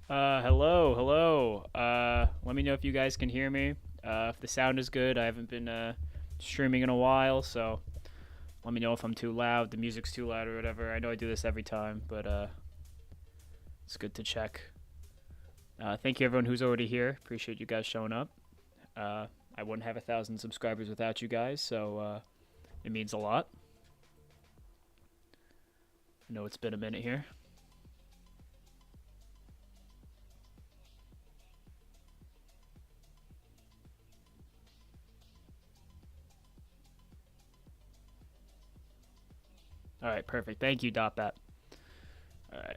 Hello. Let me know if you guys can hear me. If the sound is good, I haven't been streaming in a while, so let me know if I'm too loud, the music's too loud or whatever. I know I do this every time, but it's good to check. Thank you everyone who's already here. Appreciate you guys showing up. I wouldn't have 1,000 subscribers without you guys, so it means a lot. I know it's been a minute here. All right, perfect. Thank you, Dotbat. All right.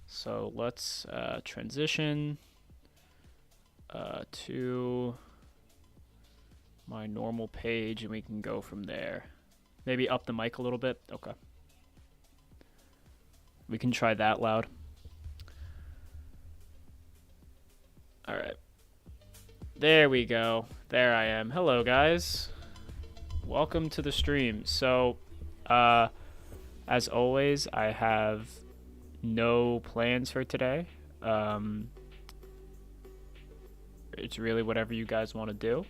So let's transition to my normal page, and we can go from there. Maybe up the mic a little bit. Okay. We can try that loud. All right. There we go. There I am. Hello, guys. Welcome to the stream. So, as always, I have no plans for today. It's really whatever you guys want to do.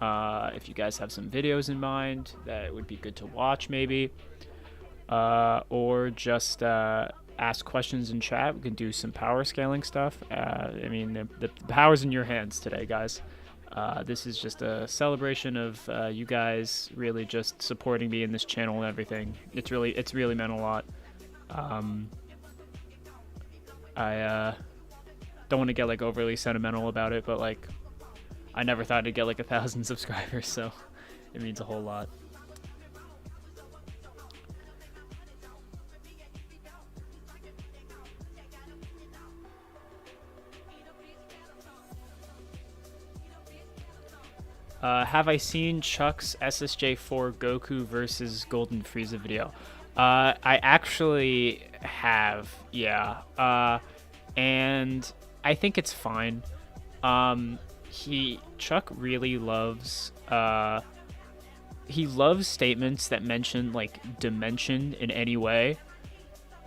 If you guys have some videos in mind that would be good to watch, maybe, or just ask questions in chat. We can do some power scaling stuff. I mean, the power's in your hands today, guys. This is just a celebration of you guys really just supporting me in this channel and everything. It's really meant a lot. I don't want to get like overly sentimental about it, but like I never thought I'd get like 1,000 subscribers, so it means a whole lot. Have I seen Chuck's SSJ4 Goku versus Golden Frieza video? I actually have, yeah. And I think it's fine. Chuck really loves, he loves statements that mention like dimension in any way.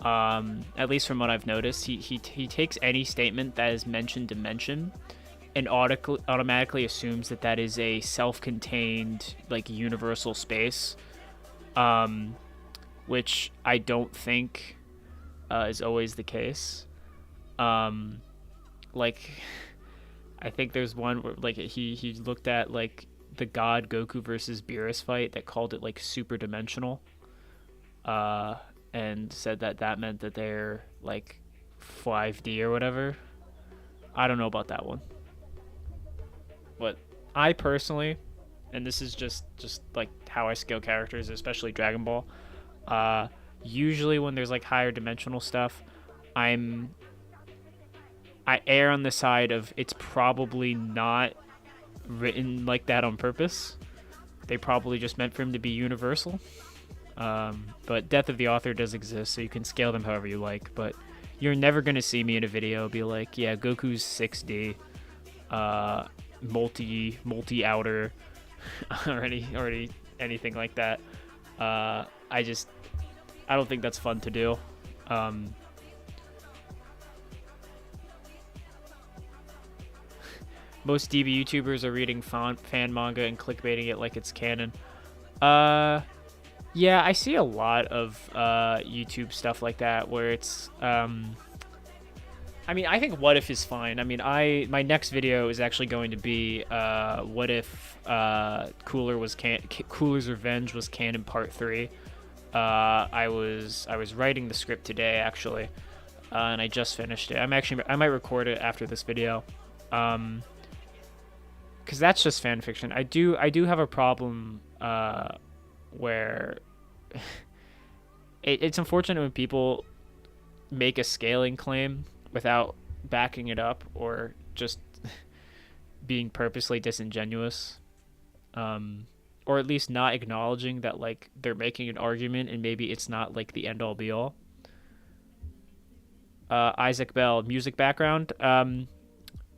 At least from what I've noticed, he takes any statement that has mentioned dimension and automatically assumes that that is a self-contained like universal space, which I don't think is always the case. Like I think there's one where like he looked at like the God Goku versus Beerus fight that called it like super dimensional, and said that meant that they're like 5D or whatever. I don't know about that one. But I personally, and this is just like how I scale characters, especially Dragon Ball, usually when there's like higher dimensional stuff, I err on the side of it's probably not written like that on purpose. They probably just meant for him to be universal. But death of the author does exist, so you can scale them however you like, but you're never going to see me in a video be like, yeah, Goku's 6D, multi-outer, or anything like that. I don't think that's fun to do. Most DB YouTubers are reading fan manga and clickbaiting it like it's canon. Yeah, I see a lot of YouTube stuff like that where it's I mean, I think What If is fine. I mean, my next video is actually going to be what if Cooler's Revenge was canon part 3. I was writing the script today actually, and I just finished it. I might record it after this video, because that's just fan fiction. I do have a problem where it's unfortunate when people make a scaling claim without backing it up or just being purposely disingenuous, or at least not acknowledging that like they're making an argument and maybe it's not like the end all be all. Isaac Bell, music background.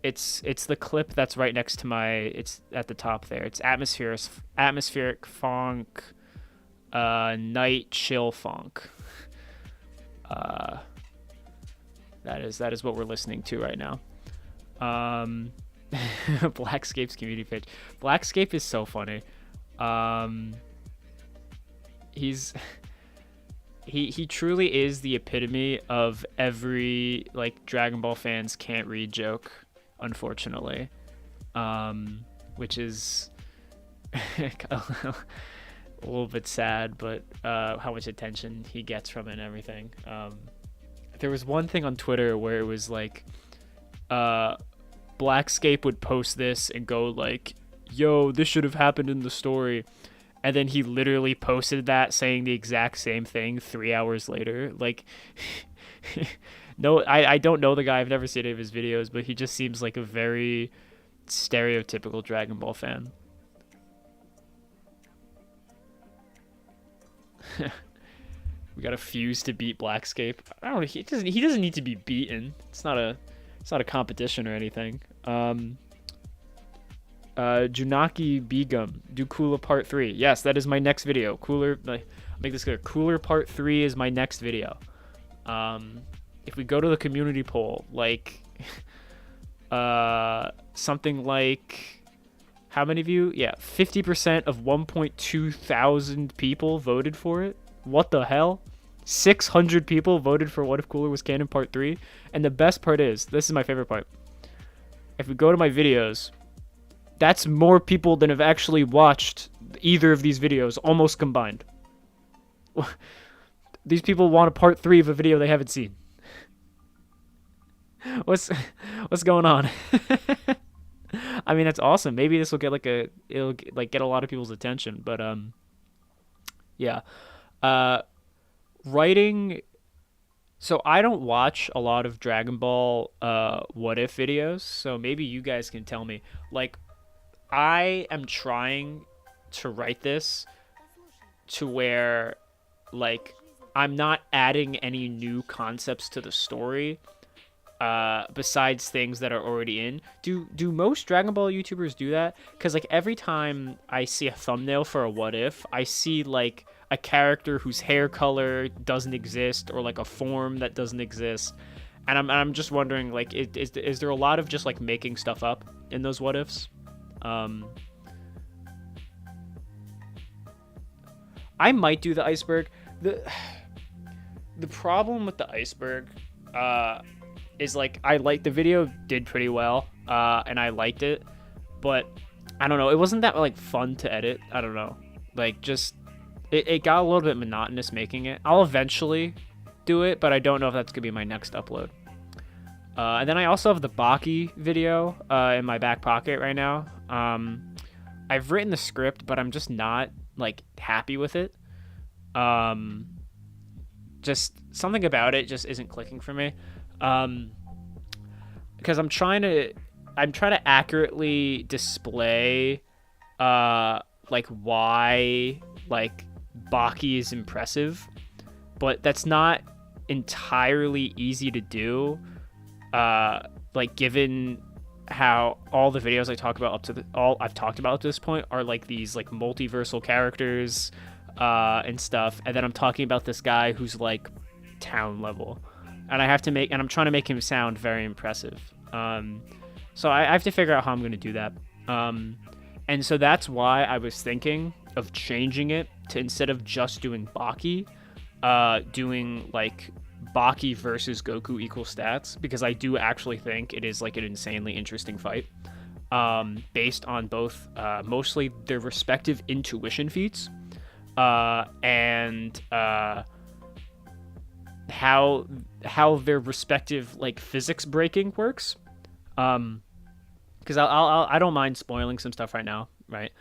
It's the clip that's right next to it's at the top there. It's atmospheric funk, night chill funk. That is what we're listening to right now. Blackscape's community page. Blackscape is so funny. He truly is the epitome of every like Dragon Ball fans can't read joke, unfortunately. Which is a little bit sad, but how much attention he gets from it and everything. There was one thing on Twitter where it was like, Blackscape would post this and go like, yo, this should have happened in the story. And then he literally posted that saying the exact same thing 3 hours later. Like, no, I don't know the guy. I've never seen any of his videos, but he just seems like a very stereotypical Dragon Ball fan. We got a fuse to beat Blackscape. I don't know. He doesn't need to be beaten. It's not a competition or anything. Junaki Begum, do Cooler Part 3. Yes, that is my next video. Cooler, like, make this clear. Cooler Part 3 is my next video. If we go to the community poll, like, something like, how many of you? Yeah, 50% of 1.2 thousand people voted for it. What the hell? 600 people voted for What If Cooler Was Canon Part 3. And the best part is, this is my favorite part. If we go to my videos, that's more people than have actually watched either of these videos, almost combined. These people want a part 3 of a video they haven't seen. What's going on? I mean, that's awesome. Maybe this will get it'll get a lot of people's attention, but yeah. Writing, so I don't watch a lot of Dragon Ball What If videos, so maybe you guys can tell me. Like, I am trying to write this to where, like, I'm not adding any new concepts to the story besides things that are already in. Do most Dragon Ball YouTubers do that? Because, like, every time I see a thumbnail for a What If, I see, like, a character whose hair color doesn't exist, or, like, a form that doesn't exist. And I'm just wondering, like, is there a lot of just, like, making stuff up in those What Ifs? I might do the iceberg. The problem with the iceberg is, like, the video did pretty well, and I liked it, but I don't know, it wasn't that, like, fun to edit. I don't know, like, just it got a little bit monotonous making it. I'll eventually do it, but I don't know if that's gonna be my next upload. And then I also have the Baki video in my back pocket right now. I've written the script, but I'm just not, like, happy with it. Just something about it just isn't clicking for me. Because I'm trying to accurately display like, why, like, Baki is impressive, but that's not entirely easy to do. Like, given how all the videos I've talked about up to this point are, like, these, like, multiversal characters and stuff, and then I'm talking about this guy who's, like, town level, and I'm trying to make him sound very impressive. So I have to figure out how I'm going to do that. And so that's why I was thinking of changing it to, instead of just doing Baki, doing, like, Baki versus Goku equal stats, because I do actually think it is, like, an insanely interesting fight, based on both mostly their respective intuition feats, and how their respective, like, physics breaking works. Because I don't mind spoiling some stuff right now, right?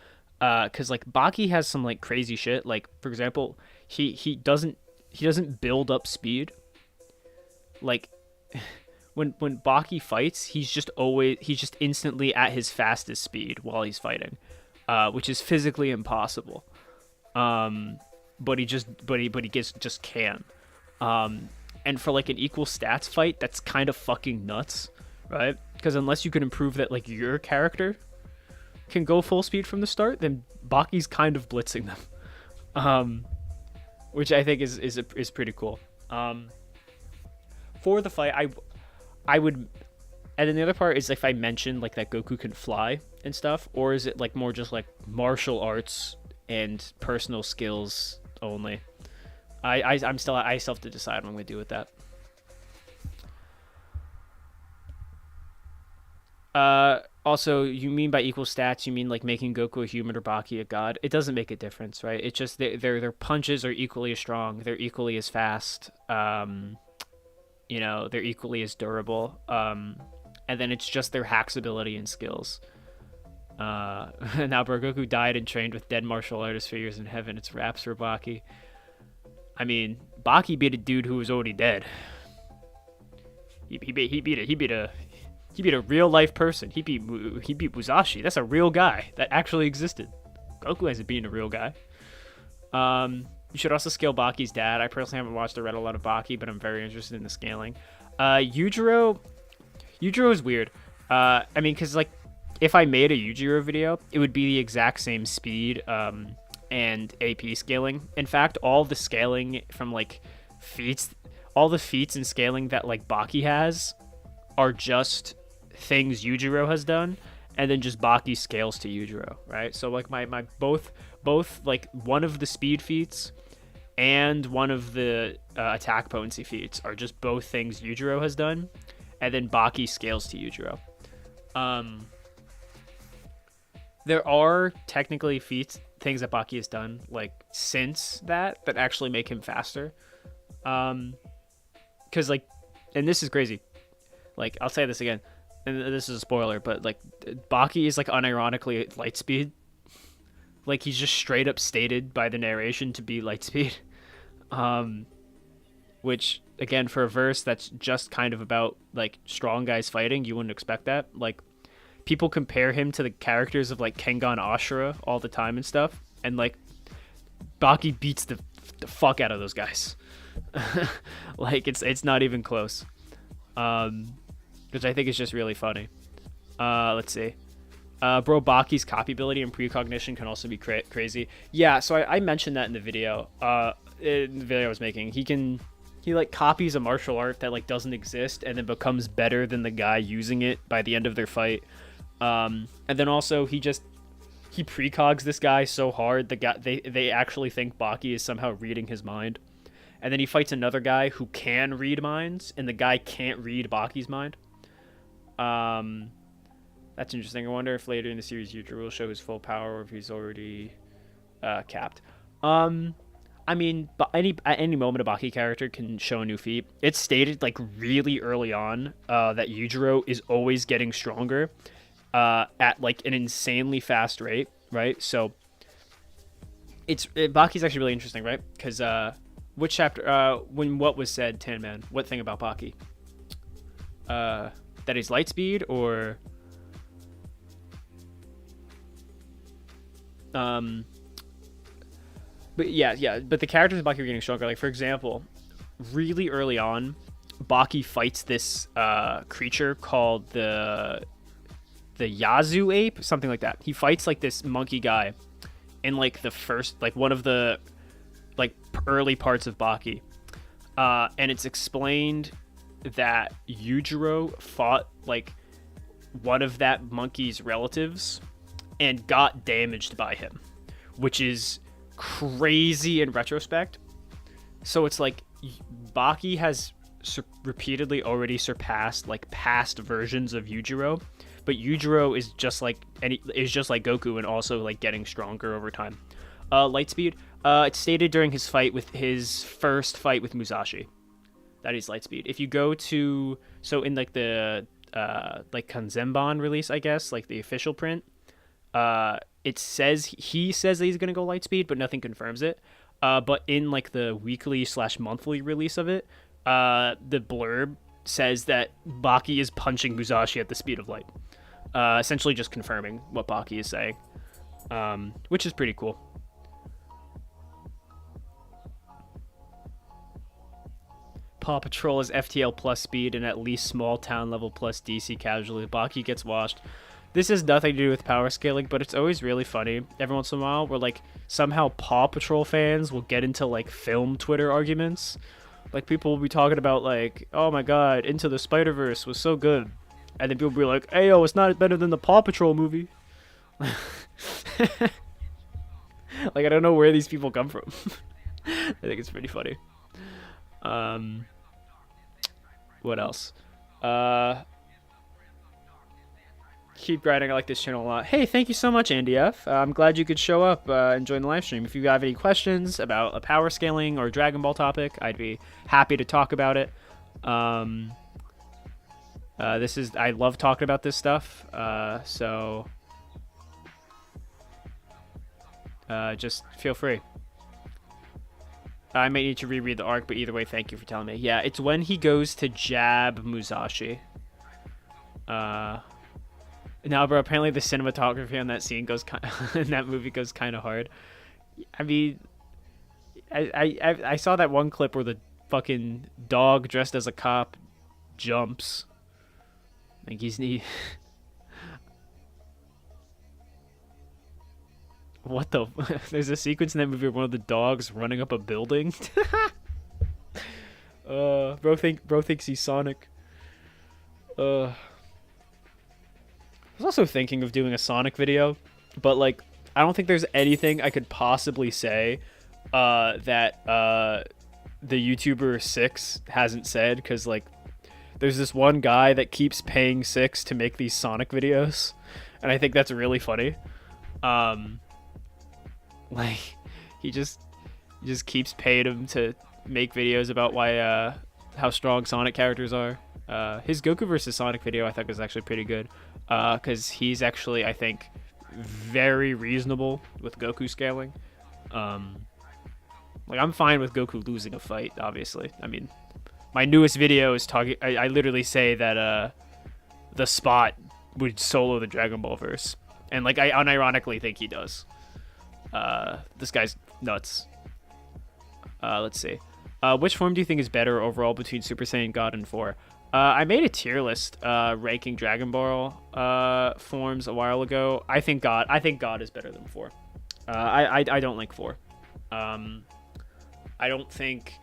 Because, like, Baki has some, like, crazy shit. Like, for example, he doesn't build up speed. Like, when Baki fights, he's just instantly at his fastest speed while he's fighting, which is physically impossible. But he just can. And for, like, an equal stats fight, that's kind of fucking nuts, right? Because unless you can improve that, like, your character can go full speed from the start, then Baki's kind of blitzing them, which I think is pretty cool. For the fight, I would, and then the other part is if I mention, like, that Goku can fly and stuff, or is it, like, more just, like, martial arts and personal skills only? I still have to decide what I'm gonna do with that. Also, you mean by equal stats, you mean, like, making Goku a human or Baki a god? It doesn't make a difference, right? It's just their punches are equally as strong, they're equally as fast, you know, they're equally as durable, and then it's just their hacks ability and skills. Now, bro, Goku died and trained with dead martial artist figures in heaven. It's raps for Baki. I mean, Baki beat a dude who was already dead. He beat a real life person. He beat Musashi. That's a real guy that actually existed. Goku hasn't beaten a real guy. You should also scale Baki's dad. I personally haven't watched or read a lot of Baki, but I'm very interested in the scaling. Yujiro is weird. I mean, because, like, if I made a Yujiro video, it would be the exact same speed and AP scaling. In fact, all the scaling from, like, feats, all the feats and scaling that, like, Baki has are just things Yujiro has done, and then just Baki scales to Yujiro, right? So, like, my both like, one of the speed feats and one of the attack potency feats are just both things Yujiro has done, and then Baki scales to Yujiro. There are technically things that Baki has done, like since that actually make him faster. Because like, and this is crazy. Like, I'll say this again, and this is a spoiler, but like, Baki is like unironically light speed. Like, he's just straight up stated by the narration to be light speed. Which again, for a verse that's just kind of about like strong guys fighting, you wouldn't expect that. Like, people compare him to the characters of like Kengan Ashura all the time and stuff, and like Baki beats the fuck out of those guys. Like, it's not even close. Which I think is just really funny. Let's see. Bro, Baki's copy ability and precognition can also be crazy. Yeah, so I mentioned that in the video. In the video I was making, he like copies a martial art that like doesn't exist and then becomes better than the guy using it by the end of their fight. And then also he precogs this guy so hard they actually think Baki is somehow reading his mind. And then he fights another guy who can read minds, and the guy can't read Baki's mind. That's interesting. I wonder if later in the series Yujiro will show his full power or if he's already capped. I mean, at any moment a Baki character can show a new feat. It's stated like really early on that Yujiro is always getting stronger at like an insanely fast rate, right? So Baki's actually really interesting, right? Because which chapter? When what was said, Tan Man? What thing about Baki? That he's light speed, or but yeah. But the characters of Baki are getting stronger. Like, for example, really early on, Baki fights this creature called the Yazoo ape, something like that. He fights like this monkey guy in like the first, like one of the like early parts of Baki, and it's explained that Yujiro fought like one of that monkey's relatives and got damaged by him, which is crazy in retrospect. So it's like Baki has repeatedly already surpassed like past versions of Yujiro, but Yujiro is just like Goku and also like getting stronger over time. Light speed. It's stated during his first fight with Musashi that he's light speed. If you go to in like the like Kanzenban release, I guess, like the official print, he says that he's gonna go light speed, but nothing confirms it. But in like the weekly/monthly release of it, the blurb says that Baki is punching Musashi at the speed of light. Essentially just confirming what Baki is saying, which is pretty cool. Paw Patrol is FTL plus speed and at least small town level plus DC casually. Baki gets washed. This has nothing to do with power scaling, but it's always really funny every once in a while where like somehow Paw Patrol fans will get into like film Twitter arguments. Like, people will be talking about like, oh my god, Into the Spider-Verse was so good, and then people will be like, hey yo, it's not better than the Paw Patrol movie. Like, I don't know where these people come from. I think it's pretty funny. What else? Keep grinding. I like this channel a lot. Hey, thank you so much, Andy F. I'm glad you could show up and join the live stream. If you have any questions about a power scaling or Dragon Ball topic, I'd be happy to talk about it. I love talking about this stuff. So just feel free. I may need to reread the arc, but either way, thank you for telling me. Yeah, it's when he goes to jab Musashi. Now, bro, apparently the cinematography on that scene in that movie goes kind of hard. I mean, I saw that one clip where the fucking dog dressed as a cop jumps. Like, what the? There's a sequence in that movie where one of the dogs running up a building. Bro thinks he's Sonic. I was also thinking of doing a Sonic video, but like, I don't think there's anything I could possibly say that the YouTuber Six hasn't said, because like there's this one guy that keeps paying Six to make these Sonic videos, and I think that's really funny. Um, like he just keeps paying him to make videos about why how strong Sonic characters are. His Goku versus Sonic video I thought was actually pretty good, because he's actually, I think, very reasonable with Goku scaling. Um, like I'm fine with Goku losing a fight. Obviously, I mean, my newest video is talking. I literally say that the Spot would solo the Dragon Ball verse, and like I unironically think he does. This guy's nuts. Let's see. Which form do you think is better overall between Super Saiyan God and 4? I made a tier list ranking Dragon Ball forms a while ago. I think God is better than 4. I don't like 4. I don't think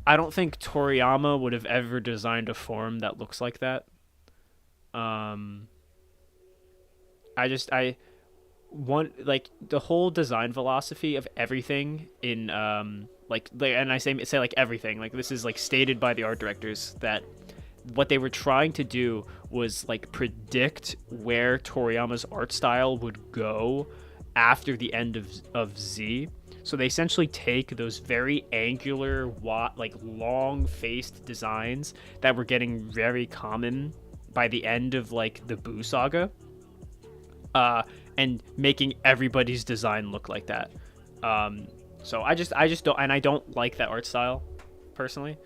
Toriyama would have ever designed a form that looks like that. I want, like, the whole design philosophy of everything in and I say like everything, like this is like stated by the art directors, that what they were trying to do was like predict where Toriyama's art style would go after the end of Z. So they essentially take those very angular, like long-faced designs that were getting very common by the end of like the Buu saga, and making everybody's design look like that. So I just don't, and I don't like that art style personally.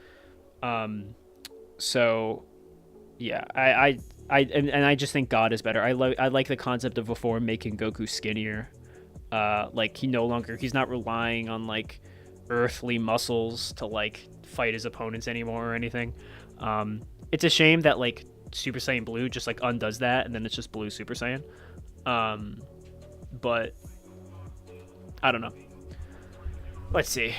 So yeah, I just think God is better. I like the concept of a form making Goku skinnier. Like he's not relying on like earthly muscles to like fight his opponents anymore or anything. It's a shame that like Super Saiyan Blue just like undoes that, and then it's just Blue Super Saiyan. But I don't know. Let's see.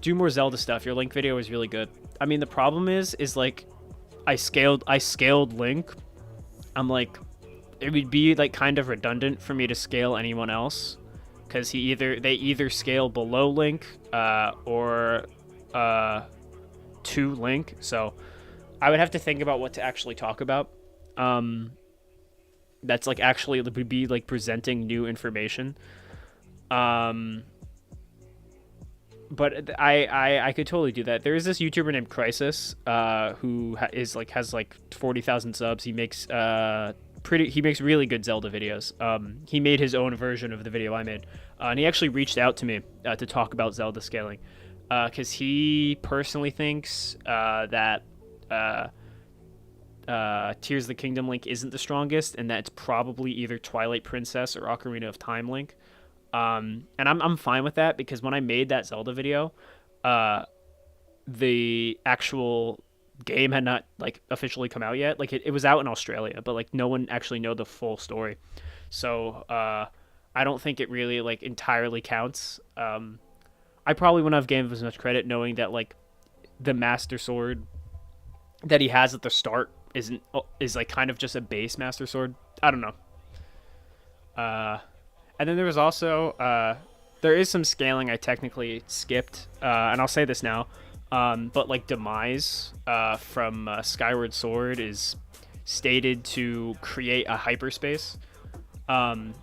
Do more Zelda stuff. Your Link video is really good. I mean, the problem is like I scaled Link. I'm like, it would be like kind of redundant for me to scale anyone else, because they either scale below Link or to Link. So I would have to think about what to actually talk about. That's like actually would be like presenting new information. But I could totally do that. There is this YouTuber named Crisis, who has 40,000 subs. He makes really good Zelda videos. He made his own version of the video I made, and he actually reached out to me to talk about Zelda scaling, because he personally thinks that Tears of the Kingdom Link isn't the strongest, and that it's probably either Twilight Princess or Ocarina of Time Link. And I'm fine with that, because when I made that Zelda video, the actual game had not like officially come out yet. Like it was out in Australia, but like no one actually know the full story. So I don't think it really like entirely counts. I probably wouldn't have given him as much credit, knowing that like the Master Sword that he has at the start is like kind of just a base Master Sword. I don't know. And then there was also, there is some scaling I technically skipped, and I'll say this now, but like Demise from Skyward Sword is stated to create a hyperspace. And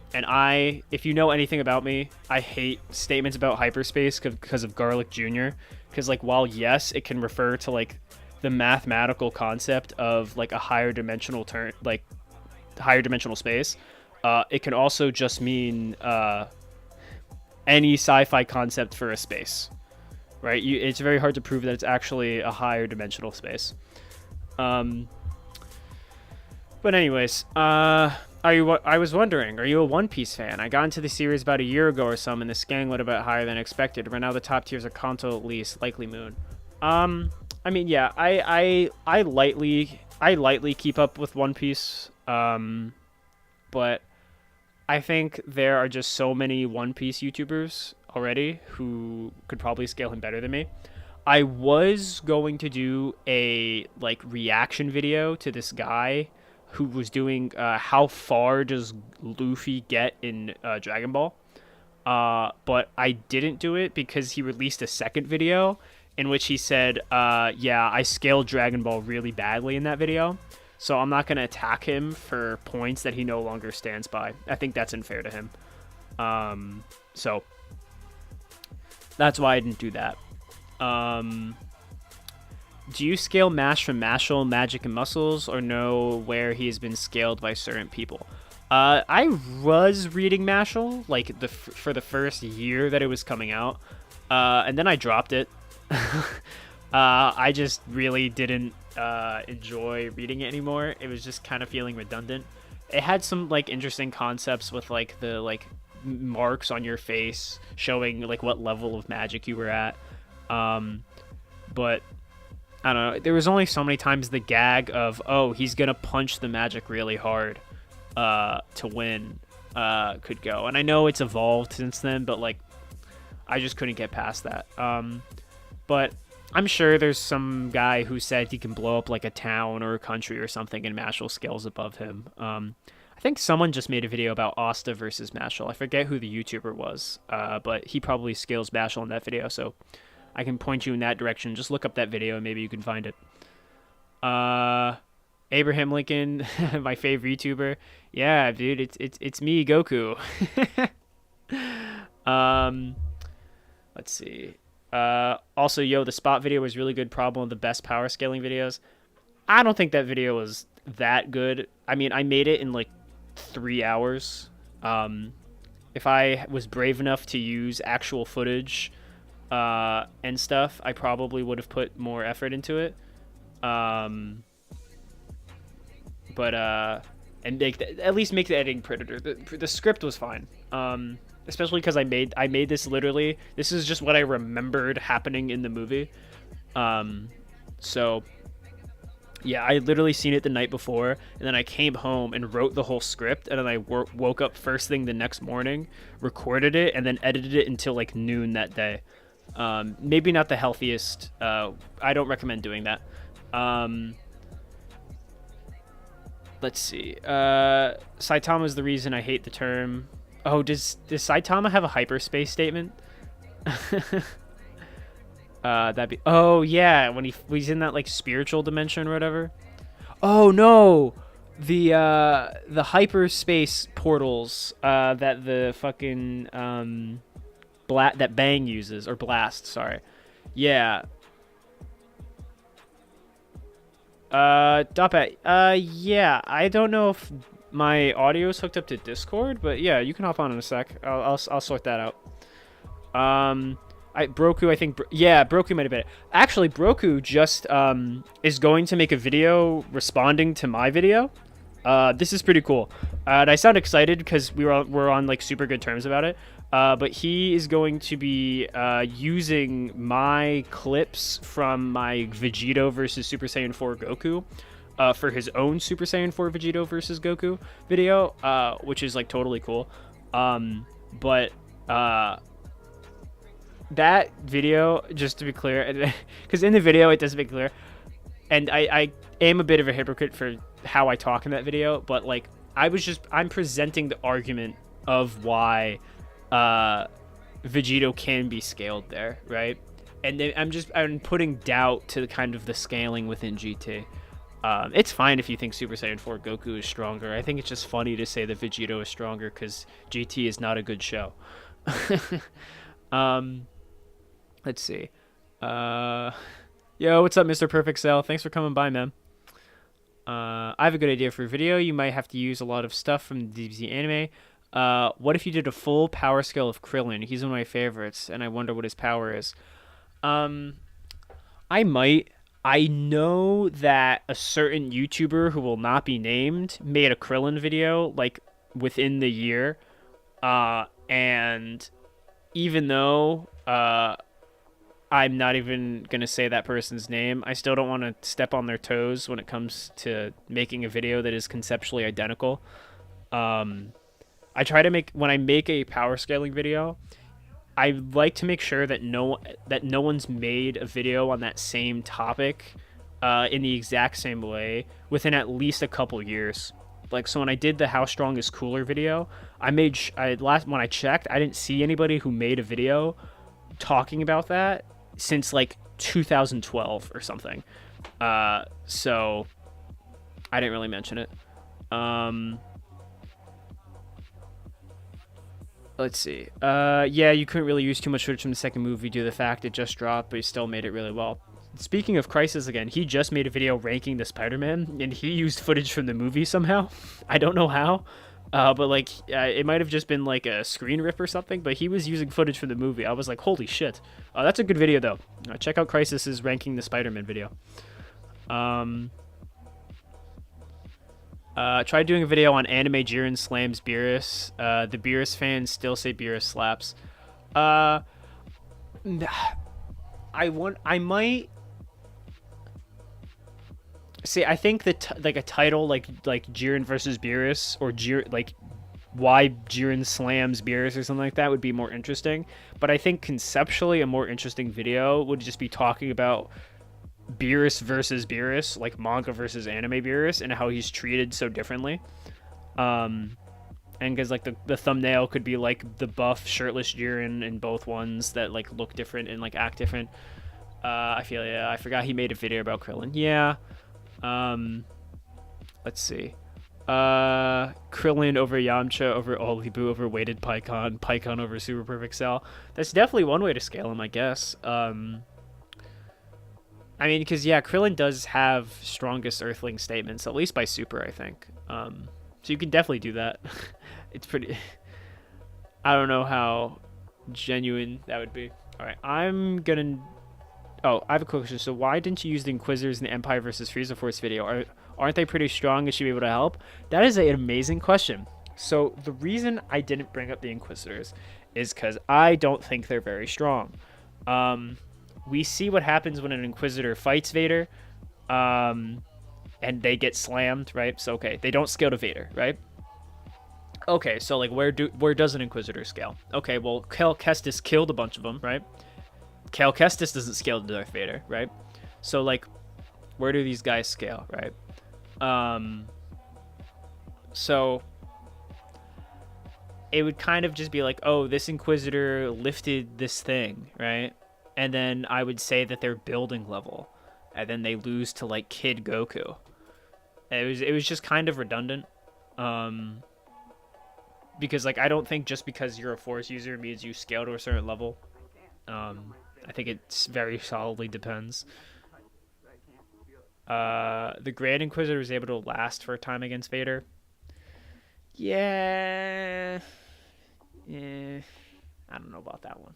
if you know anything about me, I hate statements about hyperspace because of Garlic Jr. Because like, while yes, it can refer to like the mathematical concept of like a higher dimensional space, it can also just mean any sci-fi concept for a space, right? It's very hard to prove that it's actually a higher dimensional space. But anyways, I was wondering, are you a One Piece fan? I got into the series about a year ago or so, and the scaling went a bit higher than expected. Right now, the top tiers are Kanto at least, likely Moon. I mean, yeah, I lightly keep up with One Piece, but I think there are just so many One Piece YouTubers already who could probably scale him better than me. I was going to do a like reaction video to this guy who was doing how far does Luffy get in Dragon Ball, But I didn't do it because he released a second video in which he said, yeah, I scaled Dragon Ball really badly in that video. So I'm not going to attack him for points that he no longer stands by. I think that's unfair to him. So that's why I didn't do that. Do you scale Mash from Mashal, Magic, and Muscles, or know where he has been scaled by certain people? I was reading Mashal like for the first year that it was coming out, and then I dropped it. I just really didn't enjoy reading it anymore. It was just kind of feeling redundant. It had some like interesting concepts with like the like marks on your face showing like what level of magic you were at, but I don't know. There was only so many times the gag of, oh, he's gonna punch the magic really hard to win could go. And I know it's evolved since then, but like I just couldn't get past that. But I'm sure there's some guy who said he can blow up like a town or a country or something, and Mashal scales above him. I think someone just made a video about Asta versus Mashal. I forget who the YouTuber was, but he probably scales Mashal in that video, so I can point you in that direction. Just look up that video and maybe you can find it. Abraham Lincoln, my favorite YouTuber. Yeah, dude, it's me, Goku. Let's see. Also, yo, the spot video was really good. Problem of the best power scaling videos. I don't think that video was that good. I mean, I made it in like 3 hours. If I was brave enough to use actual footage and stuff, I probably would have put more effort into it. And at least make the editing predator. The script was fine. Especially because I made this literally. This is just what I remembered happening in the movie. So yeah, I literally seen it the night before, and then I came home and wrote the whole script, and then I woke up first thing the next morning, recorded it, and then edited it until like noon that day. Maybe not the healthiest. I don't recommend doing that. Let's see. Saitama is the reason I hate the term. Oh, does Saitama have a hyperspace statement? That'd be. Oh yeah, when he's in that like spiritual dimension or whatever. Oh no, the hyperspace portals that the fucking that Bang uses, or Blast. Sorry. Yeah. Doppat. Yeah. I don't know if my audio is hooked up to Discord, but yeah, you can hop on in a sec. I'll sort that out. Broku, I think, yeah, Broku might have been it. Actually, Broku just is going to make a video responding to my video. This is pretty cool, and I sound excited because we're on like super good terms about it. But he is going to be using my clips from my Vegito versus Super Saiyan 4 Goku for his own Super Saiyan 4 Vegito versus Goku video, which is like totally cool. But that video, just to be clear, because in the video it doesn't make clear, and I am a bit of a hypocrite for how I talk in that video, but like I'm presenting the argument of why Vegito can be scaled there, right? And then I'm putting doubt to kind of the scaling within GT. It's fine if you think Super Saiyan 4 Goku is stronger. I think it's just funny to say that Vegito is stronger because GT is not a good show. Let's see. Yo, what's up, Mr. Perfect Cell? Thanks for coming by, man. I have a good idea for a video. You might have to use a lot of stuff from the DBZ anime. What if you did a full power scale of Krillin? He's one of my favorites, and I wonder what his power is. I might. I know that a certain YouTuber who will not be named made a Krillin video, like, within the year. And even though I'm not even going to say that person's name, I still don't want to step on their toes when it comes to making a video that is conceptually identical. I try to when I make a power scaling video, I like to make sure that no one's made a video on that same topic in the exact same way within at least a couple years. Like, so when I did the How Strong is Cooler video, when I checked, I didn't see anybody who made a video talking about that since like 2012 or something. So I didn't really mention it. Let's see. Yeah, you couldn't really use too much footage from the second movie due to the fact it just dropped, but he still made it really well. Speaking of Crisis again, he just made a video ranking the Spider-Man, and he used footage from the movie somehow. I don't know how, but like it might have just been like a screen rip or something. But he was using footage from the movie. I was like, holy shit! That's a good video though. Check out Crisis's ranking the Spider-Man video. Tried doing a video on anime Jiren slams Beerus. The Beerus fans still say Beerus slaps. I might see. I think that like a title like Jiren versus Beerus or like why Jiren slams Beerus or something like that would be more interesting. But I think conceptually a more interesting video would just be talking about Beerus versus Beerus, like manga versus anime Beerus, and how he's treated so differently. And because like the thumbnail could be like the buff shirtless Jiren in both ones that like look different and like act different. I forgot he made a video about Krillin. Yeah. Let's see. Krillin over Yamcha over Olibu over weighted Pycon over Super Perfect Cell. That's definitely one way to scale him, I guess. I mean, because, yeah, Krillin does have strongest Earthling statements, at least by Super, I think. So you can definitely do that. It's pretty... I don't know how genuine that would be. All right, I'm going to... Oh, I have a quick question. So why didn't you use the Inquisitors in the Empire versus Frieza Force video? Aren't they pretty strong and should be able to help? That is an amazing question. So the reason I didn't bring up the Inquisitors is because I don't think they're very strong. We see what happens when an Inquisitor fights Vader, and they get slammed, right? So, okay, they don't scale to Vader, right? Okay, so, like, where does an Inquisitor scale? Okay, well, Cal Kestis killed a bunch of them, right? Cal Kestis doesn't scale to Darth Vader, right? So, like, where do these guys scale, right? So, it would kind of just be like, oh, this Inquisitor lifted this thing, right? And then I would say that they're building level, and then they lose to like Kid Goku. It was just kind of redundant, because like I don't think just because you're a Force user means you scale to a certain level. I think it's very solidly depends. The Grand Inquisitor was able to last for a time against Vader. Yeah, I don't know about that one.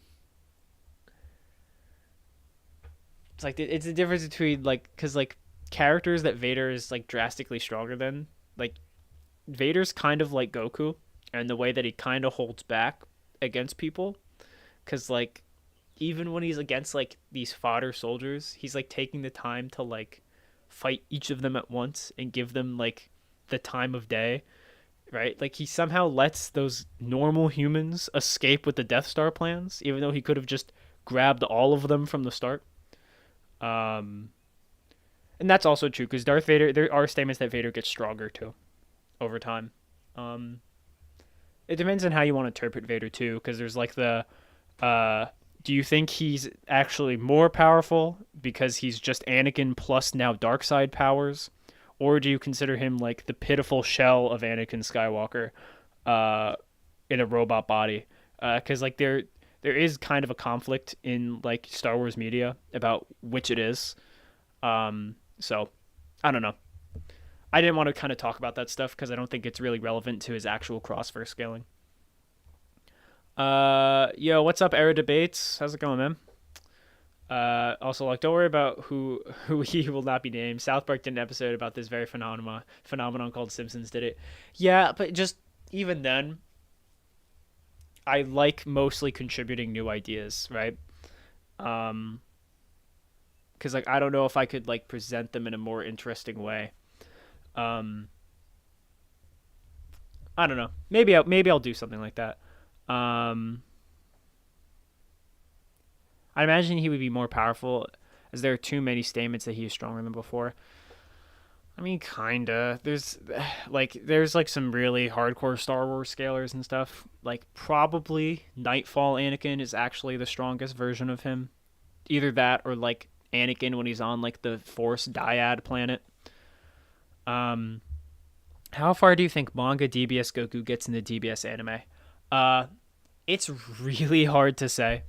It's like it's the difference between like because like characters that Vader is like drastically stronger than, like Vader's kind of like Goku, and the way that he kind of holds back against people, because like even when he's against like these fodder soldiers, he's like taking the time to like fight each of them at once and give them like the time of day, right? Like he somehow lets those normal humans escape with the Death Star plans, even though he could have just grabbed all of them from the start. And that's also true because Darth Vader. There are statements that Vader gets stronger too, over time. It depends on how you want to interpret Vader too, because there's like the, do you think he's actually more powerful because he's just Anakin plus now dark side powers, or do you consider him like the pitiful shell of Anakin Skywalker, in a robot body? Because like there is kind of a conflict in like Star Wars media about which it is. So I don't know. I didn't want to kind of talk about that stuff because I don't think it's really relevant to his actual crossverse scaling. Yo, what's up, Era Debates? How's it going, man? Also, like, don't worry about who he will not be named. South Park did an episode about this very phenomenon called Simpsons did it. Yeah, but just even then, I like mostly contributing new ideas, right? Because like I don't know if I could like present them in a more interesting way. I don't know. Maybe I'll do something like that. I imagine he would be more powerful, as there are too many statements that he is stronger than before. I mean, kinda. There's like some really hardcore Star Wars scalers and stuff. Like probably Nightfall Anakin is actually the strongest version of him. Either that or like Anakin when he's on like the Force Dyad planet. Um, how far do you think manga DBS Goku gets in the DBS anime? Uh, it's really hard to say.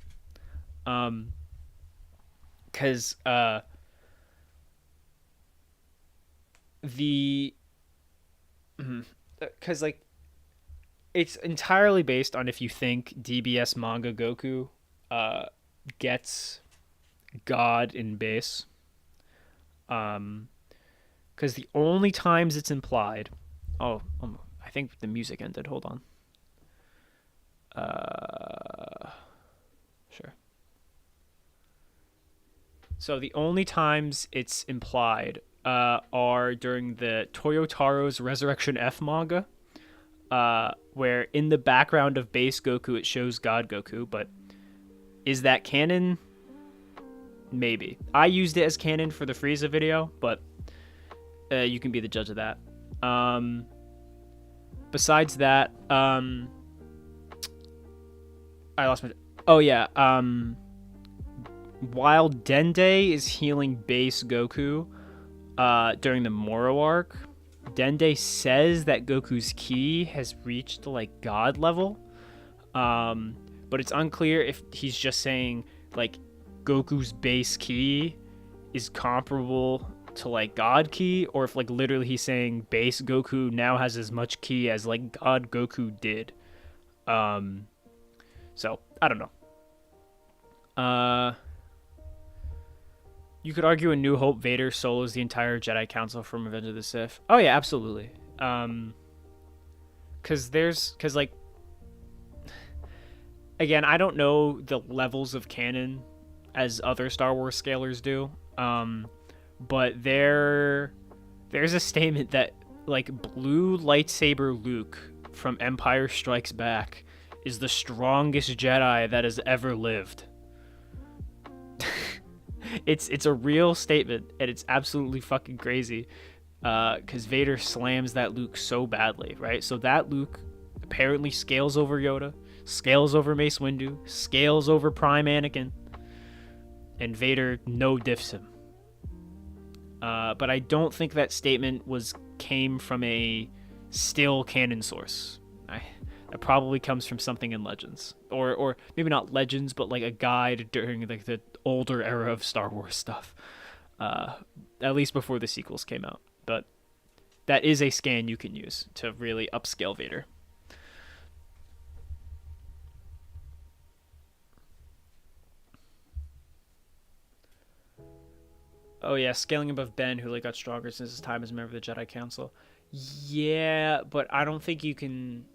Um, cause the because like it's entirely based on if you think DBS manga Goku uh gets God in base. Um, because the only times it's implied. I think the music ended. Hold on. Sure. So the only times it's implied are during the Toyotaro's Resurrection F manga, where in the background of base Goku it shows God Goku, but is that canon? Maybe. I used it as canon for the Frieza video, but you can be the judge of that. Besides that, I lost my. Oh yeah. While Dende is healing base Goku, during the Moro arc, Dende says that Goku's ki has reached like God level. But it's unclear if he's just saying like Goku's base ki is comparable to like God ki, or if like literally he's saying base Goku now has as much ki as like God Goku did. So I don't know. You could argue in New Hope Vader solos the entire Jedi Council from Revenge of the Sith. Oh yeah, absolutely. Cause like, again, I don't know the levels of canon as other Star Wars scalers do. But there's a statement that like blue lightsaber Luke from Empire Strikes Back is the strongest Jedi that has ever lived. It's a real statement, and it's absolutely fucking crazy. Because Vader slams that Luke so badly, right? So that Luke apparently scales over Yoda, scales over Mace Windu, scales over Prime Anakin, and Vader no diffs him. But I don't think that statement came from a still canon source. It probably comes from something in Legends, or maybe not Legends, but like a guide during like the older era of Star Wars stuff, at least before the sequels came out. But that is a scan you can use to really upscale Vader. Oh yeah, scaling above Ben, who like got stronger since his time as a member of the Jedi Council. Yeah, but I don't think you can,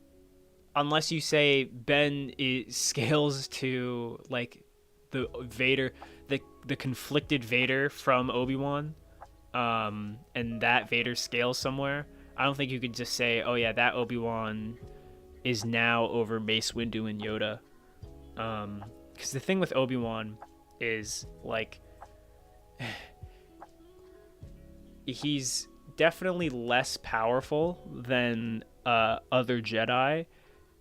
unless you say Ben scales to like the Vader, the conflicted Vader from Obi-Wan, and that Vader scales somewhere. I don't think you could just say, oh yeah, that Obi-Wan is now over Mace Windu and Yoda. Because the thing with Obi-Wan is like he's definitely less powerful than other Jedi,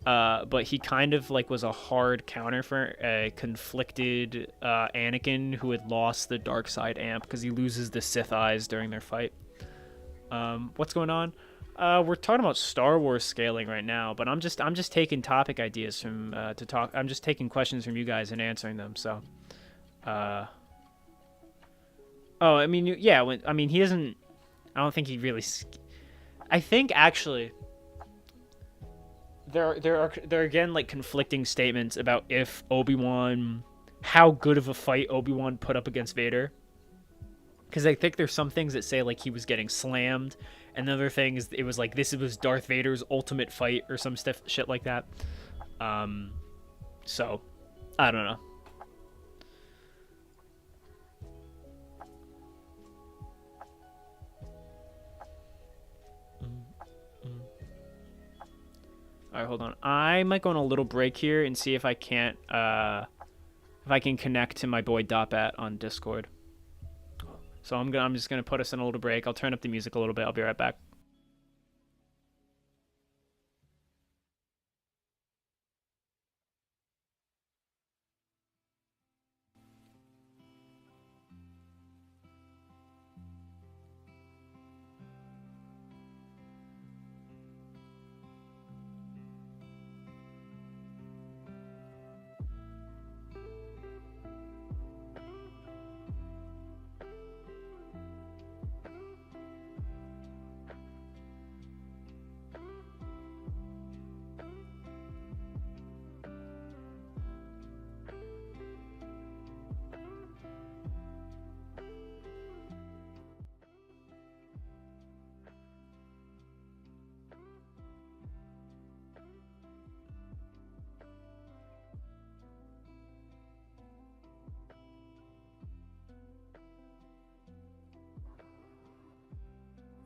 but he kind of like was a hard counter for a conflicted Anakin who had lost the dark side amp because he loses the Sith eyes during their fight. What's going on? We're talking about Star Wars scaling right now, but I'm just taking topic ideas from to talk. I'm just taking questions from you guys and answering them. So, I mean, yeah. He doesn't. I don't think he really. I think actually, there are again like conflicting statements about if Obi-Wan, how good of a fight Obi-Wan put up against Vader. Because I think there's some things that say like he was getting slammed, and other things it was like this was Darth Vader's ultimate fight or some shit like that. So I don't know. All right, hold on. I might go on a little break here and see if I can't if I can connect to my boy Dotbat on Discord. So I'm just gonna put us in a little break. I'll turn up the music a little bit. I'll be right back.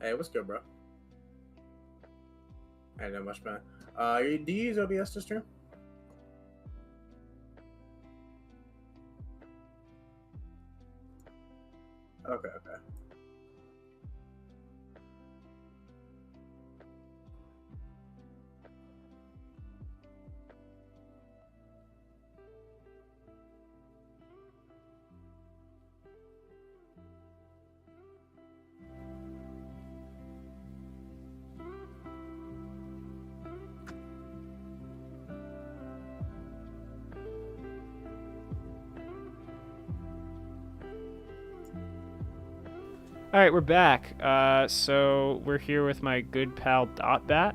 Hey, what's good, bro? I know much, man. Do you use OBS to stream? Okay, okay. All right, we're back. So we're here with my good pal Dotbat.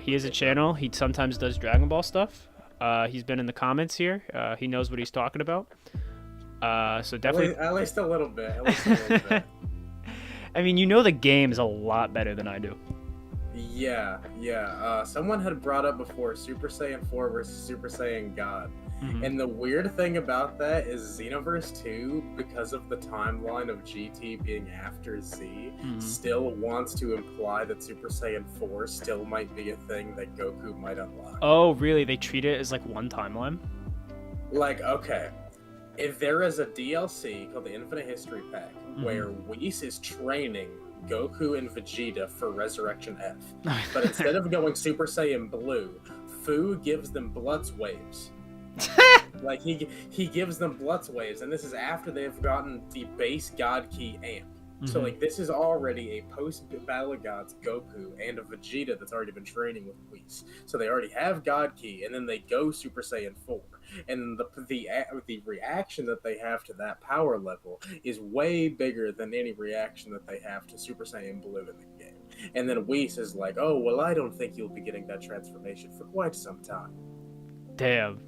He has a channel. He sometimes does Dragon Ball stuff. He's been in the comments here. He knows what he's talking about. So definitely. At least a little bit. At least a little bit. I mean, you know the game's a lot better than I do. Yeah. Someone had brought up before Super Saiyan 4 versus Super Saiyan God. Mhm. And the weird thing about that is Xenoverse 2, because of the timeline of GT being after Z, still wants to imply that Super Saiyan 4 still might be a thing that Goku might unlock. Oh, really? They treat it as like one timeline? Like, okay, if there is a DLC called the Infinite History Pack where Whis is training Goku and Vegeta for Resurrection F, but instead of going Super Saiyan Blue, Fu gives them Bloods waves. Like he gives them Bloods waves, and this is after they've gotten the base God Key amp. So like this is already a post Battle of Gods Goku and a Vegeta that's already been training with Whis. So they already have God Key, and then they go Super Saiyan 4. And the reaction that they have to that power level is way bigger than any reaction that they have to Super Saiyan Blue in the game. And then Whis is like, oh well, I don't think you'll be getting that transformation for quite some time. Damn.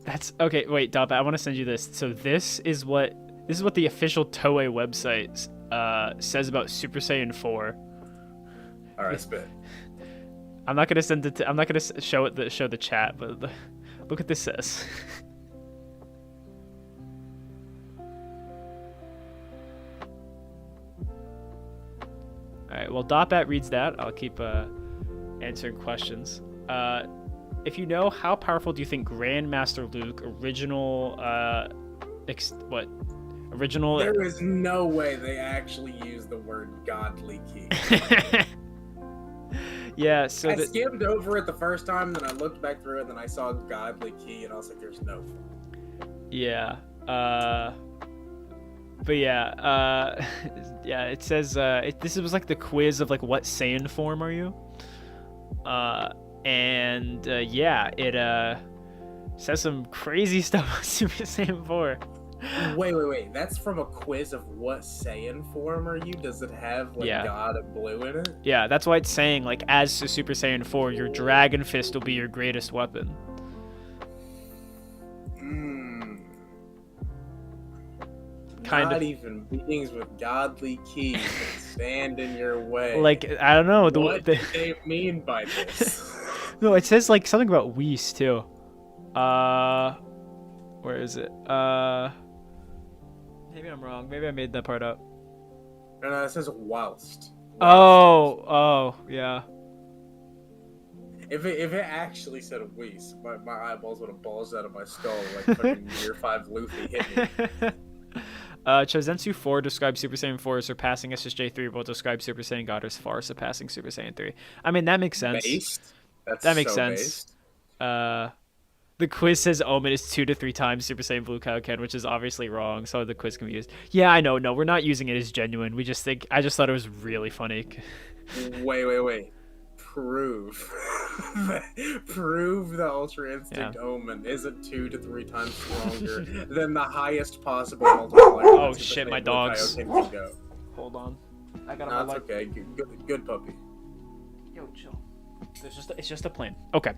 That's okay. Wait, Doppa, I want to send you this. So this is what the official Toei website says about Super Saiyan 4. All right, spit. I'm not gonna send it. I'm not gonna show the chat, but look what this says. All right. Well, Dotbat reads that. I'll keep answering questions. If you know, how powerful do you think Grandmaster Luke original original? There is no way they actually use the word godly key. Yeah, so I skimmed over it the first time, then I looked back through it, and then I saw godly key, and I was like, "There's no." Yeah. But yeah. Yeah. It says this was like the quiz of like what Saiyan form are you? And yeah, it says some crazy stuff about Super Saiyan 4. Wait. That's from a quiz of what Saiyan form are you? Does it have like God and Blue in it? Yeah, that's why it's saying like as to Super Saiyan 4, your Dragon Fist will be your greatest weapon. Not even beings with godly keys can stand in your way. Like, I don't know. What do they mean by this? No, it says like something about Whis too. Where is it? Maybe I'm wrong. Maybe I made that part up. No, it says whilst. Oh, yeah. If it actually said Whis, my eyeballs would have bulged out of my skull like fucking Year 5 Luffy hit me. Chosensu 4 describes Super Saiyan 4 as surpassing SSJ 3, while describes Super Saiyan God as far surpassing Super Saiyan 3. I mean, that makes sense. Based? That's That makes so sense. based. The quiz says Omen is 2 to 3 times Super Saiyan Blue Kaioken, which is obviously wrong, so the quiz can be used. Yeah, I know. No, we're not using it as genuine. I just thought it was really funny. Wait. Prove. Prove the Ultra Instinct Omen isn't 2 to 3 times stronger than the highest possible multiplier. Oh, that Super shit, Saiyan my Blue dogs. Kaioken can go. Hold on. I got No, it's okay. Good puppy. Yo, chill. It's just a plan. Okay.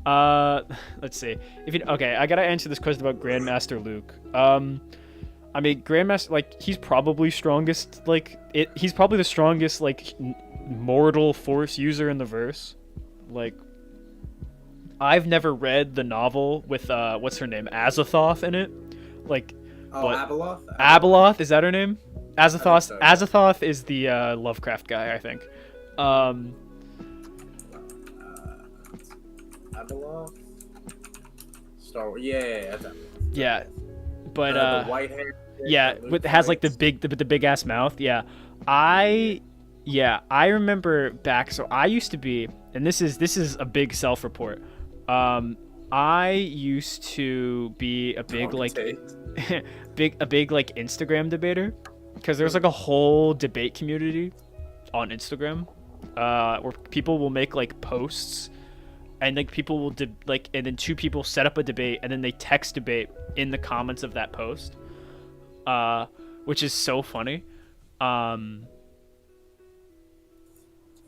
Let's see. I gotta answer this question about Grandmaster Luke. I mean, Grandmaster, like, he's probably strongest. He's probably the strongest, like, mortal force user in the verse. Like, I've never read the novel with what's her name, Azathoth in it. Like, what? Abeloth? Abeloth, is that her name? Azathoth. So, yeah. Azathoth is the Lovecraft guy, I think. Abeloth? Star Wars. Yeah, that's Abeloth. Yeah, but the white hair. yeah, has like the big ass mouth. Yeah, I remember back. So I used to be, and this is a big self report. I used to be a big like big like Instagram debater, because there's like a whole debate community on Instagram, where people will make like posts, and like people will and then two people set up a debate, and then they text debate in the comments of that post, which is so funny.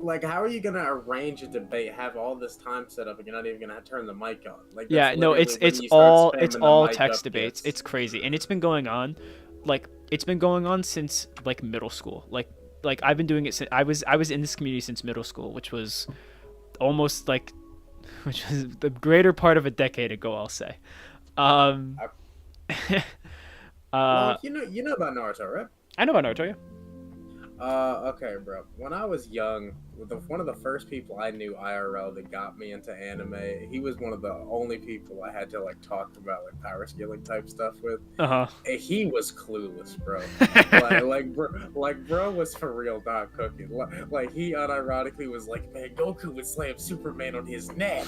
Like, how are you gonna arrange a debate, have all this time set up, and you're not even gonna turn the mic on? Like, Yeah, that's no, literally it's when it's you start all spamming it's the all mic text up debates. gifts. It's crazy, and it's been going on since like middle school. Like I've been doing it since I was in this community since middle school, which was the greater part of a decade ago, I'll say. Well, you know about Naruto, right? I know about Naruto. Yeah. Okay, bro. When I was young, one of the first people I knew IRL that got me into anime, he was one of the only people I had to like talk about like power scaling type stuff with. And he was clueless, bro. Bro was for real not cooking. Like he unironically was like, man, Goku would slam Superman on his neck.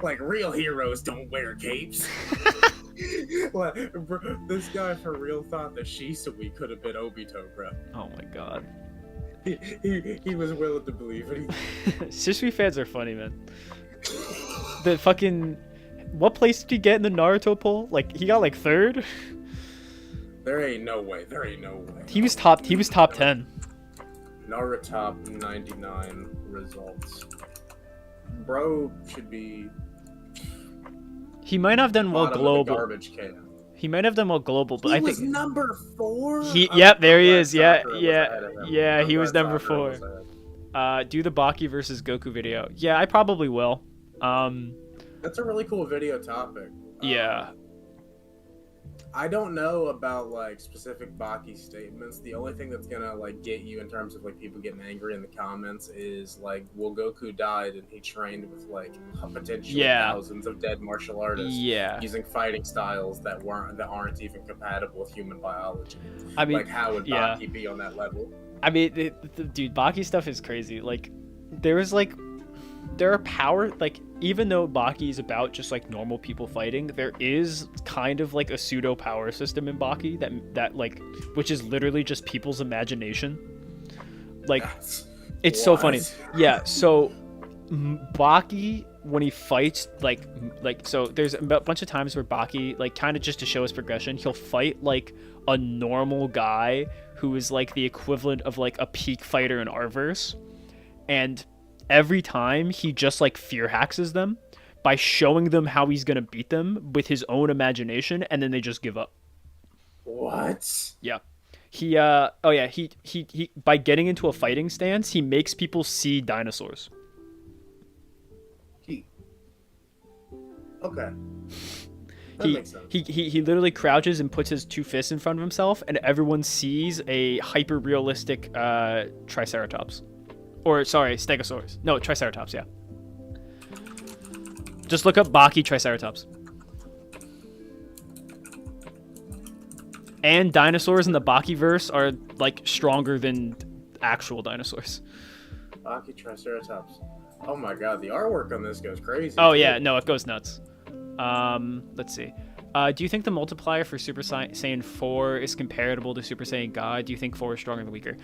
like real heroes don't wear capes. Like, bro, this guy for real thought that Shisui could have been Obito, bro. Oh my god. He was willing to believe it. Shisui fans are funny, man. The fucking, what place did he get in the Naruto poll? Like, he got like third. There ain't no way. He was top 10. Naruto top 99 results. Bro should be. He might have done well bottom of the global. garbage can. He might have done well global, but He I was think number 4. Yep, there he I'm is. glad Yeah, Sakura was yeah, ahead of him. yeah. I'm He was glad number Sakura 4. was ahead. Do the Baki versus Goku video. Yeah, I probably will. That's a really cool video topic. Yeah. I don't know about like specific Baki statements. The only thing that's gonna like get you in terms of like people getting angry in the comments is like, well, Goku died and he trained with like potentially thousands of dead martial artists using fighting styles that aren't even compatible with human biology. I mean, like, how would Baki be on that level? I mean, dude, Baki stuff is crazy. Like, there are power, like, even though Baki is about just like normal people fighting, there is kind of like a pseudo power system in Baki that like, which is literally just people's imagination. Like, it's so funny. Yeah, so Baki, when he fights, like so there's a bunch of times where Baki, like, kind of just to show his progression, he'll fight like a normal guy who is like the equivalent of like a peak fighter in our verse, and every time he just like fear haxes them by showing them how he's gonna beat them with his own imagination, and then they just give up. What? Yeah. He by getting into a fighting stance, he makes people see dinosaurs. Okay. That makes sense. He literally crouches and puts his two fists in front of himself, and everyone sees a hyper realistic Triceratops. Or, sorry, Stegosaurus. No, Triceratops, yeah. Just look up Baki Triceratops. And dinosaurs in the Bakiverse are like stronger than actual dinosaurs. Baki Triceratops. Oh my god, the artwork on this goes crazy. Oh too. yeah, no, it goes nuts. Let's see. Do you think the multiplier for Super Saiyan 4 is comparable to Super Saiyan God? Do you think 4 is stronger than weaker?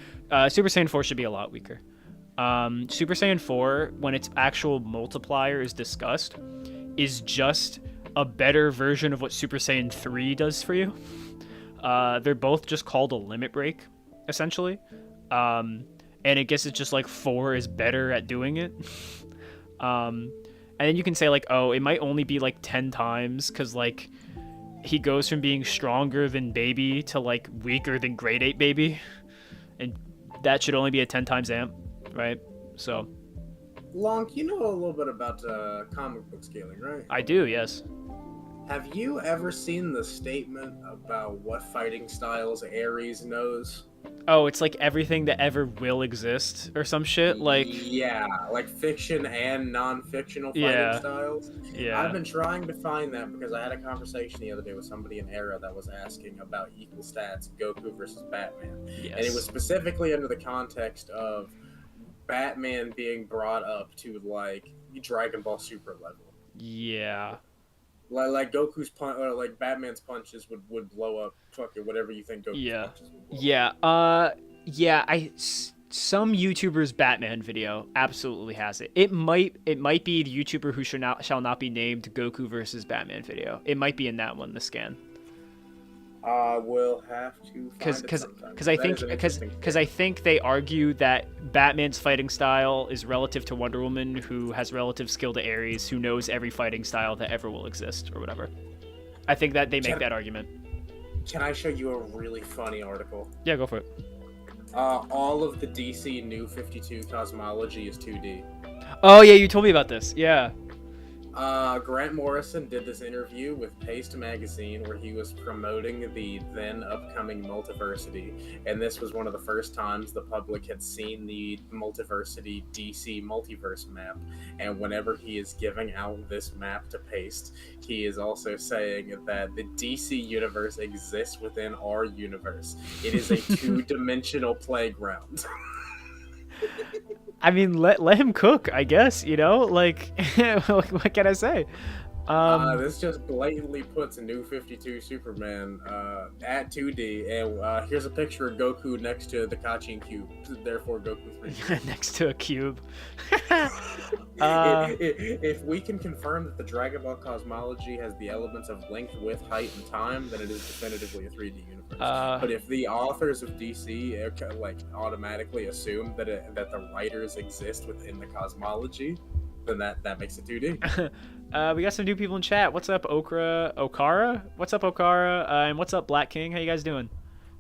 Super Saiyan 4 should be a lot weaker. Super Saiyan 4, when its actual multiplier is discussed, is just a better version of what Super Saiyan 3 does for you. They're both just called a limit break, essentially. And I guess it's just like 4 is better at doing it. And then you can say like, oh, it might only be like 10 times because like he goes from being stronger than baby to like weaker than grade 8 baby. And that should only be a 10 times amp, right? So. Lonk, you know a little bit about comic book scaling, right? I do, yes. Have you ever seen the statement about what fighting styles Ares knows? Oh, it's like everything that ever will exist or some shit. Like, yeah, like fiction and non-fictional fighting styles. Yeah. I've been trying to find that because I had a conversation the other day with somebody in Era that was asking about equal stats Goku versus Batman. Yes. And it was specifically under the context of Batman being brought up to like Dragon Ball Super level. Yeah. Like Goku's punch, or like Batman's punches would blow up fucking whatever you think Goku's punches would blow up. Some YouTuber's Batman video absolutely has it. It might be the YouTuber who shall not be named Goku versus Batman video. It might be in that one, the scan. We'll have to because I think they argue that Batman's fighting style is relative to Wonder Woman, who has relative skill to Ares, who knows every fighting style that ever will exist or whatever. I think that they make that argument. Can I show you a really funny article? Yeah, go for it. All of the DC New 52 cosmology is 2D. Oh yeah, you told me about this. Yeah. Grant Morrison did this interview with Paste Magazine where he was promoting the then upcoming Multiversity, and this was one of the first times the public had seen the Multiversity DC Multiverse map. And whenever he is giving out this map to Paste, he is also saying that the DC universe exists within our universe. It is a two-dimensional playground. I mean, let him cook, I guess, you know? Like, what can I say? This just blatantly puts a New 52 Superman at 2D, and here's a picture of Goku next to the Kachin Cube, therefore Goku 3D. Next to a cube. If we can confirm that the Dragon Ball cosmology has the elements of length, width, height, and time, then it is definitively a 3D universe. But if the authors of DC like automatically assume that the writers exist within the cosmology, then that makes it 2D. We got some new people in chat. What's up, Okara? What's up, Okara? And what's up, Black King? How you guys doing?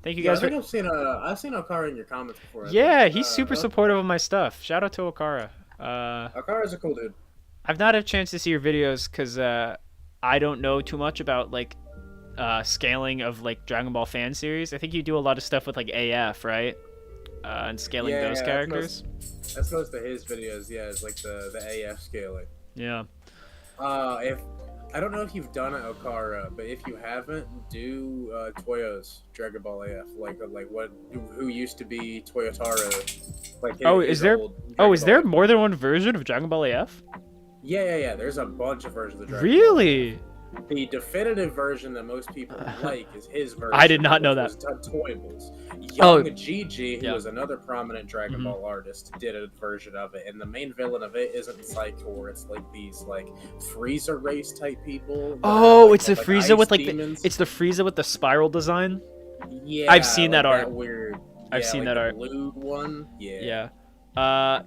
Thank you guys for. I've seen Okara in your comments before. Yeah, he's super supportive of my stuff. Shout out to Okara. Okara's a cool dude. I've not had a chance to see your videos because I don't know too much about like scaling of like Dragon Ball fan series. I think you do a lot of stuff with like AF, right? And scaling those characters. That's most of his videos. Yeah, it's like the AF scaling. Yeah. If I don't know if you've done it, Okara, but if you haven't, do Toyo's Dragon Ball AF, like who used to be Toyotaro. Like is there more than one version of Dragon Ball AF? Yeah. There's a bunch of versions of Dragon Ball. Really? The definitive version that most people like is his version. I did not know that. Toyables. Young Gigi, who was another prominent Dragon Ball artist, did a version of it, and the main villain of it isn't Psychor. It's like these like Frieza race type people. It's the Frieza with like it's the Frieza with the spiral design. Yeah, I've seen that art. Weird. I've seen that art. Blue one. Yeah.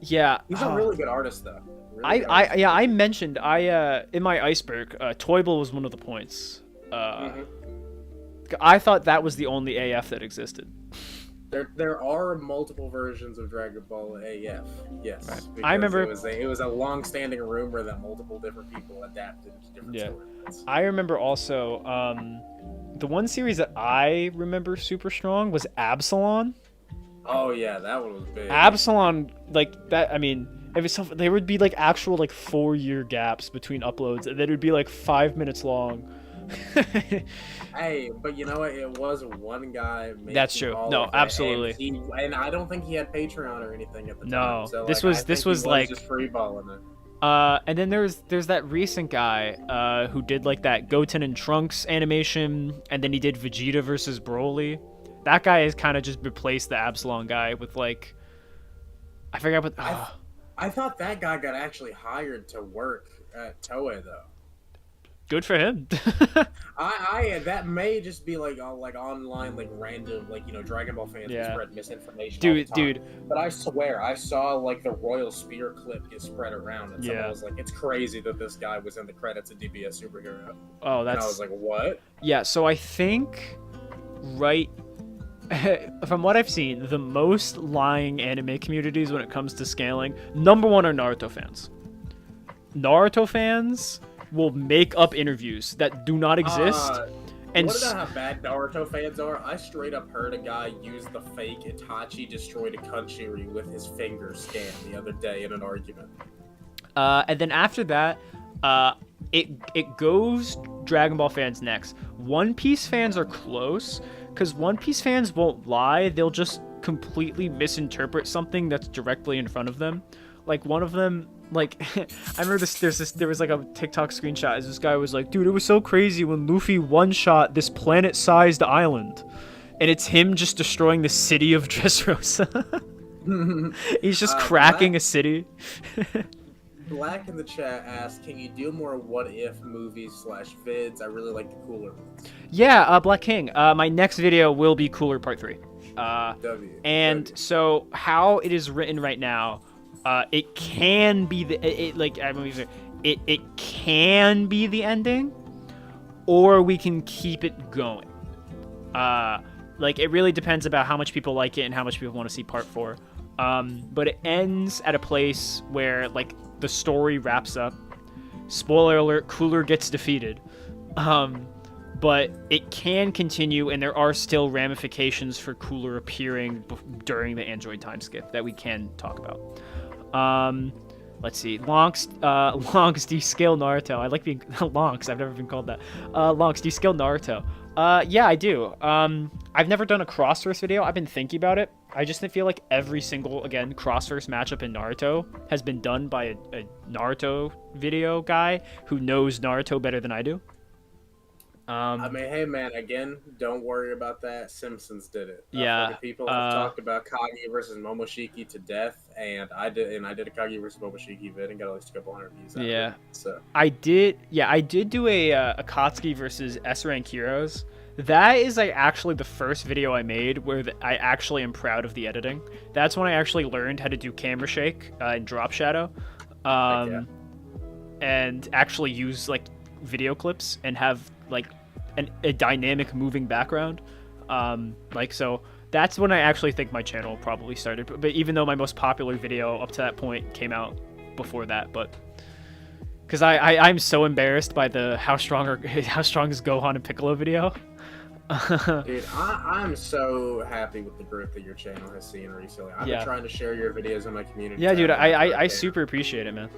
Yeah. He's a really good artist, though. I mentioned in my iceberg, Toyble was one of the points. I thought that was the only AF that existed. There are multiple versions of Dragon Ball AF. Yes, right. I remember it was a long-standing rumor that multiple different people adapted to different storylines. I remember also the one series that I remember super strong was Absalon. Oh yeah, that one was big. Absalon, like that. I mean, there would be like actual like 4-year gaps between uploads, and then it would be like 5 minutes long. Hey, but you know what? It was one guy making That's true. all No, of it, absolutely. and I don't think he had Patreon or anything at the time. No, So this like, I was think he was like just freeballing it. and then there's that recent guy who did like that Goten and Trunks animation, and then he did Vegeta versus Broly. That guy has kind of just replaced the Absalom guy with like I forgot what. I thought that guy got actually hired to work at Toei though. Good for him. That may just be like online like random like Dragon Ball fans who spread misinformation all the time. Dude. But I swear I saw like the Royal Spear clip get spread around, and someone was like, "It's crazy that this guy was in the credits of DBS Superhero." Oh, that's. And I was like, "What?" Yeah, so I think right. From what I've seen, the most lying anime communities when it comes to scaling, number one are Naruto fans. Naruto fans will make up interviews that do not exist. And what about how bad Naruto fans are? I straight up heard a guy use the fake Itachi destroyed a Kanshiri with his finger scan the other day in an argument. And then after that, it goes Dragon Ball fans next. One Piece fans are close, because One Piece fans won't lie. They'll just completely misinterpret something that's directly in front of them. Like one of them, like I remember there was like a TikTok screenshot as this guy was like, dude, it was so crazy when Luffy one-shot this planet-sized island, and it's him just destroying the city of Dressrosa. He's just cracking a city. Black in the chat asked, can you do more what if movies / vids? I really like the cooler ones. Yeah, Black King. My next video will be Cooler Part 3. So how it is written right now, it can be it can be the ending, or we can keep it going. Like it really depends about how much people like it and how much people want to see Part 4. But it ends at a place where like the story wraps up. Spoiler alert: Cooler gets defeated. But it can continue, and there are still ramifications for Cooler appearing during the Android time skip that we can talk about. Let's see. Lonks, do you scale Naruto? I like being Lonks. I've never been called that. Lonks, do you scale Naruto? Yeah, I do. I've never done a crossverse video. I've been thinking about it. I just feel like every single, again, crossverse matchup in Naruto has been done by a Naruto video guy who knows Naruto better than I do. I mean, hey man, again, don't worry about that. Simpsons did it. People have talked about Kage versus Momoshiki to death, and I did a Kage versus Momoshiki vid and got at least a couple hundred views. Out of it, so I did do a Akatsuki versus S rank heroes. That is like actually the first video I made where I actually am proud of the editing. That's when I actually learned how to do camera shake and drop shadow, and actually use like video clips and have like a dynamic moving background. So that's when I actually think my channel probably started. But even though my most popular video up to that point came out before that, but because I'm so embarrassed by the how strong is Gohan and Piccolo video. Dude, I'm so happy with the growth that your channel has seen recently. I've been trying to share your videos in my community. Yeah, dude, I super appreciate it, man.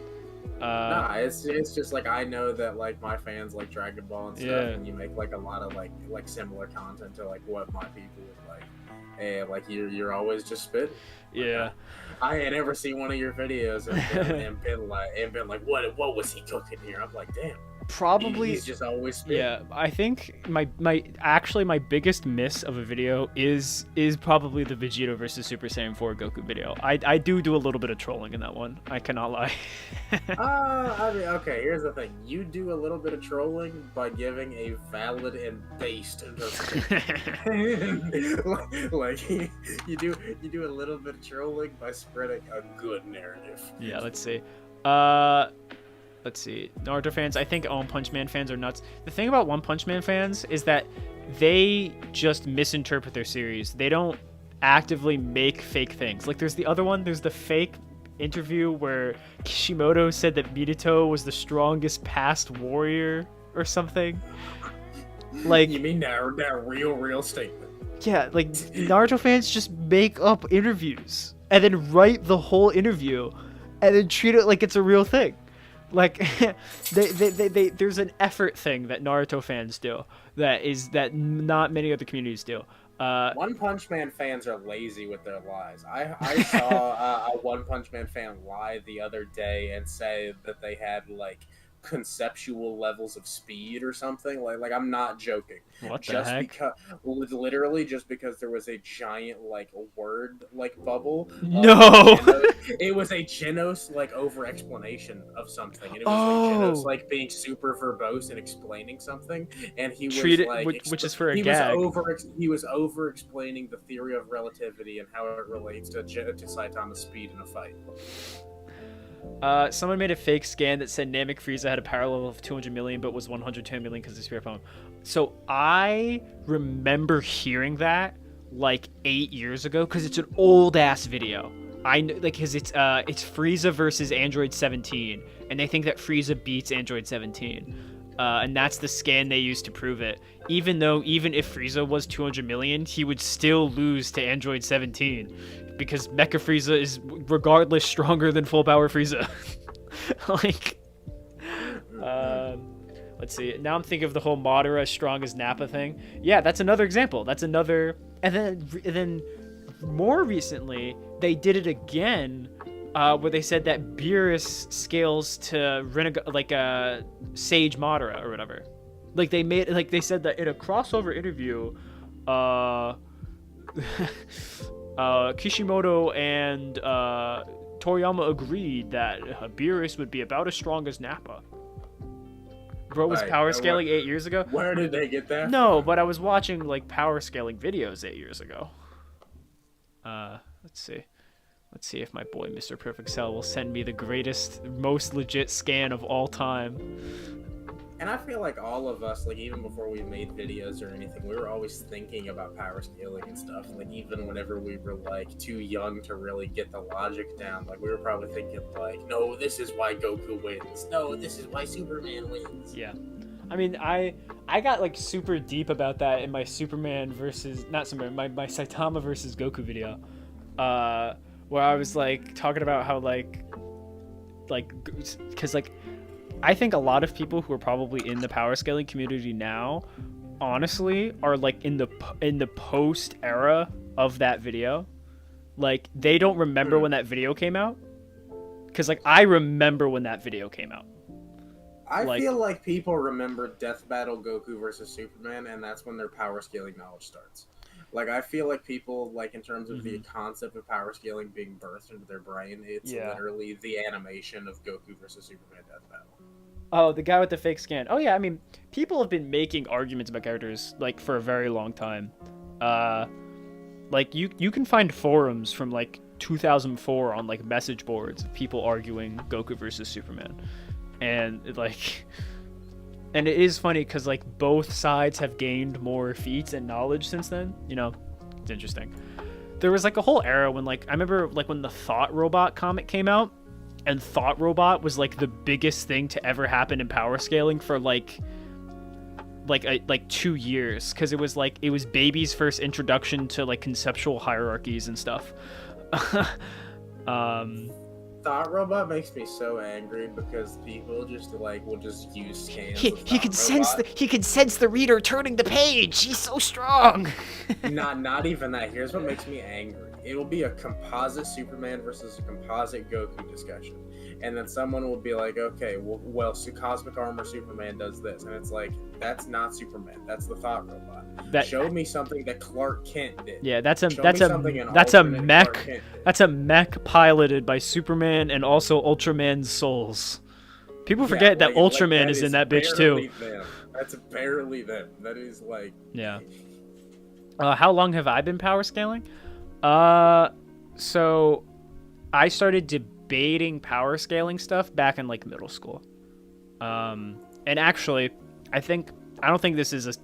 It's just like I know that like my fans like Dragon Ball and stuff, and you make like a lot of like similar content to like what my people would like, and like you're always just spitting. Yeah, I had never seen one of your videos and been like, what was he cooking here? I'm like, damn. Probably he's just always spitting. Yeah, I think my biggest miss of a video is probably the Vegeta versus Super Saiyan 4 Goku video. I do a little bit of trolling in that one. I cannot lie. I mean, okay, here's the thing. You do a little bit of trolling by giving a valid and based interpretation. like you do a little bit of trolling by spreading a good narrative. Yeah, let's see. Naruto fans, I think One Punch Man fans are nuts. The thing about One Punch Man fans is that they just misinterpret their series. They don't actively make fake things. Like there's the other one, there's the fake interview where Kishimoto said that Minato was the strongest past warrior or something. Like you mean that real statement? Yeah, like Naruto fans just make up interviews and then write the whole interview and then treat it like it's a real thing. Like, there's an effort thing that Naruto fans do that not many other communities do. One Punch Man fans are lazy with their lies. I saw a One Punch Man fan lie the other day and say that they had like conceptual levels of speed or something. Like I'm not joking. What the Just heck? because, literally, just because there was a giant like word like bubble. No. It was a Genos like over explanation of something, and it was Oh. like Genos like being super verbose and explaining something, and he was Treat it, like, which is for a he gag. was over explaining the theory of relativity and how it relates to Saitama's speed in a fight. Someone made a fake scan that said Namek Frieza had a power level of 200 million, but was 110 million because of Spirit Poem. So I remember hearing that like 8 years ago because it's an old ass video. I know, like, cause it's Frieza versus Android 17, and they think that Frieza beats Android 17. And that's the scan they used to prove it. Even if Frieza was 200 million, he would still lose to Android 17. Because Mecha Frieza is regardless stronger than full power Frieza. Like, let's see. Now I'm thinking of the whole Madara as strong as Nappa thing. Yeah, that's another example. That's another. And then more recently, they did it again, where they said that Beerus scales to Sage Madara or whatever. Like they said that in a crossover interview, Kishimoto and Toriyama agreed that Beerus would be about as strong as Nappa. Bro was power scaling 8 years ago. Where did they get that? No, but I was watching like power scaling videos 8 years ago. Let's see if my boy Mr. Perfect Cell will send me the greatest, most legit scan of all time. And I feel like all of us, like even before we made videos or anything, we were always thinking about power scaling and stuff. Like even whenever we were like too young to really get the logic down, like we were probably thinking like, no, this is why Goku wins. No, this is why Superman wins. Yeah. I mean, I got like super deep about that in my Superman versus, not Superman, my Saitama versus Goku video. Where I was like talking about how because I think a lot of people who are probably in the power scaling community now, honestly, are like in the post era of that video. Like they don't remember when that video came out, because like I remember when that video came out. I feel like people remember Death Battle Goku versus Superman, and that's when their power scaling knowledge starts. Like, I feel like people, like, in terms of the concept of power scaling being birthed into their brain, it's literally the animation of Goku versus Superman Death Battle. Oh, the guy with the fake scan. Oh, yeah, I mean, people have been making arguments about characters, like, for a very long time. Like, you can find forums from, like, 2004 on, like, message boards of people arguing Goku versus Superman. And, like... And it is funny because, like, both sides have gained more feats and knowledge since then. You know, it's interesting. There was, like, a whole era when, like, I remember, like, when the Thought Robot comic came out, and Thought Robot was, like, the biggest thing to ever happen in power scaling for, like 2 years. Because it was Baby's first introduction to, like, conceptual hierarchies and stuff. Thought Robot makes me so angry because people just will just use scans. He can sense the reader turning the page. He's so strong. not even that. Here's what makes me angry. It'll be a composite Superman versus a composite Goku discussion, and then someone will be like, okay, well, Cosmic Armor Superman does this, and it's like, that's not Superman. That's the Thought Robot. Show me something that Clark Kent did. Yeah, that's a mech. That's a mech piloted by Superman and also Ultraman's souls. People forget that Ultraman is in that bitch too. That's barely them. That is like. Yeah. How long have I been power scaling? So I started debating power scaling stuff back in like middle school. And actually, I don't think this is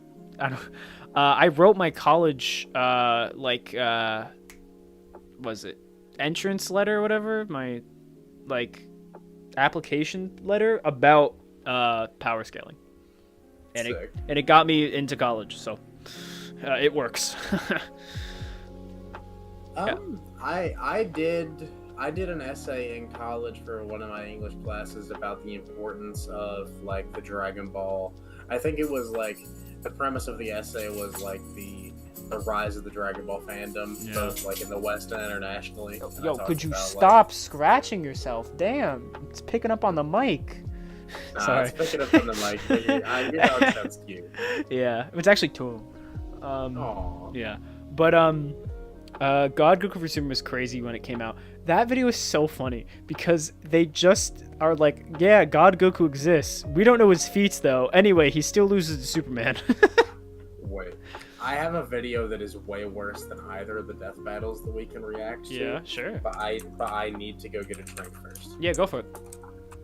I wrote my college was it entrance letter or whatever, my like application letter about power scaling, and it got me into college, so it works. I did I did an essay in college for one of my English classes about the importance of like the Dragon Ball. I think it was like the premise of the essay was like the rise of the Dragon Ball fandom, Yeah. both like in the West and internationally. And I Yo, talked could you about, like, stop scratching yourself? Damn, it's picking up on the mic. Nah, Sorry. it's picking up on the mic. But your dog sounds cute. Yeah, it's actually two. Aw. Yeah, but God Goku for Super was crazy when it came out. That video is so funny because they just are like, yeah, God Goku exists. We don't know his feats though. Anyway, he still loses to Superman. Wait. I have a video that is way worse than either of the death battles that we can react to. Yeah, sure. But I need to go get a drink first. Yeah, go for it.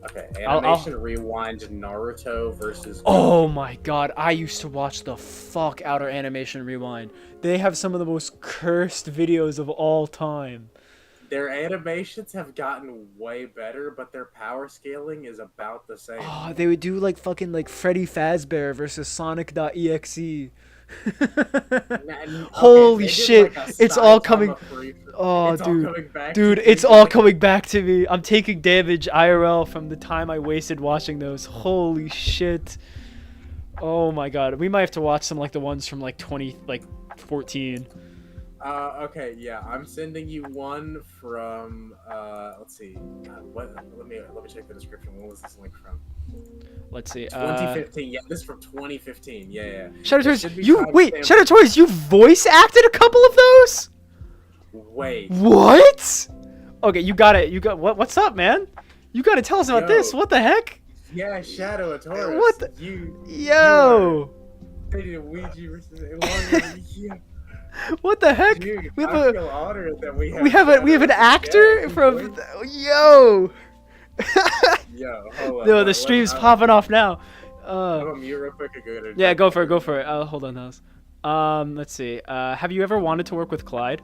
Okay, I'll- Animation Rewind Naruto versus. Oh my god, I used to watch the fuck out of Animation Rewind. They have some of the most cursed videos of all time. Their animations have gotten way better, but their power scaling is about the same. Oh, they would do like fucking like Freddy Fazbear versus Sonic.exe. Holy shit, it's all coming. Oh, dude, it's all coming back to me. I'm taking damage IRL from the time I wasted watching those. Holy shit. Oh my god, we might have to watch some like the ones from like 2014. Okay, yeah, I'm sending you one from. Let's see. Let me check the description. When was this link from? Let's see. 2015. Yeah, this is from 2015. Yeah. Shadow It Toys, should be you wait, timestamped- Shadow Toys, you voice acted a couple of those? Wait. What? Okay, you got it. You got what's up, man? You got to tell us about this. Yo. What the heck? Yeah, Shadow of Taurus. What the- You. Yo. They did a Ouija versus yeah. What the heck? Dude, We have I a feel honored that we have. we have an actor from yo. Yo, hold on. No, the stream's popping off now. I'm gonna mute real quick and go to. Yeah, go for it. Hold on, Nels. Let's see. Have you ever wanted to work with Clyde?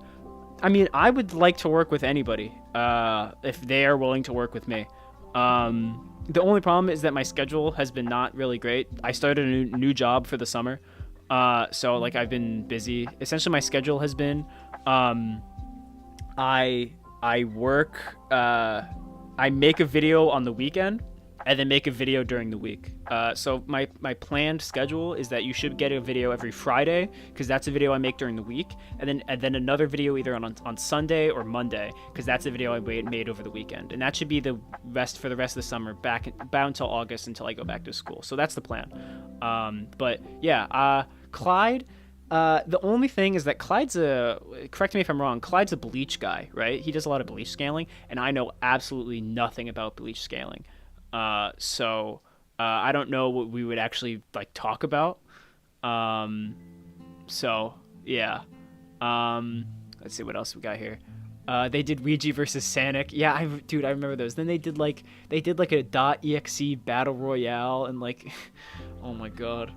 I mean, I would like to work with anybody. If they are willing to work with me. The only problem is that my schedule has been not really great. I started a new job for the summer. So like I've been busy. Essentially, my schedule has been, I work. I make a video on the weekend, and then make a video during the week. So my planned schedule is that you should get a video every Friday, because that's a video I make during the week, and then another video either on Sunday or Monday, because that's a video I made over the weekend, and that should be the rest for the rest of the summer, about until August, until I go back to school. So that's the plan. But yeah, Clyde. The only thing is that Clyde's correct me if I'm wrong, Clyde's a bleach guy, right? He does a lot of bleach scaling, and I know absolutely nothing about bleach scaling. So I don't know what we would actually like talk about. So yeah. Let's see what else we got here. They did Ouija versus Sonic. Yeah, I remember those. Then they did like a .exe battle royale and like, oh my god.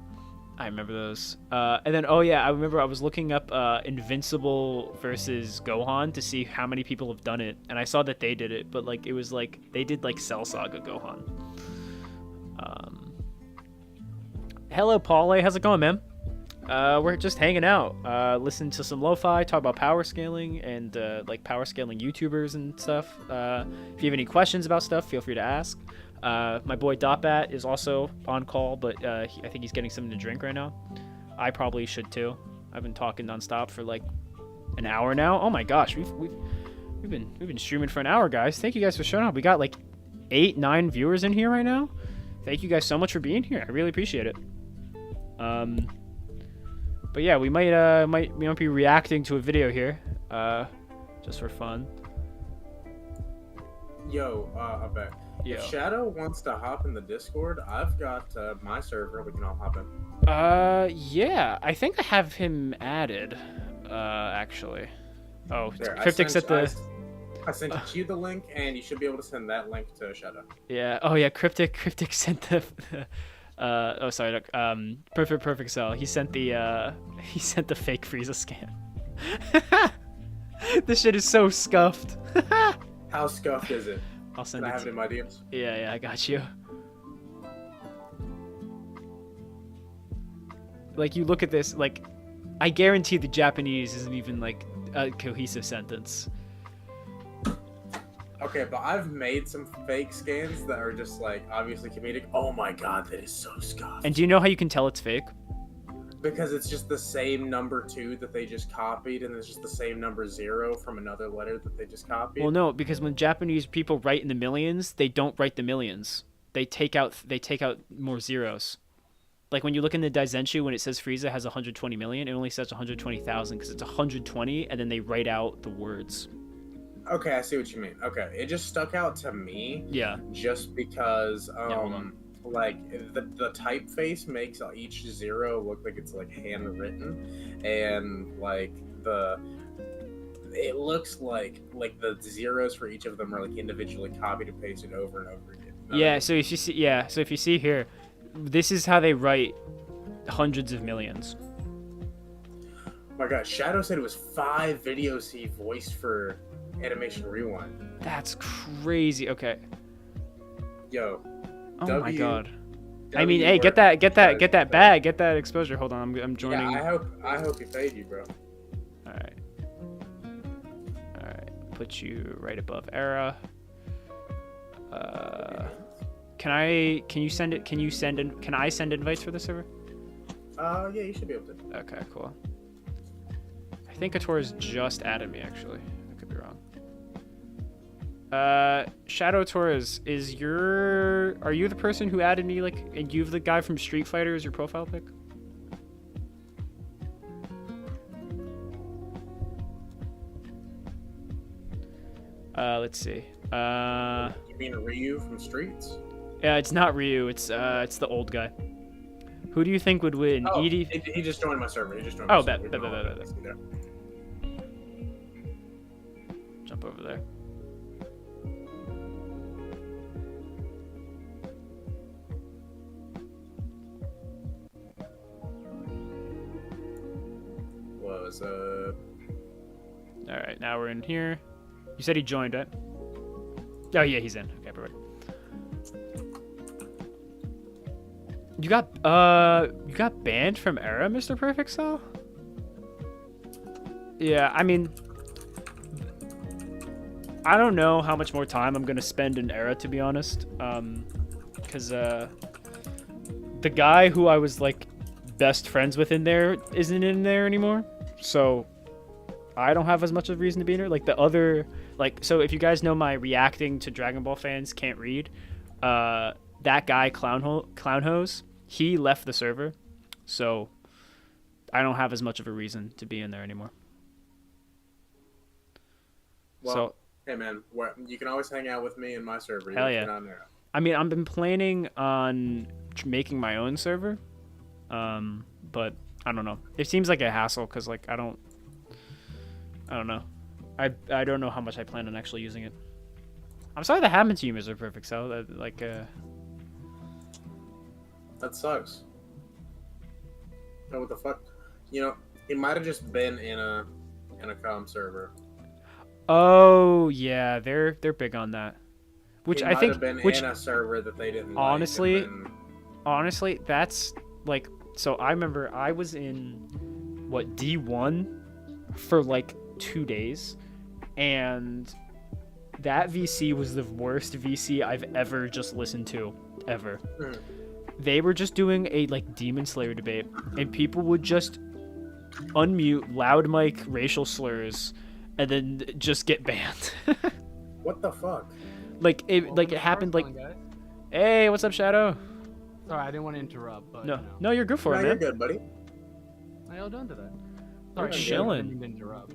I remember those. And then, oh yeah, I remember I was looking up Invincible versus Gohan to see how many people have done it, and I saw that they did it, but like it was like they did like Cell Saga Gohan. Hello, Paulie. How's it going, man? We're just hanging out, listening to some lo-fi, talk about power scaling and like power scaling YouTubers and stuff. If you have any questions about stuff, feel free to ask. My boy Dotbat is also on call, but I think he's getting something to drink right now. I probably should too. I've been talking nonstop for like an hour now. Oh my gosh, we've been streaming for an hour, guys. Thank you guys for showing up. We got like 8-9 viewers in here right now. Thank you guys so much for being here. I really appreciate it. But yeah, we might be reacting to a video here, just for fun. Yo, I bet. Yo. If Shadow wants to hop in the Discord, I've got my server. We can all hop in. Yeah, I think I have him added. Actually. Oh, There, Cryptic sent the. I sent you the link, and you should be able to send that link to Shadow. Yeah. Oh yeah, Cryptic sent the. Oh sorry. Perfect Cell. He sent the fake Frieza scan. This shit is so scuffed. How scuffed is it? I'll send Can I it. have it in my DMs? Yeah, I got you. Like, you look at this, like, I guarantee the Japanese isn't even, like, a cohesive sentence. Okay, but I've made some fake skins that are just like obviously comedic. Oh my god, that is so scuffed. And do you know how you can tell it's fake? Because it's just the same number 2 that they just copied, and it's just the same number 0 from another letter that they just copied. Well, no, because when Japanese people write in the millions, they don't write the millions. They take out more zeros. Like when you look in the Daizenshuu, when it says Frieza has 120 million, it only says 120,000 because it's 120, and then they write out the words. Okay, I see what you mean. Okay, it just stuck out to me. Yeah. Just because, hold on. like the typeface makes each 0 look like it's like handwritten, and like it looks like the zeros for each of them are like individually copied and pasted over and over again. Yeah. So if you see here, this is how they write hundreds of millions. Oh my god, Shadow said it was 5 videos he voiced for Animation Rewind. That's crazy. Okay. Yo. Oh my god. I mean, hey, get that bag, get that exposure. Hold on, I'm joining. Yeah, I hope he paid you, bro. All right. Put you right above Era. Can I send invites for the server? Yeah, you should be able to. Okay, cool. I think Kator's just added me, actually. I could be wrong. Shadow Torres, are you the person who added me, like, and you have the guy from Street Fighter as your profile pic? Let's see. You mean Ryu from Streets? Yeah, it's not Ryu, it's the old guy. Who do you think would win? Oh, Edie? he just joined my server. Bet. Jump over there. Was All right, now we're in here. You said he joined, right? Oh yeah, he's in. Okay, perfect. You got banned from Era, Mr. Perfect Cell? Yeah, I mean, I don't know how much more time I'm gonna spend in Era, to be honest. Because the guy who I was like best friends with in there isn't in there anymore, so I don't have as much of a reason to be in there. Like the other, so if you guys know my reacting to Dragon Ball fans can't read, that guy Clownhose, he left the server, so I don't have as much of a reason to be in there anymore. Well, so, hey man, you can always hang out with me in my server. Hell yeah. I mean, I've been planning on making my own server, but I don't know. It seems like a hassle because like I don't know. I don't know how much I plan on actually using it. I'm sorry that happened to you, Mr. Perfect Cell. That sucks. Oh, what the fuck? You know, he might have just been in a comm server. Oh yeah, they're big on that. Which I think been in a server that they didn't honestly, like, honestly, that's like, so I remember I was in D1 for like 2 days, and that VC was the worst VC I've ever just listened to ever. They were just doing a like Demon Slayer debate, and people would just unmute loud mic racial slurs and then just get banned. What the fuck? It happened like, hey, what's up, Shadow? Sorry, I didn't want to interrupt, but no, you're good for it, man. You're good, buddy. How y'all doing today? Sorry, chilling. I didn't interrupt.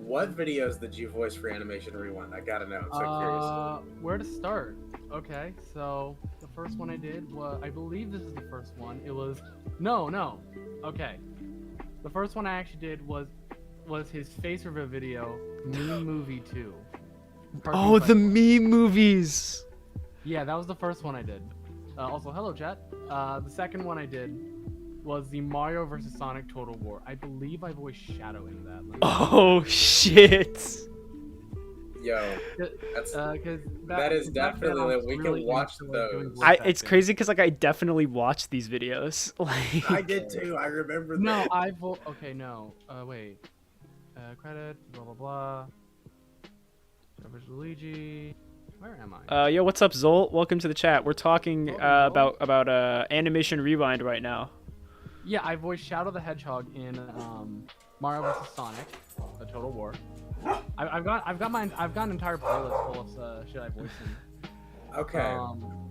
What videos did you voice for Animation Rewind? I gotta know. I'm so curious. Where to start? Okay, so the first one I did was, I believe this is the first one. It was no. Okay, the first one I actually did was his face reveal video, Meme Movie 2. Oh, the meme movies. Yeah, that was the first one I did. Also, hello chat. The second one I did was the Mario vs Sonic Total War. I believe I voiced Shadow in that. Oh shit. Yo, that is definitely we can really watch those. It's crazy because like I definitely watched these videos. Like I did too. I remember that. No, okay, no. Wait. Credit. Blah blah blah. Savage Luigi. Where am I? Yo, what's up, Zolt? Welcome to the chat. We're talking Hello, about Animation Rewind right now. Yeah, I voiced Shadow the Hedgehog in Mario vs. Sonic, the Total War. I've got an entire playlist full of shit I voiced in. Okay,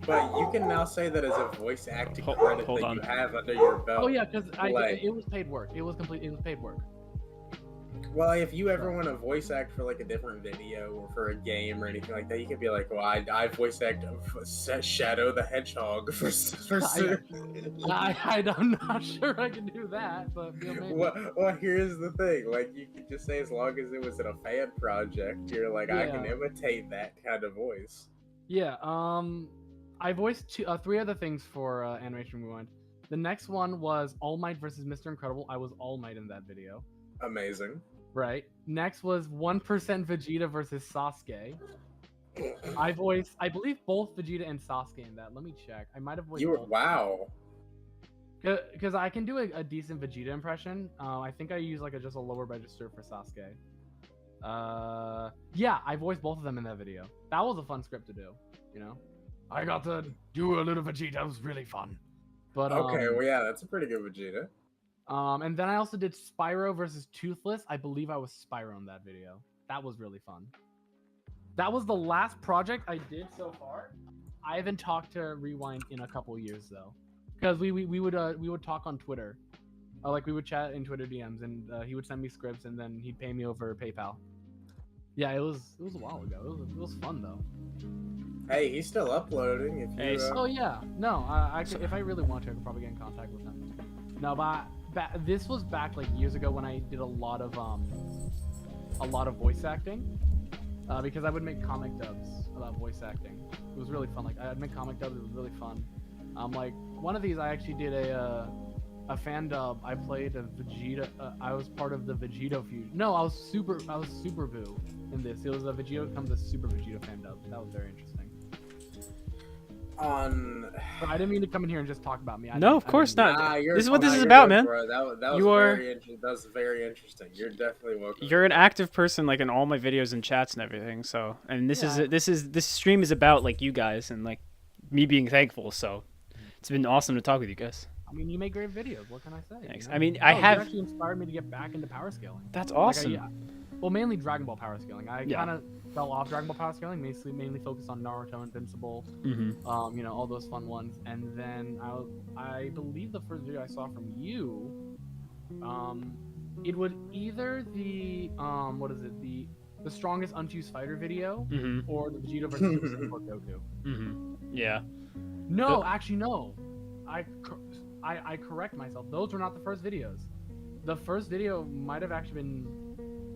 but you can now say that as a voice acting credit hold that on. you have under your belt. Oh yeah, because Like, it was paid work. It was paid work. well, if you ever want to voice act for like a different video or for a game or anything like that, you can be like, well, I voice act Shadow the Hedgehog for I'm not sure I can do that, but maybe. Well, here's the thing. Like, you could just say as long as it was in a fan project, you're like, I can Yeah. imitate that kind of voice. Yeah. I voiced three other things for Animation Rewind. The next one was All Might versus Mr. Incredible. I was All Might in that video. Amazing. Right. Next was 1% Vegeta versus Sasuke. I believe, both Vegeta and Sasuke in that. Let me check. I might have voiced You were both. wow. Because I can do a decent Vegeta impression. I think I use like just a lower register for Sasuke. Yeah, I voiced both of them in that video. That was a fun script to do. You know, I got to do a little Vegeta. It was really fun. But Okay, well, yeah, that's a pretty good Vegeta. and then I also did Spyro versus Toothless. I believe I was Spyro in that video. That was really fun. That was the last project I did so far. I haven't talked to Rewind in a couple years though, because we would talk on Twitter, like we would chat in Twitter DMs, and he would send me scripts, and then he'd pay me over PayPal. Yeah, it was a while ago. It was fun though. Hey, he's still uploading. If you, Hey, Oh yeah, no, I could, if I really want to, I could probably get in contact with him. No, but this was back like years ago when I did a lot of voice acting, because I would make comic dubs about voice acting. It was really fun. Like I'd make comic dubs. It was really fun. Like one of these, I actually did a fan dub. I played a Vegeta. I was part of the Vegito fusion. No, I was Super Boo in this. It was a Vegito becomes a Super Vegito fan dub. That was very interesting. But I didn't mean to come in here and just talk about me. No, of course not. Nah, This is what this is you're about, good, man. bro. That was You are- that was very interesting. You're definitely welcome. You're an active person, like in all my videos and chats and everything. So, and this stream is about like you guys and like me being thankful. So, it's been awesome to talk with you guys. I mean, you make great videos. What can I say? Thanks. You know? I mean, You have. actually inspired me to get back into power scaling. That's Like, awesome. well, mainly Dragon Ball power scaling. I Yeah. kind of fell off Dragon Ball power scaling, mainly focused on Naruto, Invincible, Mm-hmm. you know, all those fun ones. And then I believe the first video I saw from you, it was either the the strongest unfused fighter video Mm-hmm. or the Vegeta versus Super Saiyan 4 Goku. Mm-hmm. Yeah. No, actually no. I correct myself. Those were not the first videos. The first video might have actually been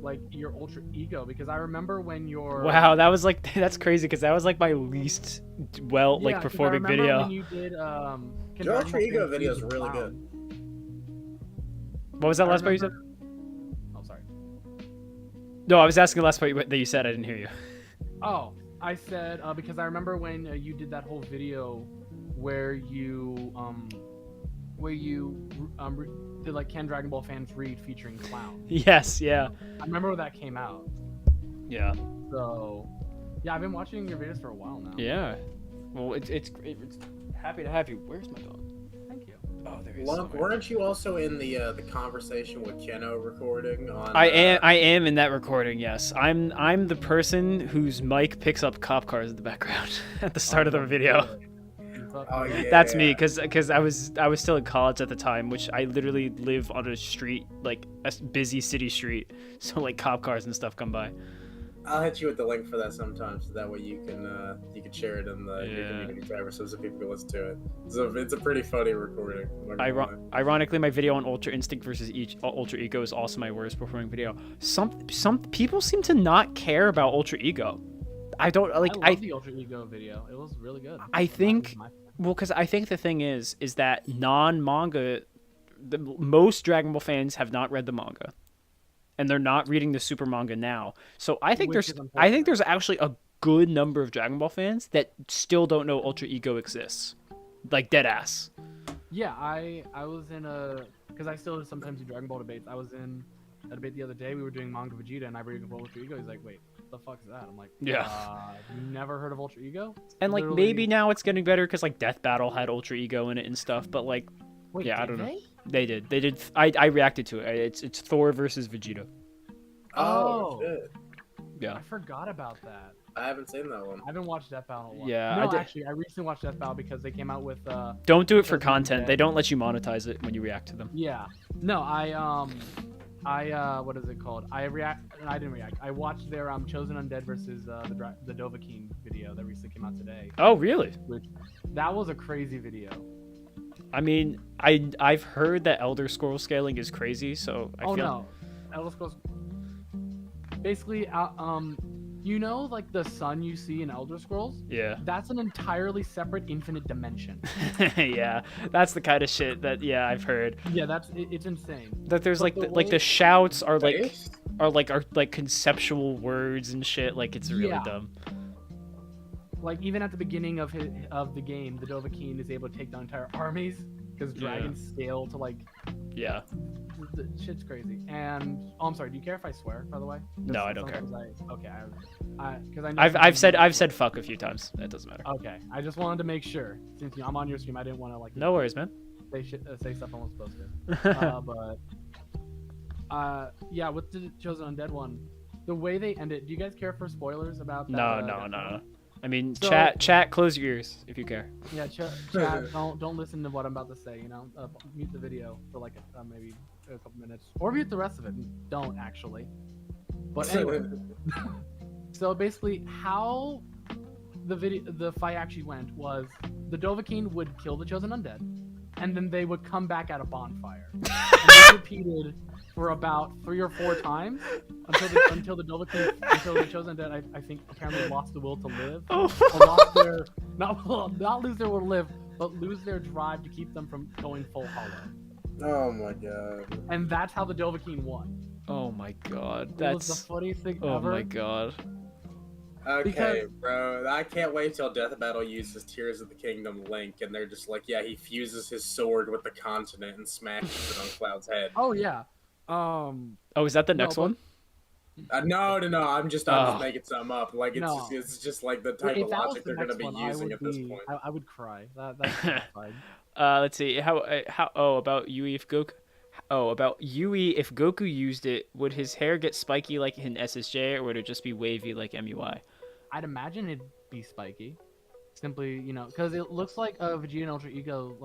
like your Ultra Ego, because I remember when your Wow, that was like that's crazy because that was like my least well Yeah, like 'cause I performing remember video. when you did Can Your Dragon Ultra Ball Ego Fan video is Fusion really Clown. What was that I last part you said? Oh, sorry. No, I was asking the last part that you said. I didn't hear you. Oh, I said because I remember when you did that whole video where you did like Can Dragon Ball Fans Read featuring Clown. Yes. Yeah. I remember when that came out. Yeah. So yeah, I've been watching your videos for a while now. Yeah. Well, it's great. It's happy to have you. Where's my dog? Thank you. Oh, there he is. Lunk, weren't you also in the conversation with Keno recording on? I am in that recording. Yes, I'm the person whose mic picks up cop cars in the background at the start of the video. Oh, yeah. That's me, because I was still in college at the time, which I literally live on a street, like a busy city street, so like cop cars and stuff come by. I'll hit you with the link for that sometime, so that way you can share it in your Yeah. community tab so that people can listen to it. So it's a pretty funny recording. I'm not gonna lie. Ironically, my video on Ultra Instinct versus Ultra Ego is also my worst performing video. Some people seem to not care about Ultra Ego. I don't like. I love the Ultra Ego video. It was really good. I think. That was Well, because I think the thing is that non-manga, most Dragon Ball fans have not read the manga, and they're not reading the super manga now. So I think Which is there's actually a good number of Dragon Ball fans that still don't know Ultra Ego exists, like dead ass. Yeah, I was in because I still sometimes do Dragon Ball debates. I was in a debate the other day. We were doing Manga Vegeta, and I read Ultra Ego. He's like, "Wait, what the fuck is that?" I'm like, Yeah. You never heard of Ultra Ego?" And like Literally- maybe now it's getting better because like Death Battle had Ultra Ego in it and stuff, but like Wait, yeah, I did don't know. they? they did. I reacted to it. It's Thor versus Vegeta. Oh. Shit. Yeah. I forgot about that. I haven't seen that one. I haven't watched Death Battle in a while. Yeah, no, I did- actually, I recently watched Death Battle because they came out with Don't do it for Chosen content. Undead. They don't let you monetize it when you react to them. Yeah. No, what is it called? I didn't react. I watched their Chosen Undead versus the Dovahkiin video that recently came out today. Oh, really? That was a crazy video. I mean, I've heard that Elder Scroll scaling is crazy, so I Oh feel no, Elder Scrolls. Basically, you know, like the sun you see in Elder Scrolls, yeah. that's an entirely separate infinite dimension. Yeah, that's the kind of shit that I've heard. Yeah, it's insane. That there's But like the like way- the shouts are like Face? are like conceptual words and shit. Like it's really Yeah. dumb. Like even at the beginning of the game, the Dovahkiin is able to take down entire armies because Yeah. dragons scale to like Yeah. the shit's crazy. And oh, I'm sorry. Do you care if I swear? By the way. No, I don't care. Okay, because I know I've sometimes- said fuck a few times. It doesn't matter. Okay, I just wanted to make sure since I'm on your stream, I didn't want to like No worries, man. say stuff I wasn't supposed to. Yeah, with the Chosen Undead one, the way they end it. Do you guys care for spoilers about that? No. I mean, So- chat. Close your ears if you care. Yeah, chat. Don't listen to what I'm about to say. You know, mute the video for like maybe a couple minutes, or mute the rest of it. Don't actually. But anyway, so basically, how the fight actually went was the Dovahkiin would kill the Chosen Undead, and then they would come back at a bonfire. And this repeated for about 3 or 4 times until the Chosen Undead, I think, apparently lost the will to live. Or lost their not lose their will to live, but lose their drive to keep them from going full hollow. Oh my god. And that's how the Dovahkiin won. Oh my god, It was the that's. funniest thing Oh ever. my god. Okay, Because- bro. I can't wait till Death Battle uses Tears of the Kingdom Link, and they're just like, yeah, he fuses his sword with the continent and smashes it on Cloud's head. Oh yeah. Oh, is that the No, next but- one? No. I'm just Oh. making something up. Like No. it's just like the type if of that was logic the they're gonna next be one, I using would at this be- point. I would cry. That's fine. Let's see. How? Oh, about Yui if Goku. Oh, about Yui if Goku used it, would his hair get spiky like in SSJ, or would it just be wavy like MUI? I'd imagine it'd be spiky. Simply, because it looks like Vegeta and Ultra Ego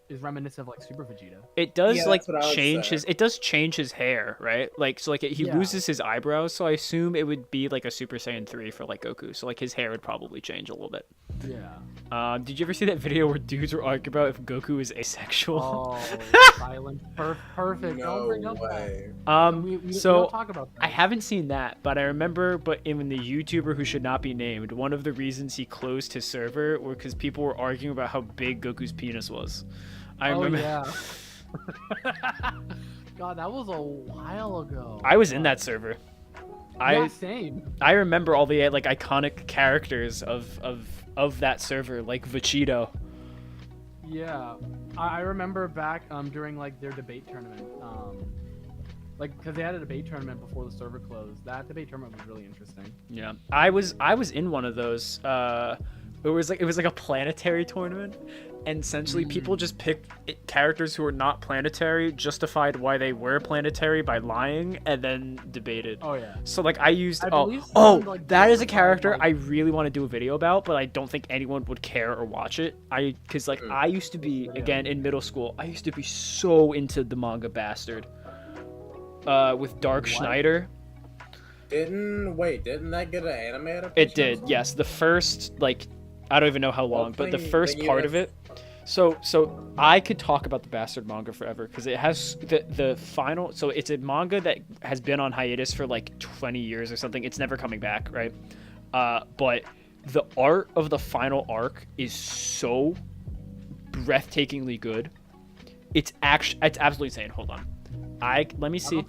is reminiscent of like Super Vegeta. It does Yeah, like that's what I would change say. his. It does change his hair, right? Like so, like he Yeah. loses his eyebrows, so I assume it would be like a Super Saiyan 3 for like Goku. So like his hair would probably change a little bit. Yeah. Did you ever see that video where dudes were arguing about if Goku is asexual? Oh, silent. Perfect. Don't No bring up way. that. We So don't talk about that. I haven't seen that, but I remember, in the YouTuber who should not be named, one of the reasons he closed his server were because people were arguing about how big Goku's penis was. I remember. yeah. God, that was a while ago. I was in that server. Yeah, same. I remember all the like iconic characters of that server, like Vegito. Yeah, I remember back during like their debate tournament, because they had a debate tournament before the server closed. That debate tournament was really interesting. Yeah, I was in one of those. It was like a planetary tournament, and essentially people just picked characters who were not planetary, justified why they were planetary by lying, and then debated. Oh yeah. So like I used I believe oh someone, like, that is a justified, character like- I really want to do a video about, but I don't think anyone would care or watch it. Because like I used to be again in middle school. I used to be so into the manga Bastard. With Dark Schneider. Didn't that get an anime adaptation? It did, yes. The first like I don't even know how long, but the first part of it. So I could talk about the Bastard manga forever because it has the final. So it's a manga that has been on hiatus for like 20 years or something. It's never coming back, right? But the art of the final arc is so breathtakingly good. It's absolutely insane. Hold on, let me see.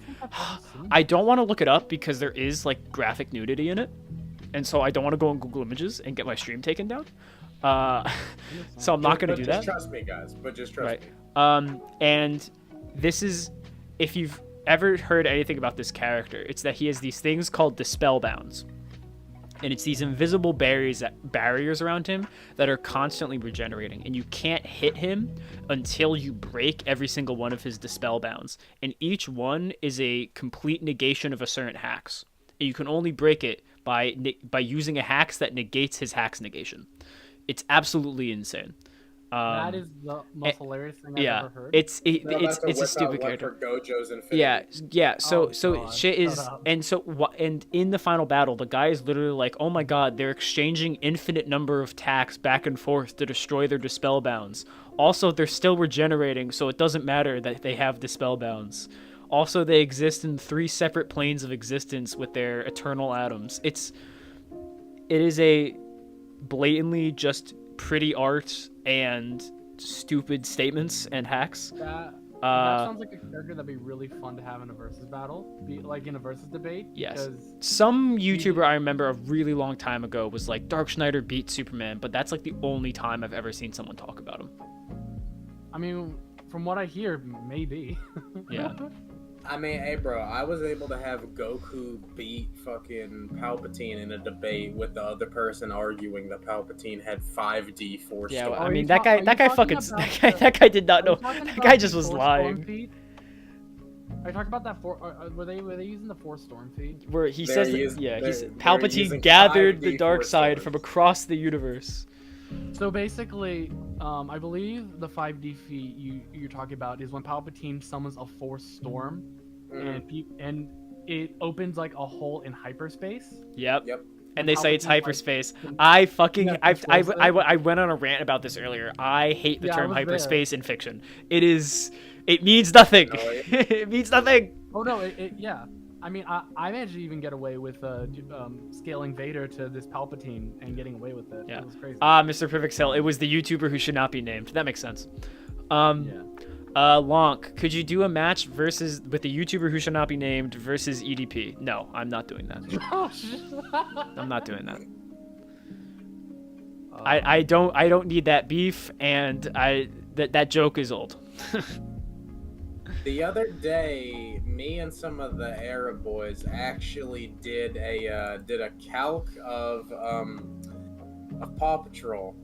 I don't want to look it up because there is like graphic nudity in it, and so I don't want to go on Google Images and get my stream taken down. So I'm not going to do that. Just trust me, guys. But just trust Right. me. And this is, if ever heard anything about this character, it's that he has these things called Dispel Bounds. And it's these invisible barriers around him that are constantly regenerating. And you can't hit him until you break every single one of his Dispel Bounds. And each one is a complete negation of a certain Hax. And you can only break it by using a Hax that negates his Hax negation. It's absolutely insane. That is the most hilarious thing I've ever heard. It's a stupid character. For Gojo's Infinity. Yeah. So God, shit is, and in the final battle, the guy is literally like, oh my god, they're exchanging infinite number of attacks back and forth to destroy their Dispel Bounds. Also, they're still regenerating, so it doesn't matter that they have Dispel Bounds. Also, they exist in 3 separate planes of existence with their eternal atoms. It is a blatantly just pretty art and stupid statements and hacks. That sounds like a character that'd be really fun to have in a versus battle, in a versus debate. Yes. Some YouTuber I remember a really long time ago was like, Dark Schneider beat Superman, but that's like the only time I've ever seen someone talk about him. I mean, from what I hear, maybe. Yeah. I mean, hey, bro, I was able to have Goku beat fucking Palpatine in a debate with the other person arguing that Palpatine had 5D Force. Yeah, Storm. I mean, that guy that guy did not know. That guy just was lying. Are you talking about that were they using the Force Storm feed? Where he They're says, using- yeah, they're Palpatine using gathered 5D the dark Force side Storms. from across the universe. So basically, I believe the 5D feat you're talking about is when Palpatine summons a Force Storm, and it opens like a hole in hyperspace. Yep. Yep. And they say it's Palpatine's, like, hyperspace. I fucking Yeah, I went on a rant about this earlier. I hate the Yeah, I term was there. hyperspace in fiction. It means nothing. Really? It means nothing. Oh no, yeah. I mean, I managed to even get away with scaling Vader to this Palpatine and getting away with it. Yeah. It was crazy. Mr. Perfect Cell. It was the YouTuber who should not be named. That makes sense. Yeah. Lonk, could you do a match with the YouTuber who should not be named versus EDP? No, I'm not doing that. I'm not doing that. I don't need that beef, and that joke is old. The other day, me and some of the Arab boys actually did a calc of Paw Patrol,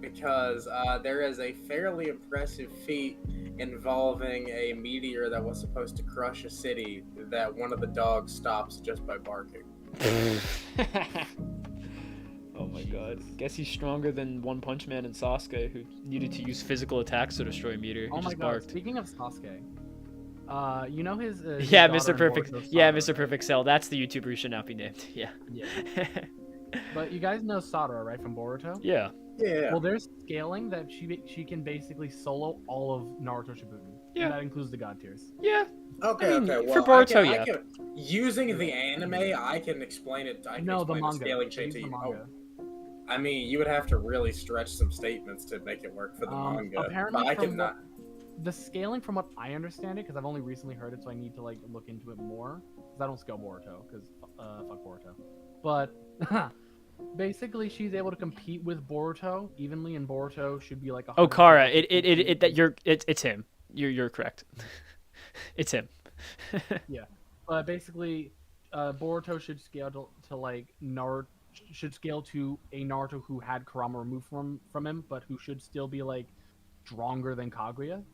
because there is a fairly impressive feat involving a meteor that was supposed to crush a city that one of the dogs stops just by barking. Oh my god. Guess he's stronger than One Punch Man and Sasuke, who needed to use physical attacks to destroy a meteor. He Oh my just god. barked. Speaking of Sasuke, you know his Yeah, daughter Mr. in Perfect. Boruto, Yeah, Sakura, Mr. right? Perfect Cell. That's the YouTuber who should not be named. Yeah. Yeah. But you guys know Sakura, right, from Boruto? Yeah. Yeah. Well, there's scaling that she can basically solo all of Naruto Shippuden. Yeah. And that includes the god tiers. Yeah. Okay, I mean, okay. for Well, Boruto, I can, using the anime, I can explain it. I can No, the explain manga. scaling chain Use to the you. manga. I mean, you would have to really stretch some statements to make it work for the manga. Apparently, But I from cannot. the scaling, from what I understand it, because I've only recently heard it, so I need to like look into it more. Because I don't scale Boruto, because fuck Boruto. But basically, she's able to compete with Boruto evenly, and Boruto should be like a. Oh, Kara, it's him. You're correct. It's him. Yeah, but basically, Boruto should scale to like Naruto. Should scale to a Naruto who had Kurama removed from him, but who should still be like stronger than Kaguya.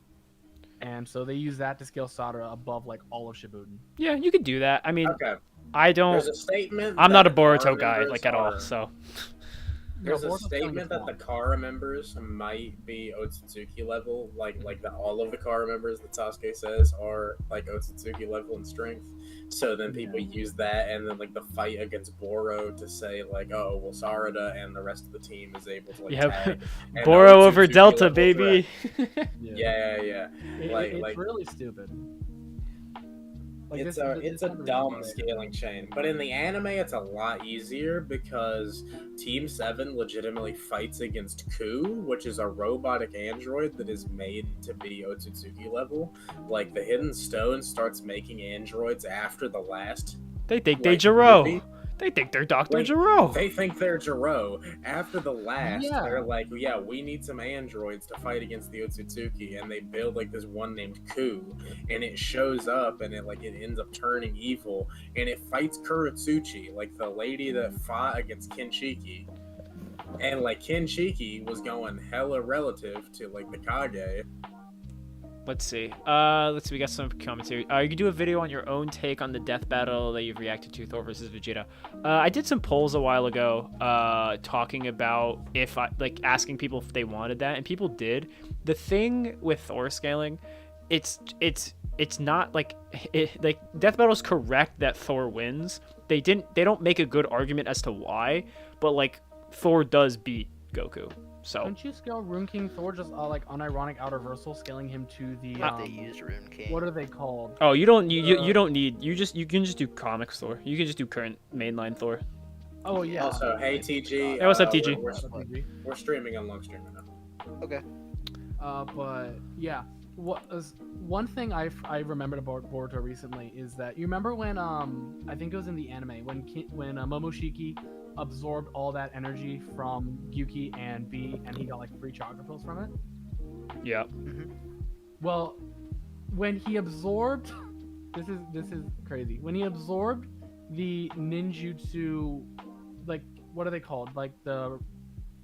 And so they use that to scale Sakura above like all of Shippuden. Yeah, you could do that. I mean, Okay. I don't. There's a statement. I'm that not a the Kara Boruto guy members like at all. are- So There's No, a Boruto's scaling statement is that the wrong. Kara members might be Otsutsuki level, like all of the Kara members that Sasuke says are like Otsutsuki level in strength. So then people use that, and then like the fight against Boro to say like, oh well, Sarada and the rest of the team is able to like yeah, tag. and Boro over Otsutsuki Delta, level baby. threat. Yeah. It's like- really stupid. Like, It's this- a this it's a kind of dumb ridiculous. scaling chain, but in the anime it's a lot easier because Team 7 legitimately fights against Ku, which is a robotic android that is made to be Otsutsuki level. Like the Hidden Stone starts making androids after the last They think like, Dejiro. movie. They think they're Dr. Like, Gero. They think they're Jiro. After the last, Yeah. they're like, yeah, we need some androids to fight against the Otsutsuki, and they build like this one named Ku, and it shows up, and it ends up turning evil, and it fights Kurotsuchi, like the lady that fought against Kinshiki, and like Kinshiki was going hella relative to like the Kage. Let's see. We got some commentary. You can do a video on your own take on the death battle that you've reacted to, Thor versus Vegeta. I did some polls a while ago, talking about asking people if they wanted that, and people did. The thing with Thor scaling, it's not like death battle's correct that Thor wins. They don't make a good argument as to why, but like Thor does beat Goku. So Don't you scale Rune King Thor just like unironic outerversal, scaling him to the They use Rune King. what are they called? oh, you don't need you can just do comics Thor. You can just do current mainline Thor. Oh yeah. Also, hey TG. Hey, what's up, TG? We're streaming on long streaming now. Okay. But yeah, one thing I remembered about Boruto recently is that you remember when I think it was in the anime when Momoshiki absorbed all that energy from Yuki and B, and he got like 3 chakra pills from it. Yeah. Well, when he absorbed, this is crazy. When he absorbed the ninjutsu, like what are they called? Like the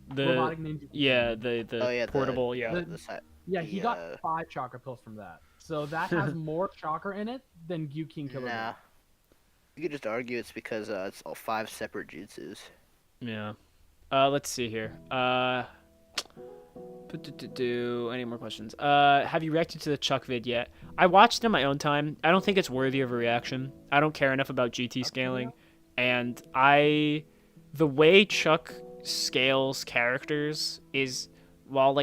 robotic ninjutsu. Yeah, the portable, yeah. Yeah, he got 5 chakra pills from that. So that has more chakra in it than Gyukin Killer. Nah. You could just argue it's because it's all 5 separate jutsus. Yeah. Let's see here. Any more questions? Have you reacted to the Chuck vid yet? I watched it on my own time. I don't think it's worthy of a reaction. I don't care enough about GT scaling, and the way Chuck scales characters is while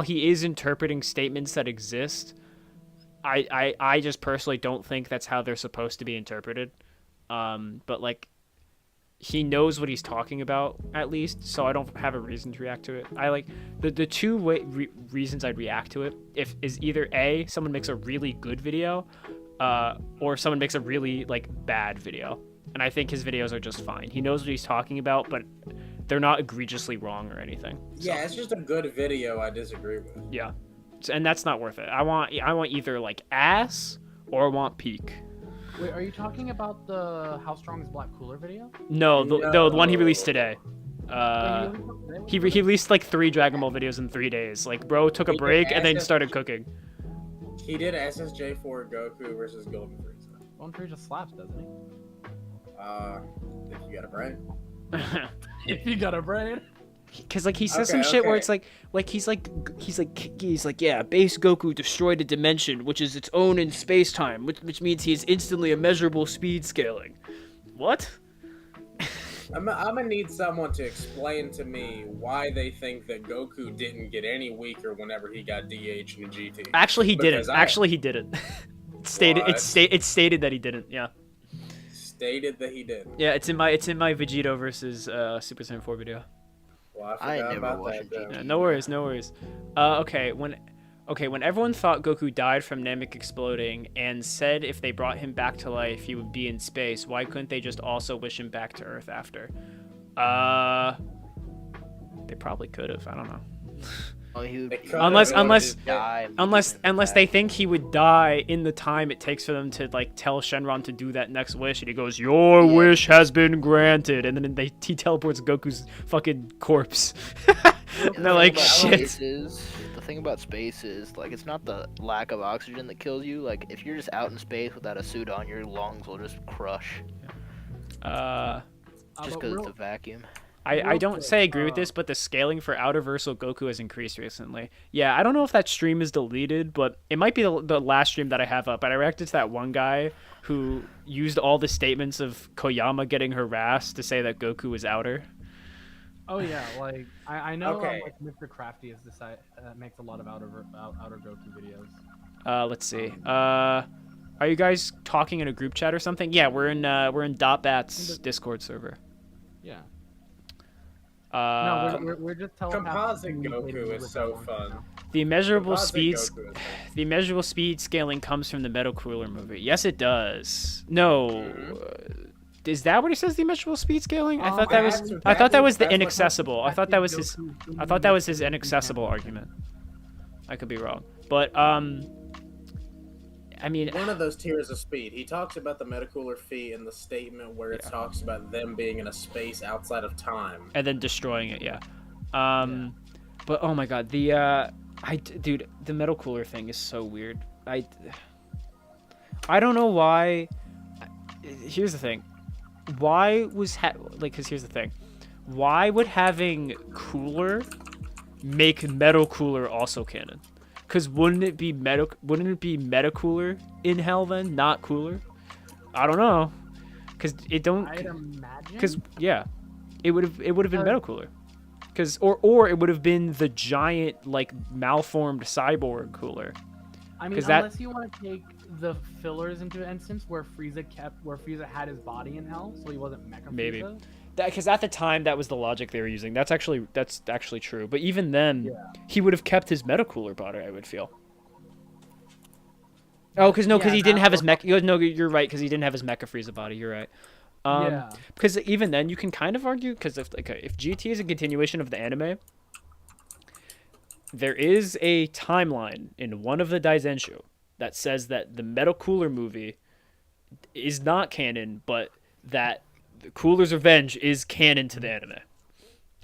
he is interpreting statements that exist, I just personally don't think that's how they're supposed to be interpreted. But like, he knows what he's talking about at least, so I don't have a reason to react to it. I like the two reasons I'd react to it is either A, someone makes a really good video, or someone makes a really like bad video. And I think his videos are just fine. He knows what he's talking about, but they're not egregiously wrong or anything. So, Yeah, it's just a good video I disagree with. yeah. And that's not worth it. I want either like ass or I want peak. Wait, are you talking about the How Strong is Black Cooler video? No, the one he released today. Wait, He released like 3 Dragon Ball videos in 3 days. Like, bro took a He did break and then SS started cooking. He did SSJ4 Goku versus Golden Frieza. One Tree just slaps, doesn't he? If you got a brain. If you got a brain. Cause like he says Okay, some shit where okay. it's he's like yeah, base Goku destroyed a dimension which is its own in space time, which means he is instantly immeasurable speed scaling. What? I'm gonna need someone to explain to me why they think that Goku didn't get any weaker whenever he got DH in GT. Actually, he Because didn't. Actually, he didn't. It's stated that he didn't. Yeah. Stated that he didn't. Yeah, it's in my Vegito versus Super Saiyan 4 video. Well, I I forgot never about watched that. GT. Yeah, no worries. Okay, when everyone thought Goku died from Namek exploding and said if they brought him back to life he would be in space, why couldn't they just also wish him back to Earth after? They probably could have. I don't know. Oh, he would They be- could've, Unless- it would've unless- just- die Unless immediately. they think he would die in the time it takes for them to like tell Shenron to do that next wish, and he goes, "Your Yeah. wish has been granted," and then he teleports Goku's fucking corpse. And they're like, "Shit." The thing about space is, like, it's not the lack of oxygen that kills you. Like, if you're just out in space without a suit on, your lungs will just crush. Just But because it's a vacuum. I Real don't quick, say I agree with this, but the scaling for Outerversal Goku has increased recently. Yeah, I don't know if that stream is deleted, but it might be the last stream that I have up. But I reacted to that one guy who used all the statements of Koyama getting harassed to say that Goku was outer. Oh yeah, like I know Okay. like Mr. Crafty has makes a lot of outer Goku videos. Let's see. Are you guys talking in a group chat or something? Yeah, we're in Dotbat's Discord server. Yeah. Uh, No, we're just telepathically Composite communicating Goku with is so everyone, fun. so. the immeasurable Composite speeds. Goku is The immeasurable speed scaling comes from the Metal Cooler movie. Yes, it does. No, is that what he says? Dimensional speed scaling? I thought that was. was- I thought that was the that's what- inaccessible. I thought that was his. I thought that was his inaccessible argument. I could be wrong, but I mean, One of those tiers of speed. He talks about the metacooler feat in the statement where it Yeah. talks about them being in a space outside of time. and then destroying it. Yeah. But oh my god, dude, the metal cooler thing is so weird. I don't know why. Here's the thing. Why was because here's the thing. Why would having cooler make metal cooler also canon? Because wouldn't it be meta cooler in hell then, not cooler? I don't know. Because it don't. I'd imagine. Because yeah, it would have been metal cooler. Because or it would have been the giant like malformed cyborg cooler. I mean, 'cause that- unless you want to take the fillers into instance where Frieza had his body in hell, so he wasn't Mecha Maybe. Frieza. Because at the time that was the logic they were using. That's actually true. But even then, Yeah. he would have kept his meta cooler body. I would feel. Oh, because Yeah, he didn't that have his was- mecha. No, you're right. Because he didn't have his Mecha Frieza body. You're right. Yeah. Because even then, you can kind of argue because if GT is a continuation of the anime, there is a timeline in one of the Daizenshu that says that the Metal Cooler movie is not canon, but that the Cooler's Revenge is canon to the anime.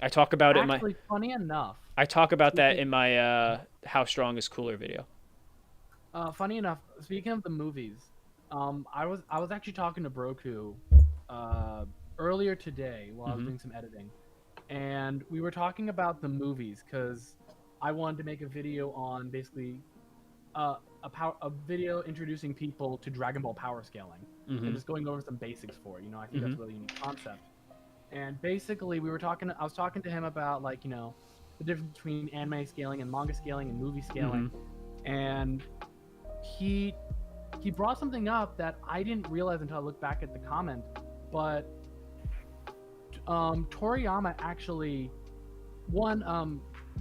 I talk about Actually, funny enough, that in my How Strong is Cooler video. funny enough, speaking of the movies, I was actually talking to Broku earlier today while I was doing some editing, and we were talking about the movies because I wanted to make a video on basically a video introducing people to Dragon Ball power scaling and just going over some basics for it. You know, I think that's a really unique concept. And basically, I was talking to him about like the difference between anime scaling and manga scaling and movie scaling, and he brought something up that I didn't realize until I looked back at the comment, but Toriyama actually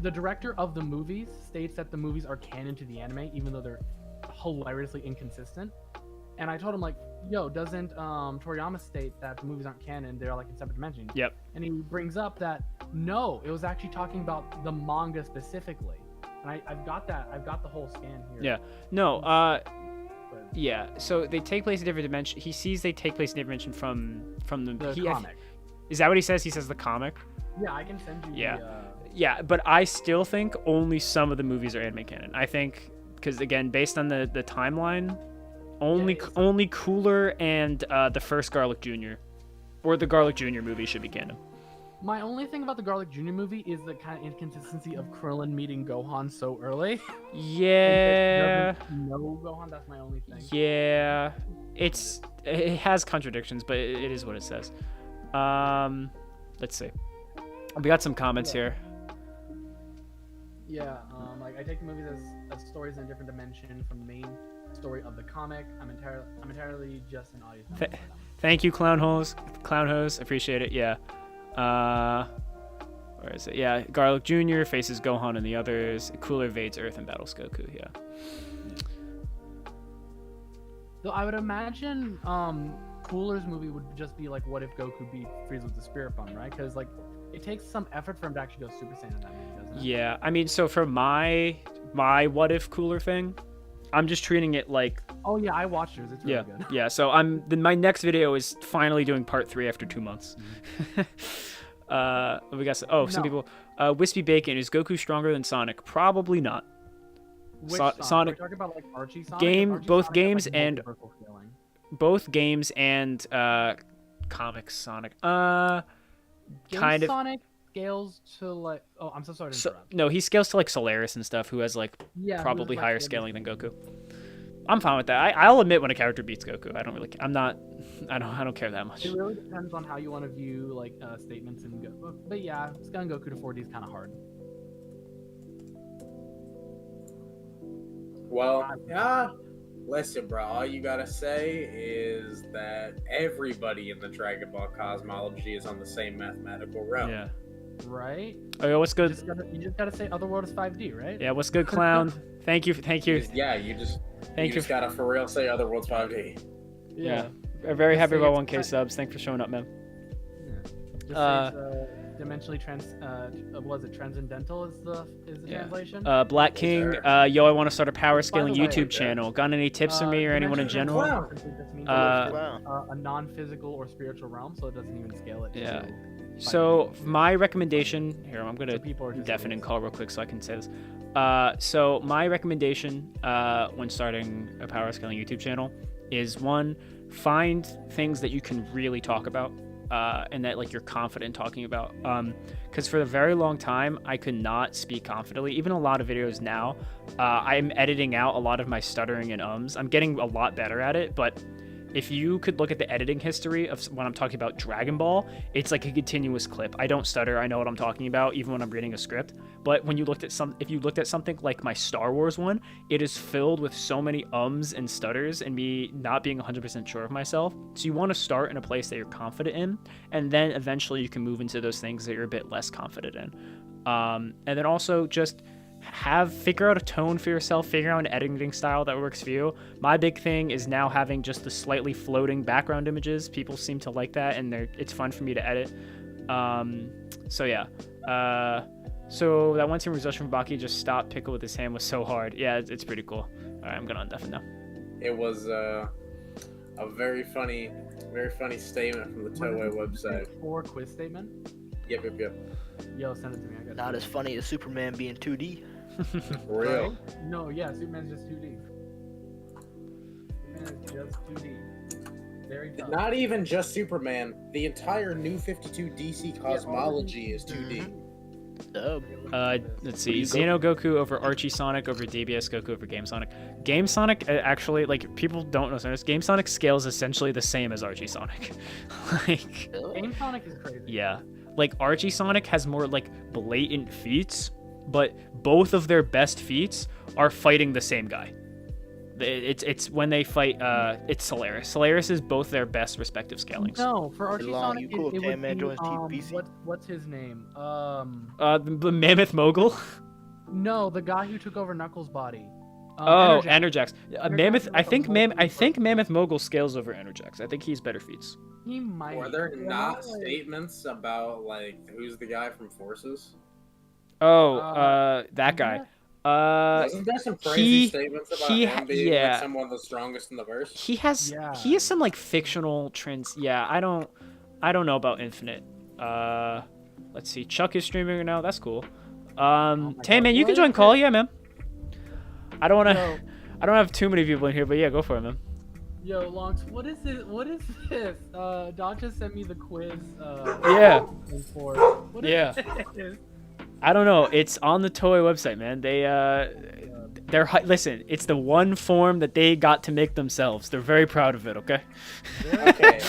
the director of the movies states that the movies are canon to the anime even though they're hilariously inconsistent. And I told him like, yo, doesn't Toriyama state that the movies aren't canon, they're like in separate dimensions? Yep. And he brings up that no, it was actually talking about the manga specifically. And I've got the whole scan here. Yeah. No. But- Yeah. So they take place in different dimension. He sees they take place in different dimension from the he, comic. Is that what he says? He says the comic. Yeah, I can send you Yeah. the Yeah, but I still think only some of the movies are anime canon. I think because again, based on the timeline, only Cooler and the first Garlic Jr. or the Garlic Jr. movie should be canon. My only thing about the Garlic Jr. movie is the kind of inconsistency of Krillin meeting Gohan so early. Yeah. No Gohan, that's my only thing. Yeah. It has contradictions, but it is what it says. Let's see. We got some comments here. Yeah, like I take the movies as stories in a different dimension from the main story of the comic. I'm entirely just an audience. member for them. Thank you, Clown Hose. Appreciate it. Yeah. Where is it? Yeah, Garlic Jr. faces Gohan and the others. Cooler evades Earth and battles Goku. Yeah. Though I would imagine Cooler's movie would just be like, what if Goku beat Frieza with the Spirit Bomb, right? Because like it takes some effort for him to actually go Super Saiyan in that movie, doesn't it? Yeah. I mean, so for my what if Cooler thing, I'm just treating it like Oh yeah, I watched yours. It's really yeah, good. yeah. So my next video is finally doing part 3 after 2 months. We got some No. people. Wispy Bacon, is Goku stronger than Sonic? Probably not. Which Sonic- Sonic? Are we talking about like Archie Sonic? Game- Archie both Sonic has, games like, and- multiversal scaling. Both games and comics Sonic. Game Kind of. Sonic scales to like. Oh, I'm so sorry to So, interrupt. no, he scales to like Solaris and stuff, who has like Yeah, probably who's, like, higher the- scaling than Goku. I'm fine with that. I'll admit when a character beats Goku. I don't really. I'm not. I don't care that much. It really depends on how you want to view like statements and go. But yeah, scaling Goku to 4D is kind of hard. Well, yeah. Listen, bro. All you gotta say is that everybody in the Dragon Ball cosmology is on the same mathematical realm. Yeah. Right? Oh, yeah, what's You good? just gotta say Otherworld is 5D, right? Yeah, what's good, Clown? Thank you. You just gotta for real say Otherworld's 5D. Yeah. very Just happy say about it's 1K subs. Thanks for showing up, man. Just Uh, say it's, dimensionally was it transcendental is the Yeah. translation? Black King, Sure. yo, I want to start a power scaling the way, YouTube yeah. channel. Got any tips for me or anyone in Dimensional general? Wow. simply just means Wow. a non-physical or spiritual realm, so it doesn't even scale it. Yeah. to So finite. my recommendation here, I'm gonna So people are just deafen and idiots. call real quick so I can say this. So my recommendation when starting a power scaling YouTube channel is one, find things that you can really talk about and that like you're confident talking about. Because for a very long time I could not speak confidently. Even a lot of videos now, I'm editing out a lot of my stuttering and ums. I'm getting a lot better at it, but if you could look at the editing history of when I'm talking about Dragon Ball, it's like a continuous clip. I don't stutter. I know what I'm talking about, even when I'm reading a script. But when you looked at if you looked at something like my Star Wars one, it is filled with so many ums and stutters and me not being 100% sure of myself. So you want to start in a place that you're confident in, and then eventually you can move into those things that you're a bit less confident in. And then also just figure out a tone for yourself, figure out an editing style that works for you. My big thing is now having just the slightly floating background images. People seem to like that, and it's fun for me to edit. So yeah. So that one team result from Baki, just stop pickle with his hand was so hard. Yeah, it's pretty cool. All right, I'm gonna undeafen now. It was a very funny statement from the Toei website. Or quiz statement. Yep. Yo, send it to me. I got Not as funny as Superman being 2D. For real. Right? No, yeah, Superman's just 2D. Superman is just 2D. Very tough. Not even just Superman. The entire New 52 DC cosmology is 2D. Dub. Let's see. you go- Xeno Goku over Archie Sonic over DBS Goku over Game Sonic. Game Sonic actually, like, people don't know this. Game Sonic scales essentially the same as Archie Sonic. Like, Game Sonic is crazy. yeah. Like, Archie Sonic has more, like, blatant feats, but both of their best feats are fighting the same guy. It's when they fight, it's Solaris. Solaris is both their best respective scalings. No, for Archie Long, Sonic, you cool, it would man, be, joins Team PC. what's his name? The Mammoth Mogul? No, the guy who took over Knuckles' body. Oh, Enerjax. Enerjax. Mammoth. I think Mogul. Mammoth Mogul scales over Enerjax. I think he's better feats. He might. Were there Yeah, not like- statements about like who's the guy from Forces? Oh, that guy. Wasn't there some crazy statements about him being yeah. like someone of the strongest in the verse? He has Yeah. some like fictional trends. Yeah, I don't know about Infinite. Let's see. Chuck is streaming right now. That's cool. my Tay God. man, you What can is join it? call. Yeah, man. I don't want to. Yo, I don't have too many people in here, but yeah, go for it, man. yo, Longs, what is this? What is this? Doc just sent me the quiz. Yeah. For what Yeah. this? I don't know. It's on the Toei website, man. Listen. It's the one form that they got to make themselves. They're very proud of it. Okay. Okay.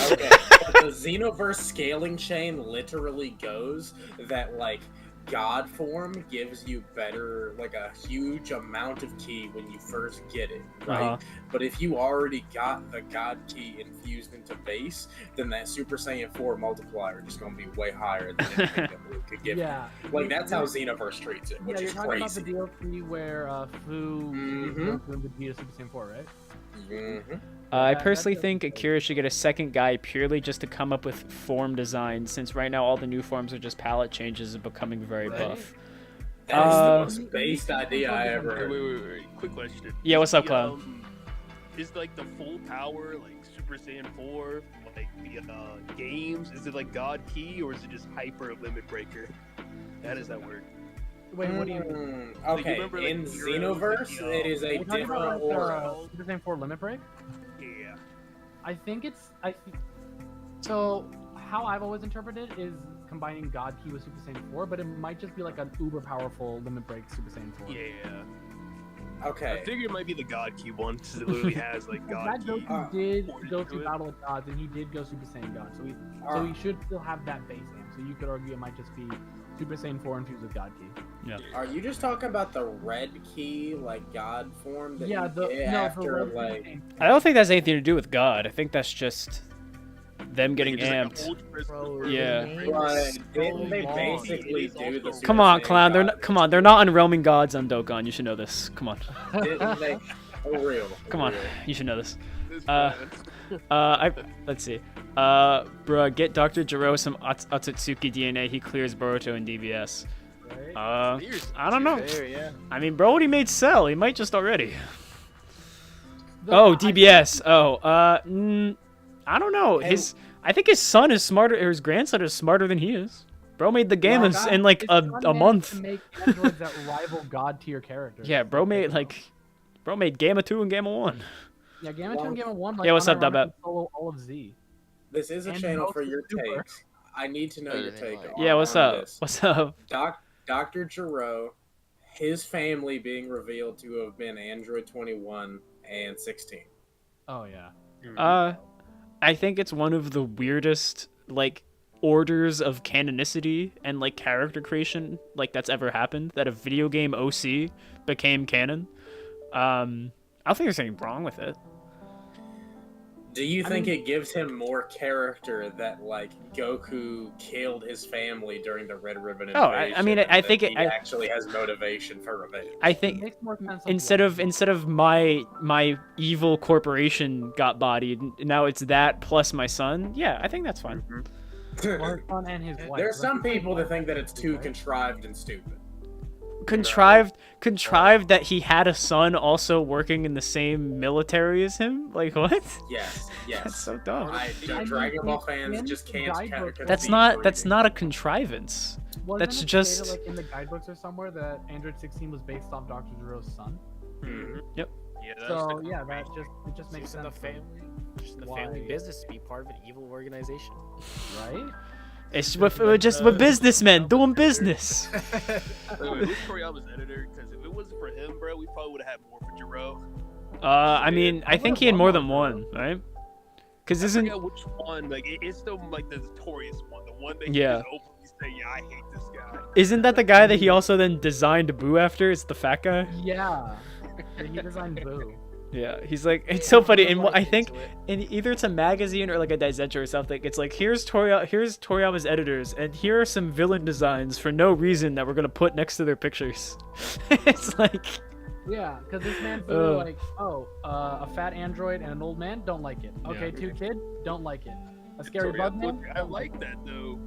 But the Xenoverse scaling chain literally goes that like God form gives you better, like a huge amount of ki when you first get it, right? Uh-huh. But if you already got the God ki infused into base, then that Super Saiyan 4 multiplier is going to be way higher than anything that Luke could give. Yeah. Like that's how Xenoverse treats it, which Yeah, you're is talking crazy. about the DLC where Fu Mhm. is doing Vegeta Super Saiyan 4, right? Mhm. I That- personally that's think Akira should get a second guy purely just to come up with form design, since right now all the new forms are just palette changes and becoming very Right. buff. That is the Uh, most based idea I ever Wait, heard. wait. Quick question. Yeah, what's up, The, Clown? Is like the full power, like Super Saiyan 4, like the games, is it like God Key or is it just Hyper Limit Breaker? How does that work? Wait, what do you mean? Like, Okay, you remember, like, in Heroes, Xenoverse, like, it is a Are you talking different about aura. Super Saiyan 4 Limit Break? Yeah. I think it's so how I've always interpreted it is combining God Key with Super Saiyan 4, but it might just be like an uber powerful Limit Break Super Saiyan 4. Yeah. I Okay, figured it might be the God Key one, because it literally has like God That Key. Goku did ported go to through it. Battle of Gods, and he did go Super Saiyan God, so uh, he should still have that base name. So you could argue it might just be Super Saiyan 4 infused with God Key. are you just talking about the red key, like God form that Yeah, you the get no, after, the red like... Saiyan- I don't think that's anything to do with God. I think that's just them getting Like, amped. it's like a ultra Bro, super Yeah. version. Right, didn't so they long. basically It is do the also- Come Super on, Saiyan clown. God? They're not unrealming gods on Dokkan. You should know this. Come on. Didn't they? For real. Come on. You should know this. This Uh, man. Let's see. Bruh, get Dr. Jiro some Otsutsuki DNA. He clears Boruto and DBS. Right? I don't know. Fair, yeah. I mean, bro, already made Cell. He might just already. The- Oh, I- DBS. I don't know. Hey. I think his son is smarter, or his grandson is smarter than he is. Bro made the game Well, in like his a son a managed month. To make androids that rival god tier characters. Yeah, bro made Gamma 2 and Gamma 1. Yeah, Gamma 2 and Gamma 1. Like, Yeah, what's up, unironically Dubbat? Solo all of Z. This is a And channel most for your super. takes. I need to know your take. Yeah, what's on up? this. What's up? Dr. Giro, his family being revealed to have been Android 21 and 16. Oh yeah. I think it's one of the weirdest like orders of canonicity and like character creation like that's ever happened. That a video game OC became canon. I don't think there's anything wrong with it. Do you I think mean- it gives him more character that like Goku killed his family during the Red Ribbon Oh, invasion? I mean, and I that think he I- actually has motivation for revenge. I It think makes more sense. instead of my evil corporation got bodied, now it's that plus my son. Yeah, I think that's fine. or his son and his wife. There are some Like, people that think that it's too right? contrived and stupid. Contrived that he had a son also working in the same military as him. Like what? Yes, yes. That's so dumb. I mean, Dragon Ball it's fans in just the can't. guidebook. That's not a contrivance. Wasn't that's it just- stated, like in the guidebooks or somewhere that Android 16 was based off Dr. Jiro's son. Mhm. Yeah, that's So the yeah, that just makes Just in the sense. family, just in the family Why? business to be part of an evil organization. Right? It's with businessmen doing business. Wait, who's Toriyama's editor? Because if it wasn't for him, bro, we probably would have had more for Jiro. I mean, I think he had more than one, right? Because I isn't forget which one. Like, it's still like the notorious one, the one that Yeah. you just openly say, "Yeah, I hate this guy." isn't that the guy that he also then designed Boo after? It's the fat guy. Yeah. Yeah, he designed Boo. Yeah, he's like it's so funny. And Like, I think into it. in either it's a magazine or like a Daizenshou or something. It's like here's Toriyama's editors, and here are some villain designs for no reason that we're gonna put next to their pictures. It's like Yeah, because this man's literally Ugh. like, oh, a fat android and an old man, don't like it. Okay, Yeah. two kid, don't like it. A scary bug Toriyama, man, I like that though.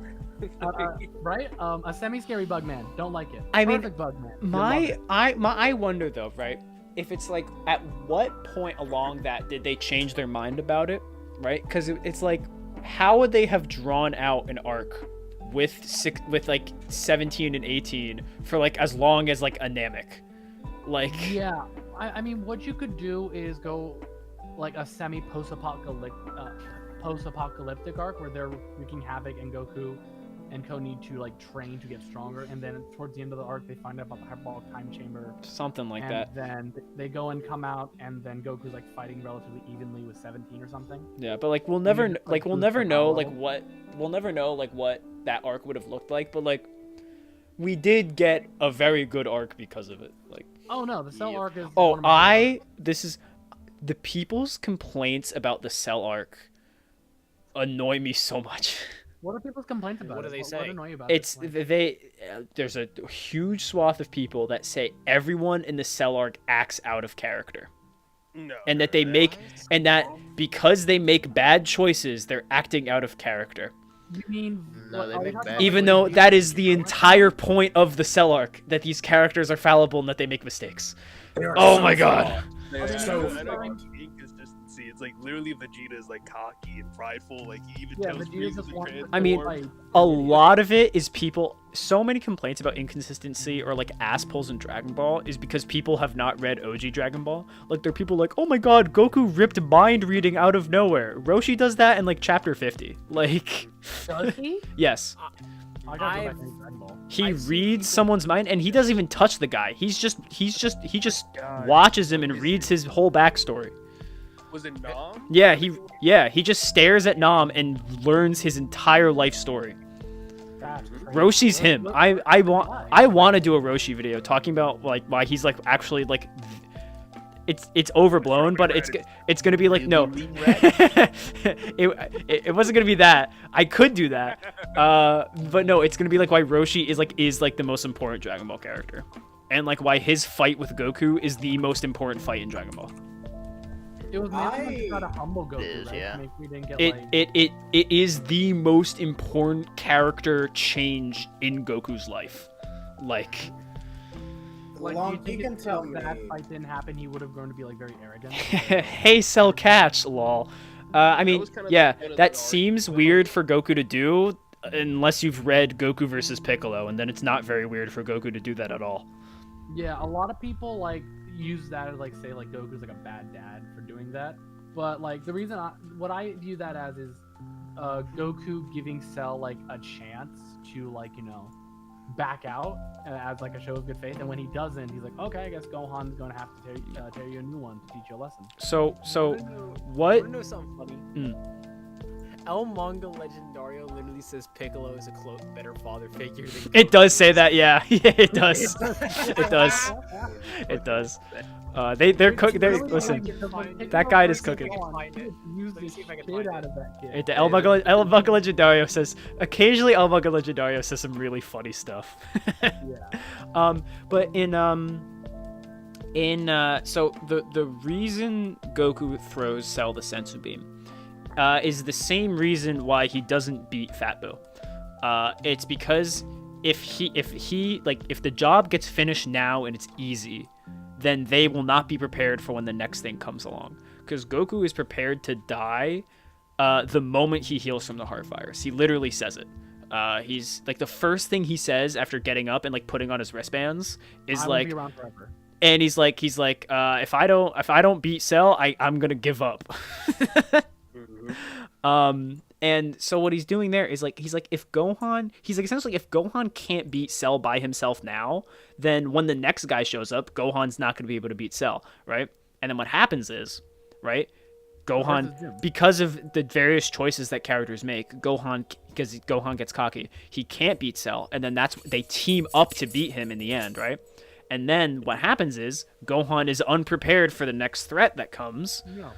right? A semi-scary bug man, don't like it. I mean, Perfect bug man. you love it. I wonder though, right? If it's like at what point along that did they change their mind about it, right? Because it's like, how would they have drawn out an arc with like 17 and 18 for like as long as like a Namek, like Yeah, I mean, what you could do is go like a post-apocalyptic arc where they're wreaking havoc and Goku and Ko need to like train to get stronger, and then towards the end of the arc they find out about the hyperbolic time chamber, something like and that. then they go and come out, and then Goku's like fighting relatively evenly with 17 or something. Yeah, but like we'll never just, like we'll boost never the know power like level. what that arc would have looked like, but like we did get a very good arc because of it. Like Oh no, the Cell Yep. arc is. oh, one of my favorites. this is the people's complaints about the Cell arc annoy me so much. What are people's complaints about? What do it? they What say? annoy you about It's this one? there's a huge swath of people that say everyone in the Cell arc acts out of character, No. and that they make and that because they make bad choices, they're acting out of character. You mean? No, what, they are we make talking bad about, Even like, though when that you- is the entire point of the Cell arc, that these characters are fallible and that they make mistakes. They are Oh so my God. flawed. Yeah, So I know fine. inconsistency. It's like literally Vegeta is like cocky and prideful. Like he even Yeah, tells Vegeta Frieza just to wants. transform. I mean, like, A lot of it is people. So many complaints about inconsistency or like ass pulls in Dragon Ball is because people have not read OG Dragon Ball. Like there are people like, oh my God, Goku ripped mind reading out of nowhere. Roshi does that in like chapter 50. Like, Does he? yes, I gotta go back I've- and read Dragon Ball. he I've seen reads people- someone's mind and he doesn't even touch the guy. He just God. watches him and reads his whole backstory. Was it Nam? Yeah, he just stares at Nam and learns his entire life story. That's crazy. Roshi's Look- him. look- I why? want to do a Roshi video talking about like why he's like actually like it's overblown, but it's gonna be like no, it wasn't gonna be that. I could do that, but no, it's gonna be like why Roshi is like the most important Dragon Ball character, and like why his fight with Goku is the most important fight in Dragon Ball. It was mainly to try I- to humble Goku, is, right? yeah. To make we didn't get It, like. it is the most important character change in Goku's life. Like, Like, Long, do you think you can if tell that me. fight didn't happen, he would have grown to be like very arrogant? hey, Cell Catch, lol. I mean, was kinda yeah, the point of that the arc. seems weird for Goku to do, unless you've read Goku versus Piccolo, and then it's not very weird for Goku to do that at all. Yeah, a lot of people like use that as like say like Goku's like a bad dad for doing that. But like the reason what I view that as is Goku giving Cell like a chance to like, you know, back out as like a show of good faith, and when he doesn't, he's like, okay, I guess Gohan's gonna have to tear you a new one to teach you a lesson. So Wanna what? know something funny? Mm. El Manga Legendario literally says Piccolo is a better father figure than It does say that, yeah. Yeah, it does. It does. It does. They're cooking. They're listen. That guy is cooking. Use Let me the see if I can shit find out it. of that kid. The El Manga Legendario says occasionally El Manga Legendario says some really funny stuff. Yeah. But so the reason Goku throws Cell the Sensu Beam is the same reason why he doesn't beat Fat Boo. It's because if the job gets finished now and it's easy, then they will not be prepared for when the next thing comes along. Because Goku is prepared to die the moment he heals from the heart virus. He literally says it. He's like the first thing he says after getting up and like putting on his wristbands is I will like, be around forever. and he's like, if I don't beat Cell, I'm gonna give up. And so what he's doing there is like, he's like, if Gohan can't beat Cell by himself now, then when the next guy shows up, Gohan's not going to be able to beat Cell, right? And then what happens is, right, Gohan, because of the various choices that characters make, because Gohan gets cocky, he can't beat Cell, and then they team up to beat him in the end, right? And then what happens is Gohan is unprepared for the next threat that comes No.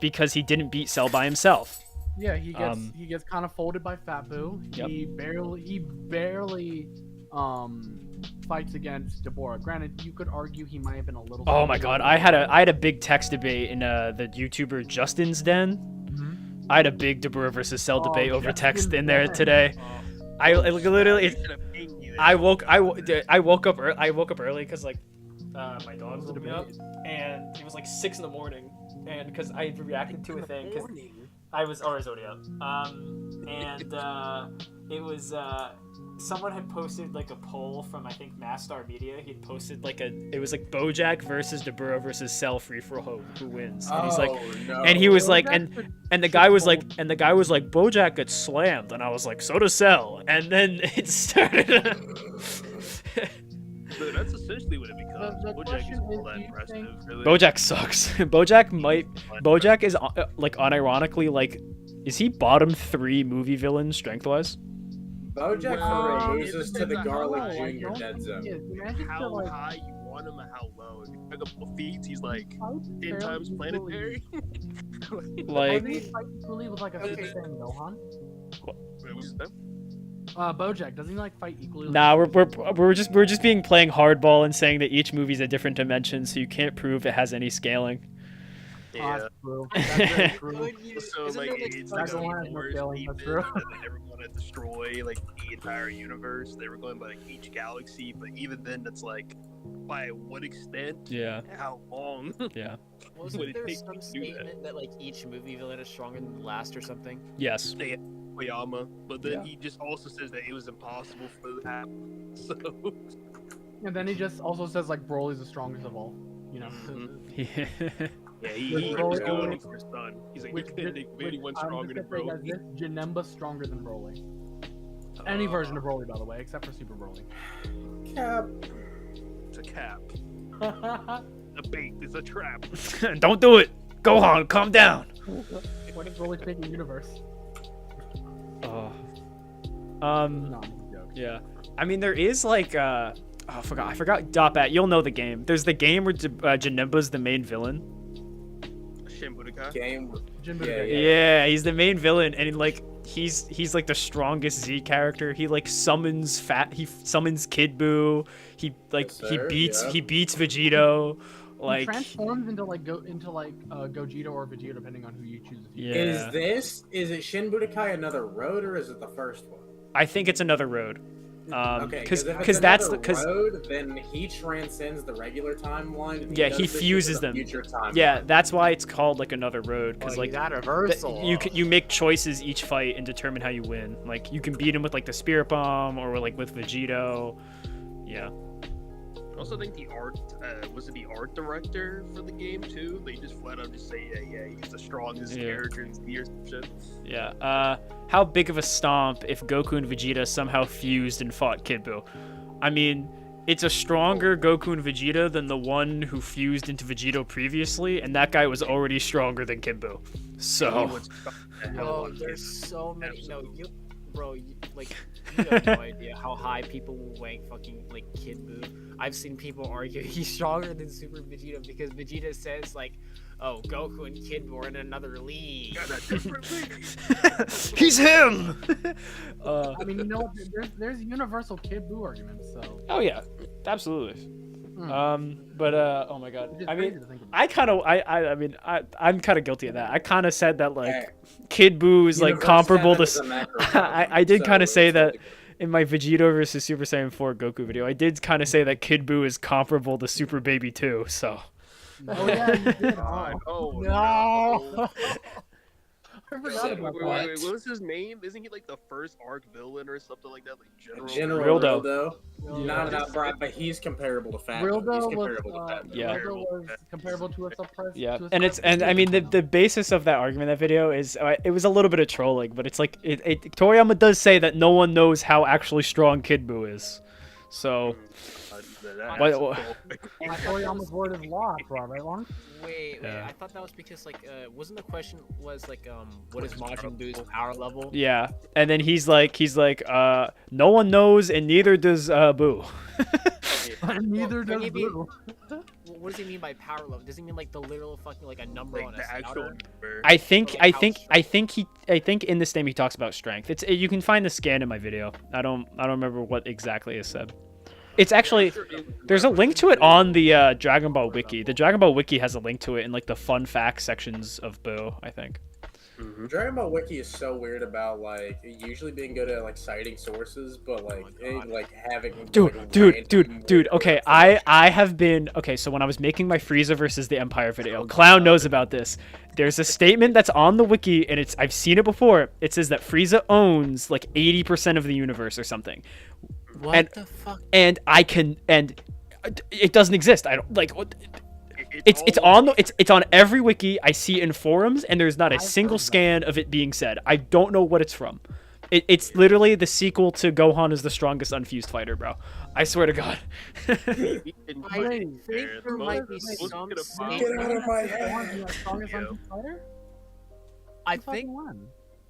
because he didn't beat Cell by himself. Yeah, he gets kind of folded by Fat Boo. Yep. He barely fights against Deborah. Granted, you could argue he might have been a little. Oh my god, I had a big text debate in the YouTuber Justin's Den. Mhm. I had a big Deborah versus Cell Oh, debate over text Justin's in there Den. today. I literally I woke up early because like my dogs woke me up, and it was like 6 in the morning, and because I had reacted to a thing because I was already up. It was someone had posted like a poll from I think Mastar Media. He had posted like it was like BoJack versus Deborah versus Cell free for who wins. And he's like, no. and he was like, Bojack and the guy was like, BoJack gets slammed, and I was like, so does Cell, and then it started. So that's essentially what it becomes. The Bojack question is is, all that do you impressive, think- really. BoJack sucks. BoJack is like unironically like, is he bottom 3 movie villain strength wise? BoJack Well, loses it to the depends on Garlic how high Jr. dead zone. How high you want him and how low. If you pick up the feats, he's like 10 times planetary. Like, Does he fight equally with like a Super Saiyan Gohan? Wait, what's that? Bojack, doesn't he like fight equally? with nah, Super we're just playing hardball and saying that each movie's a different dimension, so you can't prove it has any scaling. Oh, Yeah. that's true. That's very true. So Isn't like there, like, it's some like Dragon Star Ball has no Wars scaling, even, that's true. and then they were going to destroy like the entire universe. They were going by like each galaxy, but even then, it's like by what extent? Yeah, How long? yeah, Would Wasn't it there take some to do that? statement that like each movie villain is stronger than the last or something? yes. Oyama, but then Yeah. he just also says that it was impossible for that to happen. So And then he just also says like Broly's the strongest of all. You know. yeah, he With was Broly- going for his son. He's like, Which, you couldn't make anyone I'm stronger just than gonna say, Broly. guys, this Janemba's stronger than Broly. Any version of Broly, by the way, except for Super Broly. Cap. It's a cap. A bait. It's a trap. Don't do it, Gohan, calm down. What if Broly's taking universe? Oh. No, I'm just joking. Yeah. I mean, there is like oh, I forgot Dotbat. You'll know the game. There's the game where Janemba's the main villain. Shin Budokai. Game. Jinbe Yeah, the Big. Yeah, he's the main villain, and like he's like the strongest Z character. He like summons Kid Buu. He Yes, sir, beats yeah. he beats Vegito. He Like, transforms into Gogeta or Vegeta, depending on who you choose. yeah, Is it Shin Budokai Another Road, or is it the first one? I think it's another road. Okay, Because if it's that's Another because road, then he transcends the regular timeline. And Yeah, does he this fuses into the them. Future timeline. yeah, that's why it's called like another road. Because like that reversal. you make choices each fight and determine how you win. Like you can beat him with like the Spirit Bomb or like with Vegito. Yeah. I also think the art was it the art director for the game too? They just flat out just say, yeah, he's the strongest Yeah. character in the or some shit. Yeah. How big of a stomp if Goku and Vegeta somehow fused and fought Kid Buu? I mean, it's a stronger Goku and Vegeta than the one who fused into Vegito previously, and that guy was already stronger than Kid Buu. He So, was the hell Oh, out of there's it. so many. Absolutely. Bro, you have no idea how high people will rank fucking like Kid Buu. I've seen people argue he's stronger than Super Vegeta because Vegeta says like, "Oh, Goku and Kid Buu are in another league." Yeah, that different league. he's him. I mean, there's universal Kid Buu arguments, so. Oh yeah, absolutely. But oh my god, It's I crazy mean, to think about. I'm kind of guilty of that. I kind of said that like Hey, Kid Buu is like Universe comparable 7 to. is a macro I did so kind of say it's that like- in my Vegito versus Super Saiyan 4 Goku video. I did kind of say that Kid Buu is comparable to Super Baby 2. So Oh yeah, you did. God. Oh, Oh No. I forgot Say about what? that. Wait, what was his name? Isn't he like the first arc villain or something like that? Like General Rildo. Rildo. Yeah. Not Brian, but he's comparable to Fat. Rildo He's was, comparable to Fat. Yeah. Rildo was comparable to a suppressed. yeah, to a and suppressed I mean Vegeta. the basis of that argument, that video is it was a little bit of trolling, but it's like Toriyama does say that no one knows how actually strong Kid Buu is. So What- Toriyama's word is law, bro, right, Lon? Wait, Yeah. I thought that was because like wasn't the question was like what is Majin Buu's power level? yeah, and then he's like no one knows and neither does Buu. Neither can does you be- Buu. What does he mean by power level? Does he mean like the literal fucking like a number like on a the actual scouter? number. I think Or, I like, how think strong- I think in this name he talks about strength. You can find the scan in my video. I don't remember what exactly is said. It's actually there's a link to it on the Dragon Ball wiki. The Dragon Ball wiki has a link to it in like the fun facts sections of Buu, I think. Mhm. Dragon Ball Wiki is so weird about like usually being good at like citing sources, but like like having Dude, like, dude. random Okay, weird I have been okay. So when I was making my Frieza versus the Empire video, Clown knows about this. There's a statement that's on the wiki, and I've seen it before. It says that Frieza owns like 80% of the universe or something, What And- the fuck? and it doesn't exist. I don't like what. It's all- on it's on every wiki I see in forums, and there's not a I've single heard that. scan of it being said. I don't know what it's from. It's literally the sequel to Gohan is the strongest unfused fighter, bro. I swear to God. I think there might be some Get statement. out of my Gohan's head. the strongest Yeah. unbeaten fighter? I Fucking think one.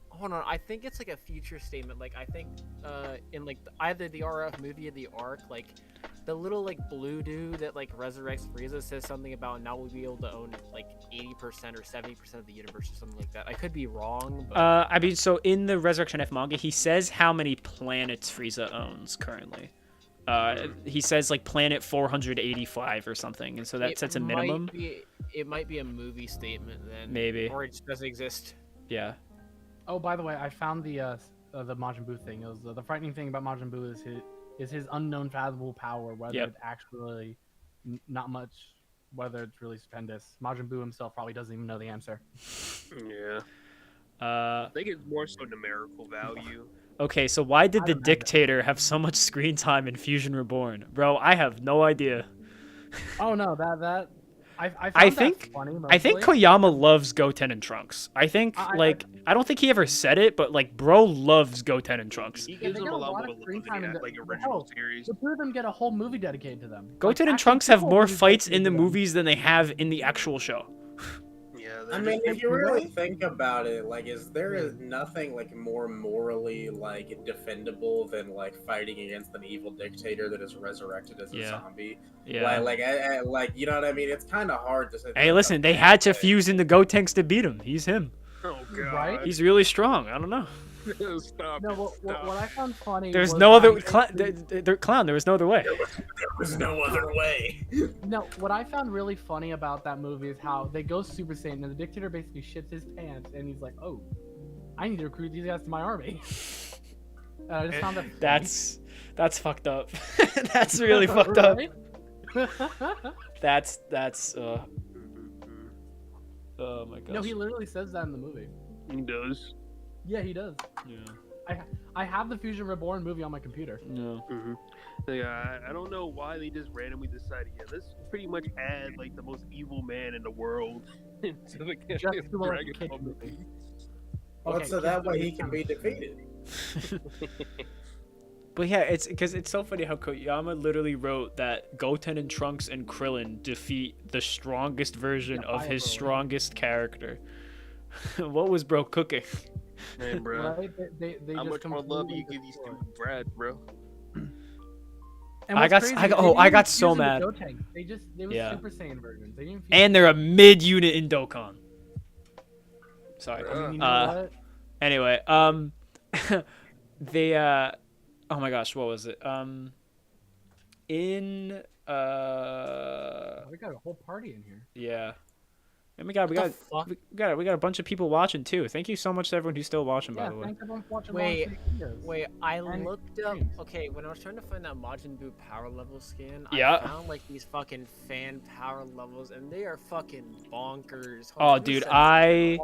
hold on, I think it's like a future statement. Like I think in like either the RF movie or the arc, like the little like blue dude that like resurrects Frieza says something about now we'll be able to own like 80% or 70% of the universe or something like that. I could be wrong, but I mean, so in the Resurrection F manga, he says how many planets Frieza owns currently. He says like planet 485 or something, and so that it sets a might minimum. it might be a movie statement then, Maybe. or it just doesn't exist. Yeah. Oh, by the way, I found the Majin Buu thing. It was the frightening thing about Majin Buu is his unknown fathomable power. Whether Yep. it's actually not much, whether it's really stupendous. Majin Buu himself probably doesn't even know the answer. Yeah, Uh, I think it's more so numerical value. okay, so why did I the don't have that. Dictator have so much screen time in Fusion Reborn? Bro, I have no idea. Oh no, that I found I that think- funny. I think mostly. Koyama loves Goten and Trunks. I think, I don't think he ever said it, but, like, bro loves Goten and Trunks. He Yeah, gives they them get a a lot lot more of screen love time than in the the- like hell, original series. The two of them get a whole movie dedicated to them. Goten and actually Trunks two have whole more movies fights in the dedicated to them. movies than they have in the actual show. Yeah, I they're mean, just- if you really think about it, like, is there nothing like more morally like defendable than like fighting against an evil dictator that is resurrected as a Yeah. zombie? Yeah. Like, you know what I mean? It's kind of hard to say. Hey, that's listen, a they bad had to thing. fuse into Gotenks to beat him. He's him. oh god, Right? He's really strong. I don't know. Stop. No, it, what stop. I found funny. There's was no other that- clown. There was no other way. There was no other way. No, what I found really funny about that movie is how they go Super Saiyan and the dictator basically shits his pants and he's like, "Oh, I need to recruit these guys to my army." And I just found that funny. That's fucked up. That's really fucked up. Right? That's oh my gosh. No, he literally says that in the movie. He does. Yeah, he does. Yeah. I have the Fusion Reborn movie on my computer. No. Like, I don't know why they just randomly decided, yeah, let's pretty much add like the most evil man in the world into the Just to like Dragon kids Ball movie. movie. Well, Okay, so that kids way movie he can be defeated. But yeah, it's because it's so funny how Koyama literally wrote that Goten and Trunks and Krillin defeat the strongest version Yeah, of I his agree. strongest character. What was bro cooking? Man, bro. Right? They How just much more love do you completely give these destroy. stupid brats, bro? And I what's got- crazy I is got- they oh, I didn't got so fuse them mad. with Gotenks. They were Yeah. Super Saiyan versions. They didn't fuse And they're a mid unit in Dokkan. Sorry. I mean, you know what? Anyway, they oh my gosh, what was it? In We got a whole party in here. yeah. And we got What the fuck? we got a bunch of people watching too. Thank you so much to everyone who's still watching, by Yeah, the way. thanks everyone for watching. Wait, Long Street videos. Wait, I And looked up. streams. Okay, when I was trying to find that Majin Buu power level skin, Yeah. I found like these fucking fan power levels, and they are fucking bonkers. Hold Oh, on, who dude, said I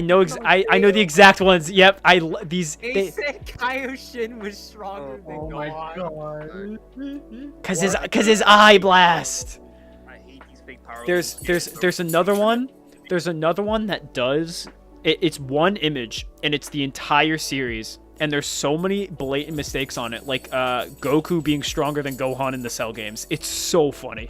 know I know the exact ones. Yep, these They they, said Kaioshin was stronger than Oh my Gohan. god. cause his eye blast. I hate these fake power There's levels. another one. There's another one that does it's one image and it's the entire series. And there's so many blatant mistakes on it, like Goku being stronger than Gohan in the Cell games. It's so funny.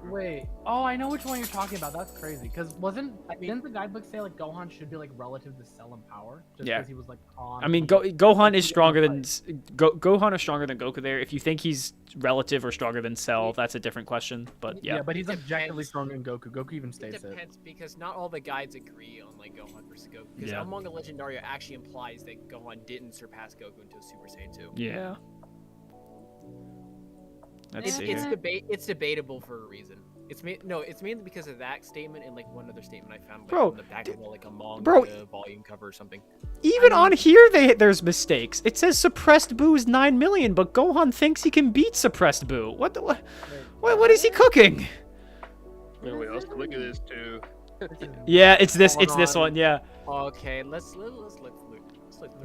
Wait. Oh, I know which one you're talking about. That's crazy. Cause didn't the guidebook say like Gohan should be like relative to Cell in power? Just Yeah. because he was like on. I mean, Gohan is stronger than Gohan is stronger than Goku. There, if you think he's relative or stronger than Cell, that's a different question. But yeah, But he's It objectively depends. stronger than Goku. Goku even It states it. depends because not all the guides agree on like Gohan versus Goku. Because Yeah. Among the Legendaria actually implies that Gohan didn't surpass Goku until Super Saiyan 2. yeah. Let's see It's here. it's debatable for a reason. It's mainly because of that statement and like one other statement I found like, Bro, on the back of like a manga bro, volume cover or something. Even on here, there's mistakes. It says suppressed Boo is 9 million, but Gohan thinks he can beat suppressed Boo. What is he cooking? Wait, let's look at this too. Yeah, it's this Hold on. one. Yeah, Okay, let's look.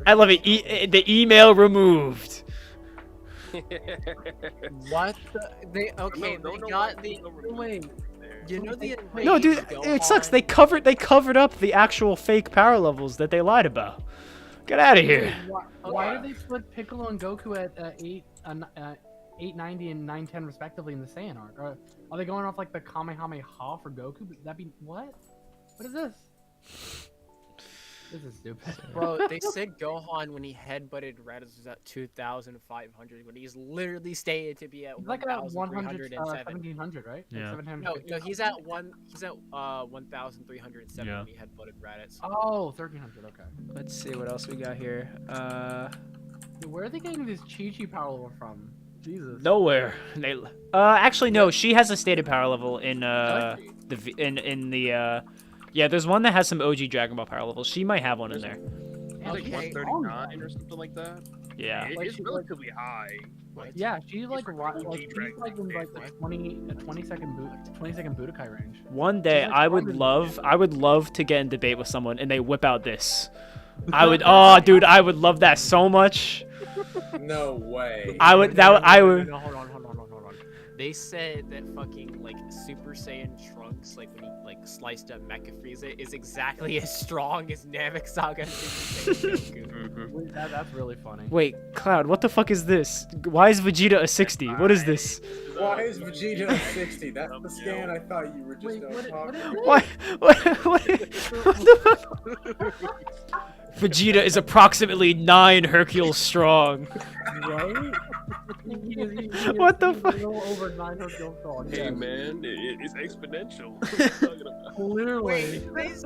I love it. The email removed. What? They okay? No, they no, got no, the no, no, wait. You know the No, dude, enraged it sucks. Gohan? They covered up the actual fake power levels that they lied about. Get out of here. Why did they put Piccolo and Goku at 890 and 910 respectively in the Saiyan arc? Are they going off like the Kamehameha for Goku? Would that be what? What is this? This is stupid. Bro, they said Gohan when he headbutted Raditz was at 2,500 when he's literally stated to be at He's like at 100, 1,307. 1700, right? Yeah. Like No, 750. no, he's at 1,307 Yeah. when he headbutted Raditz. Oh, 1300. Okay. Let's see what else we got here. Dude, where are they getting this Chi-Chi power level from? Jesus. Nowhere. They actually no. She has a stated power level in Does in the yeah. There's one that has some OG Dragon Ball power levels. She might have one in there. Yeah, Like she's 139 or something like that. Yeah. It's Like, she's like- relatively high. Yeah, she's like for right, OG like she's Dragon like in Ball like the 20 second Budokai range. One day She's like I would stronger than love to get in debate with someone and they whip out this. Oh dude, I would love that so much. No way. I would No, would no, hold on. They said that fucking like Super Saiyan Trunks, like when he like sliced up Mecha Frieza, is exactly as strong as Namek Saga Super Saiyan Goku. Wait, that's really funny. Wait, Cloud, what the fuck is this? Why is Vegeta a 60? What is this? Why is Vegeta a 60? That's the scan I thought you were just Wait, gonna what talk is about. it? What the fuck? Vegeta is approximately 9 Hercules strong. Right? What the he's fuck? A little over 900 strong. Hey Yeah. man, it's exponential. What are you talking about? Literally. Wait,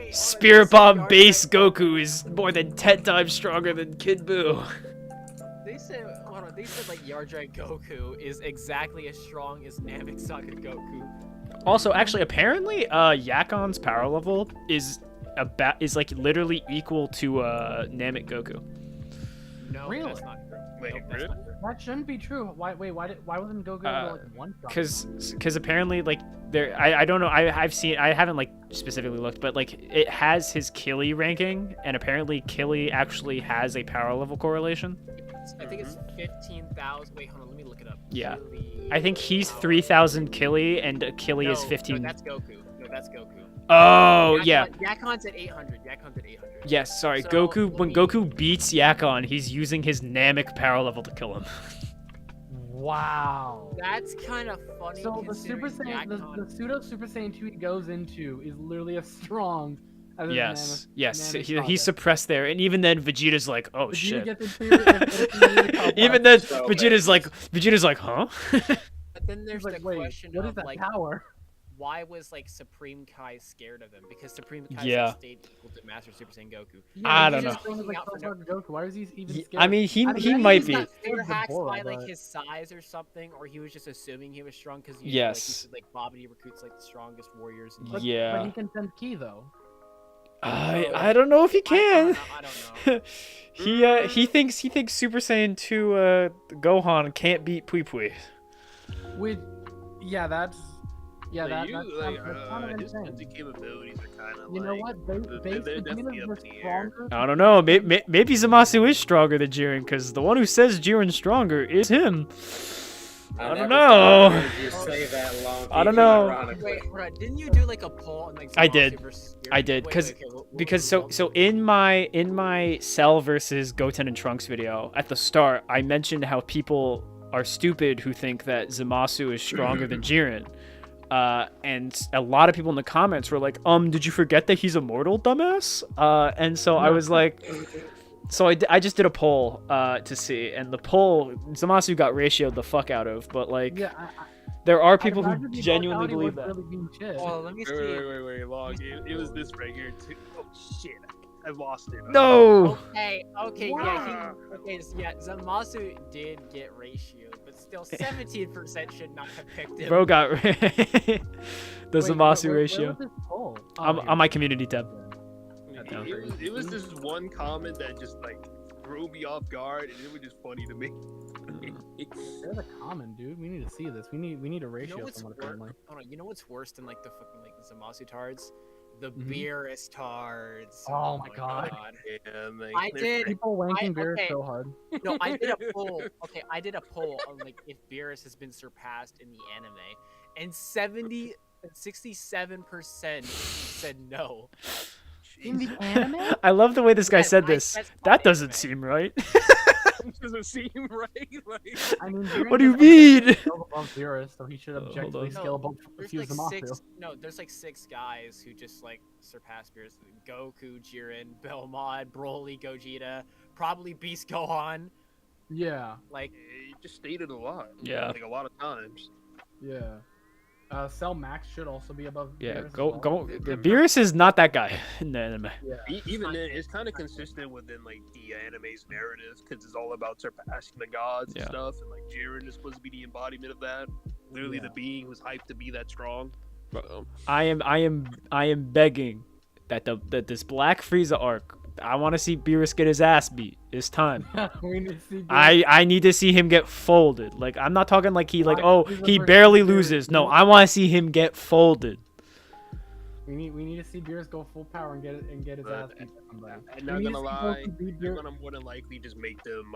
Wait, Spirit Bomb base Goku is more than 10 times stronger than Kid Buu. They said, hold on, they said like Yardrat Goku is exactly as strong as Namek Saga Goku. Also, actually, apparently, Yakon's power level is like literally equal to Namek Goku. No, Really? that's not true. Wait, Nope, that's really? not true. That shouldn't be true. Why wasn't Goku like one shot? Because apparently, like, I don't know, I haven't like specifically looked, but like it has his Killy ranking, and apparently Killy actually has a power level correlation. I think it's 15,000. Wait, hold on, let me look it up. Yeah. Killy I think he's power- 3,000 Killy, and Killy is No, 15. No, that's Goku. No, that's Goku. Oh, yeah. Yakon's at 800. Yakon's at 800. Yes, sorry. So, Goku, let when me- Goku beats Yakon, he's using his Namek power level to kill him. Wow. That's kind of funny. So the Super considering Saiyan, the Yakon- pseudo Super Saiyan 2 he goes into is literally as strong as his Yes, yes. Namek He's Saga. suppressed there, and even then, Vegeta's like, "Oh Vegeta shit." gets into it, it's complex. Even then, So Vegeta's like, "Huh?" But then there's He's like, the wait, question what is of that like, power? why was like Supreme Kai scared of him? Because Supreme Kai Yeah. stayed equal to Master Super Saiyan Goku. I he's don't just know. going like, Out for so Goku. Why is he even He- scared? I mean, he I'd he imagine might he's be. not They were scared of hacks Bora, by like but- his size or something, or he was just assuming he was strong because Yes. like Babidi recruits like the strongest warriors. And, But, like, Yeah. But he can send ki though. I don't know if he can. I don't know. He thinks Super Saiyan 2 Gohan can't beat Pui Pui. Which, yeah, that's Like, that's his kind of insane. defensive capabilities are kind of You know like. what? they're Base definitely Vegeta's up the in the air. stronger. I don't know. Maybe Zamasu is stronger than Jiren, because the one who says Jiren's stronger is him. I don't never know. thought I'd hear you say that, Long I don't Peach, know. ironically. Wait, hold on. Didn't you do like a poll on like I Zamasu did. versus Jiren? I did, Wait, 'cause- okay, what Because was the so result? in my Cell versus Goten and Trunks video at the start, I mentioned how people are stupid who think that Zamasu is stronger than Jiren. And a lot of people in the comments were like, did you forget that he's immortal, dumbass? And so I was like, so I just did a poll to see, and the poll, Zamasu got ratioed the fuck out of, but like, Yeah, there are I'd people who imagine the genuinely immortality believe was that. really being shit. Oh, let me see. Wait, long. It was this right here too. Oh shit! I lost it. No! Okay, okay, Wow. yeah, Zamasu did get ratioed, but still 17% should not have picked him. Bro got the Wait, Zamasu where ratio. was this poll? Oh, On here. my community tab. It was this one comment that just like threw me off guard, and it was just funny to me. There's a comment, dude. We need to see this. We need a ratio You know what's somewhat worse? apparently. Hold on, you know what's worse than like the fucking like Zamasu tards? The Mhm. Beerus tards. Oh my God. Yeah, like, I they're did. People wanking beer okay. so hard. No, I did a poll. Okay, I did a poll on like if Beerus has been surpassed in the anime, and 67% said no. In the anime? I love the way this guy Yes, said I this. specified That doesn't anime. seem right. doesn't seem right. Like, I mean, What do you mean? Above Beerus, so he should Hold objectively on. scale above a There's few like Zamasu. there's like 6 guys who just like surpassed Beerus. Goku, Jiren, Belmont, Broly, Gogeta, probably Beast Gohan. Yeah, Like, you just stated a lot. Yeah. Like a lot of times. yeah. Cell Max should also be above. Yeah, Beerus as go well. go. Beerus is not that guy in the anime. Yeah. Even then, it's kind of consistent within like the anime's narratives because it's all about surpassing the gods Yeah. and stuff, and like Jiren is supposed to be the embodiment of that. Literally, Yeah. the being who's hyped to be that strong. I am begging that this Black Frieza arc. I want to see Beerus get his ass beat. It's time. We need to see Beerus. I need to see him get folded. Like, I'm not talking like he Black oh Frieza he versus barely Beerus. loses. No, I want to see him get folded. We need to see Beerus go full power and get his But- ass beat by somebody. I'm We not need to gonna see lie, Goku beat they're Beerus. gonna more than likely just make them.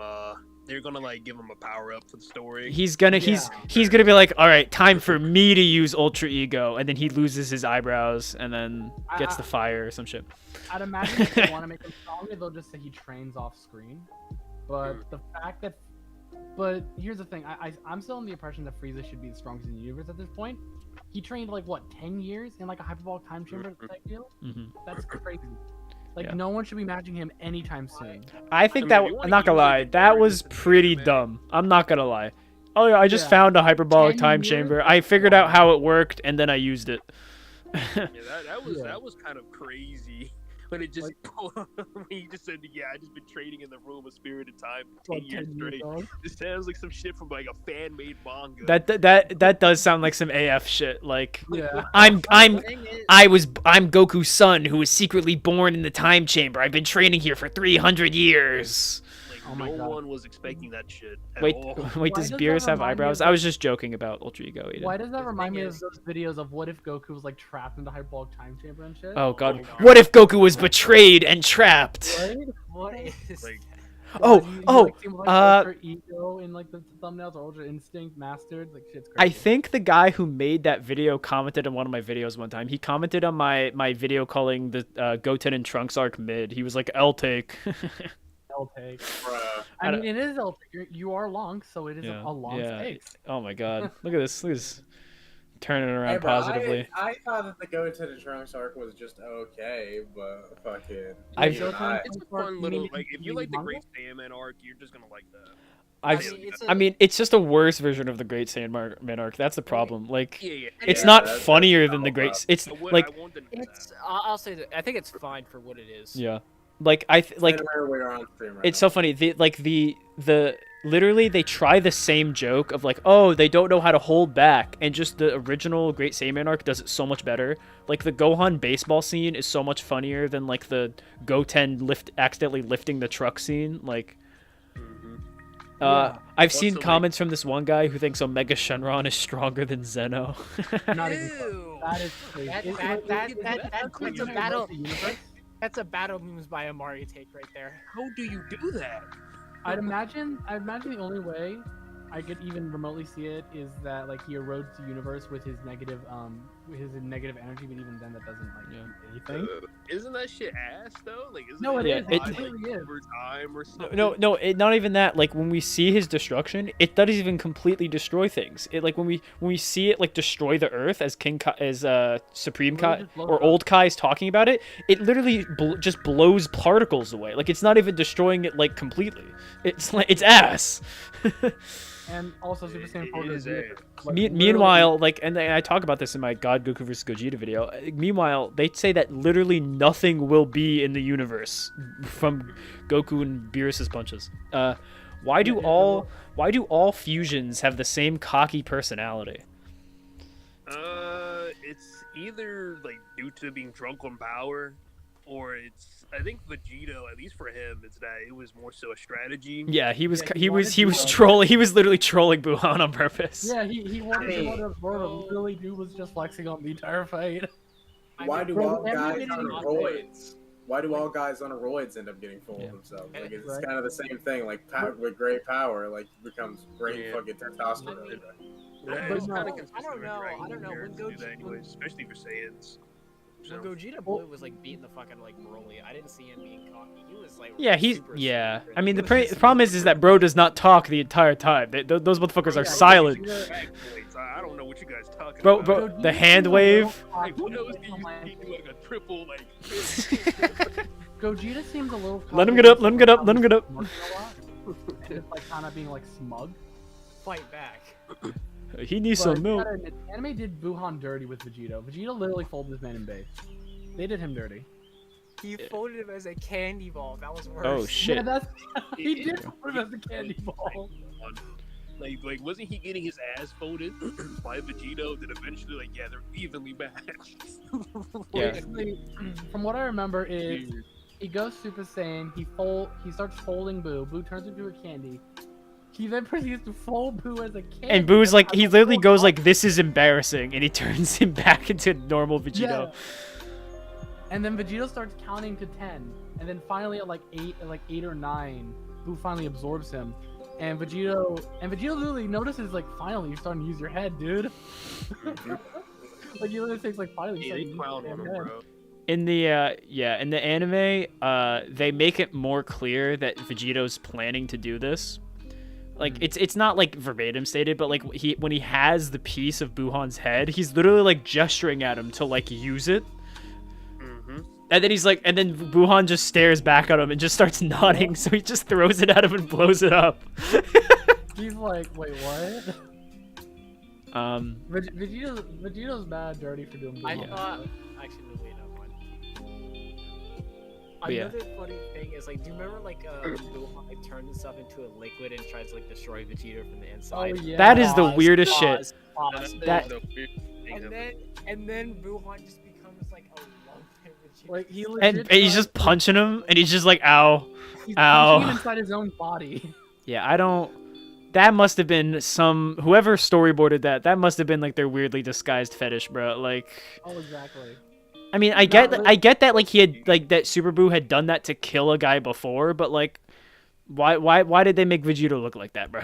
They're gonna like give him a power up for the story. He's gonna be like, all right, time for me to use Ultra Ego, and then he loses his eyebrows and then gets the fire or some shit. I'd imagine if they want to make him stronger, they'll just say he trains off screen. But the fact that, but here's the thing, I'm still in the impression that Frieza should be the strongest in the universe at this point. He trained like what 10 years in like a hyperbolic time chamber type deal. hmm That's crazy. Like Yeah. no one should be matching him anytime soon. I think mean, that if you wanna I'm not gonna use it lie, in that theory, was just in the pretty anime. dumb. I'm not gonna lie. Oh yeah, I just Yeah. found a hyperbolic 10 time years? chamber. I figured out how it worked and then I used it. That was kind of crazy. When it just when he just said, "Yeah, I just been trading in the room of Spirit of Time for 10 years straight." This sounds like some shit from like a fan-made manga. That does sound like some AF shit. Like, Yeah. I'm thing is- I'm Goku's son who was secretly born in the time chamber. I've been training here for 300 years. Like, Oh my no God. one was expecting that shit at Wait, all. wait, Why does does Beerus that have remind me eyebrows? of I was just joking about Ultra Ego. Eden. Why does that The remind me thing of is- those videos of what if Goku was like trapped in the hyperbolic time chamber and shit? Oh god. my God. What if Goku was betrayed and trapped? Right? What is Like, Oh, You, oh, like, see, like, Ultra Ego in like the thumbnails or Ultra Instinct Mastered, like shit's I crazy. think the guy who made that video commented on one of my videos one time. He commented on my video calling the Goten and Trunks arc mid. He was like, L take. L take. Bruh. I I mean, it is L take. You are long, so it is Yeah, a long yeah. space. Oh my god. Look at this. Look at this. Turning it Hey, around bro, positively. I thought that the Goten and Trunks arc was just okay, but fucking. I've- even I- it's a fun little like if you like the Great Saiyaman arc, you're just gonna like that. I mean, it's just a worse version of the Great Saiyaman arc. That's the problem. Like, Yeah. it's Yeah, not that's funnier than all the Great. about- It's I like, want them to it's? I'll say that I think it's fine for what it is. yeah, like like Anywhere we are on stream right it's now. so funny. The literally they try the same joke of like, oh, they don't know how to hold back, and just the original Great Saiyaman arc does it so much better. Like the Gohan baseball scene is so much funnier than like the Goten accidentally lifting the truck scene. Like, Yeah. I've Also, seen like- comments from this one guy who thinks Omega Shenron is stronger than Zeno. Not even close. Ew. That is crazy. That's a battle. The universe? That's a battle memes by Amari take right there. How do you do that? I'd imagine the only way I could even remotely see it is that like he erodes the universe with his negative energy, but even then that doesn't like Yeah. do anything. Isn't that shit ass though? Like, isn't No, it Yeah, is. it- It completely is. over time or something? No, not even that. Like when we see his destruction, it doesn't even completely destroy things. It like when we see it like destroy the Earth as Supreme It Kai really just blows or up. Old Kai is talking about it. It literally just blows particles away. Like it's not even destroying it like completely. It's like it's ass. And also Super Saiyan It 4 is goes a- like, Meanwhile, like, and I talk about this in my God Goku vs Gogeta video. Meanwhile, they say that literally nothing will be in the universe from Goku and Beerus's punches. Why do all fusions have the same cocky personality? It's either like due to being drunk on power, or I think Vegito, at least for him, is that it was more so a strategy. Yeah, he was Yeah, he he was wanted he to, was trolling. He was literally trolling Buhan on purpose. Yeah, he wanted Hey. to absorb him. Literally, dude was just flexing on the entire fight. Why do bro, all every guys video on is roids? Why do all guys on roids end up getting full Yeah. of themselves? Like it's Right. kind of the same thing. Like with great power, like becomes great Yeah. fucking testosterone. I mean- Yeah, But it's no, kind I of don't consistent with know, Dragon I don't know, Ball when to do that Goku- anyways, especially for Saiyans. When So, Gogeta Blue was like beating the fucking like Broly, I didn't see him being cocky. He was like Yeah, he's super yeah. secret. I mean, He the was just- problem is that bro does not talk the entire time. Those motherfuckers are Yeah, silent. Exploits. I don't know what you guys talking Bro, about. bro, Dude, the you hand see wave. Like, who knows he do like a triple like Gogeta seems a little. Let him get up, let him get up, let him get up. And it's like kind of being like smug. fight back. He needs But some milk. gotta admit, anime did Buhan dirty with Vegito. Vegito literally folded this man in base. They did him dirty. He folded him as a candy ball. That was worse. Oh Yeah, shit. that's he did fold him as a candy ball. like wasn't he getting his ass folded by Vegito? Then eventually like yeah they're evenly matched. Yeah. Basically, from what I remember is he goes Super Saiyan. He starts folding Boo. Boo turns into a candy. He then proceeds to fold Boo as a candy. And Boo's like, he As a literally full goes dog. like, "This is embarrassing," and he turns him back into normal Vegito. Yeah. And then Vegito starts counting to 10, and then finally at like 8 or 9, Boo finally absorbs him. And Vegito literally notices like, finally you're starting to use your head, dude. Like he literally takes like, finally. Yeah, you're they starting to use clown your on him, head. bro. In the anime, they make it more clear that Vegito's planning to do this. Like it's not like verbatim stated, but like when he has the piece of Buhan's head, he's literally like gesturing at him to like use it. Mm-hmm. And then he's like, and then Buhan just stares back at him and just starts nodding, so he just throws it at him and blows it up. He's like, wait, what? Vegeta's bad dirty for doing. I good. thought actually no wait no one. But yeah. Another funny thing is like, do you remember like Gohan like turns himself into a liquid and tries to like destroy Vegeta from the Oh inside? yeah. That is the Pause, weirdest shit. pause, pause. That- the weird thing of it. And then Buhan just becomes like a lump in Vegeta. Like he And legit he's tries just to- punching him, and he's just like, ow. He's Ow. punching him inside his own body. Yeah, I don't. That must have been whoever storyboarded that. That must have been like their weirdly disguised fetish, bro. Like, Oh, exactly. I mean, I get that like he had like that Super Buu had done that to kill a guy before, but like, why did they make Vegeta look like that, bro?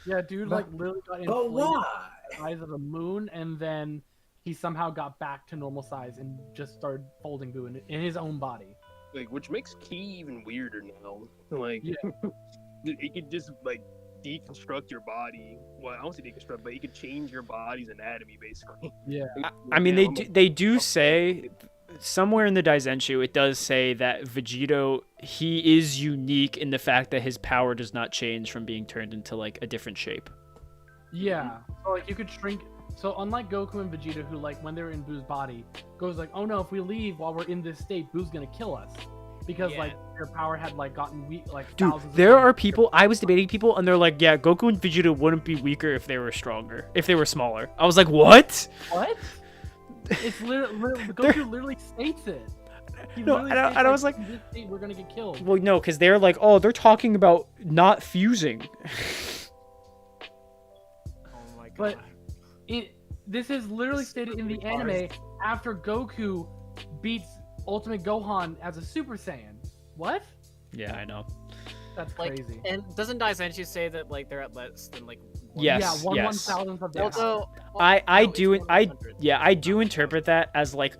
Yeah, dude, like literally got But inflated why? the size of the moon, and then he somehow got back to normal size and just started folding Boo in his own body. Like, which makes Ki even weirder now. Like, Yeah. it could just like deconstruct your body. Well, I don't say deconstruct, but it could change your body's anatomy basically. Yeah. I mean, they do say somewhere in the Daizenshu it does say that Vegito, he is unique in the fact that his power does not change from being turned into like a different shape. Yeah. So like you could shrink. So unlike Goku and Vegeta, who like when they're in Boo's body, goes like, oh no, if we leave while we're in this state, Boo's gonna kill us, because Yeah. like their power had like gotten weak, like Dude, thousands. there of are people, I was debating people, and they're like, yeah, Goku and Vegeta wouldn't be weaker if they were stronger, if they were smaller. I was like, what? What? It's literally Goku literally states it. He No, literally and I- states, and I was like- in this state, we're gonna get killed. Well, no, because they're like, oh, they're talking about not fusing. Oh my god. But this is literally stated in the anime after Goku beats Ultimate Gohan as a Super Saiyan. What? Yeah, I know. That's Like, crazy. and doesn't Daisenshu say that like they're at less than like one- Yes, yeah, one yes. 1,000th of their power. Although I no, do it's I 100. yeah, I do interpret that as like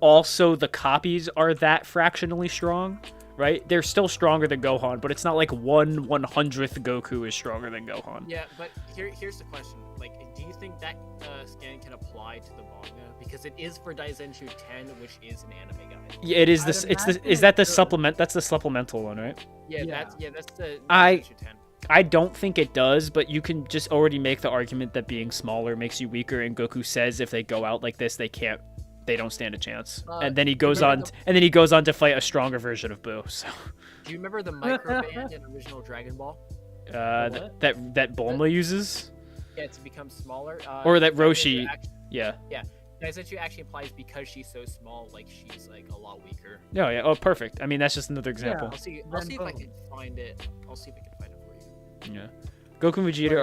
also the copies are that fractionally strong, right? They're still stronger than Gohan, but it's not like 1/100th Goku is stronger than Gohan. Yeah, but here's the question. Like, do you think that scan can apply to the manga? Because it is for Daisenshu 10, which is an anime guide. Yeah, it is I'd this. It's imagine the. Is that the it could. supplement? That's the supplemental one, right? Yeah, Yeah. that's the I- Daisenshu 10. I don't think it does, but you can just already make the argument that being smaller makes you weaker, and Goku says if they go out like this, they don't stand a chance. And then he goes on, remember and then he goes on to fight a stronger version of Boo. So, Do you remember the micro band in original Dragon Ball? what? that Bulma uses, Yeah, to become smaller. or that Daisenshu Roshi, actually- yeah. Daisenshu actually applies because she's so small. Like she's like a lot weaker. Oh yeah. Oh, perfect. I mean, that's just another example. I'll see. I'll Then see if I boom. can find it. I'll see if I can find it for you. Yeah. Goku and Vegeta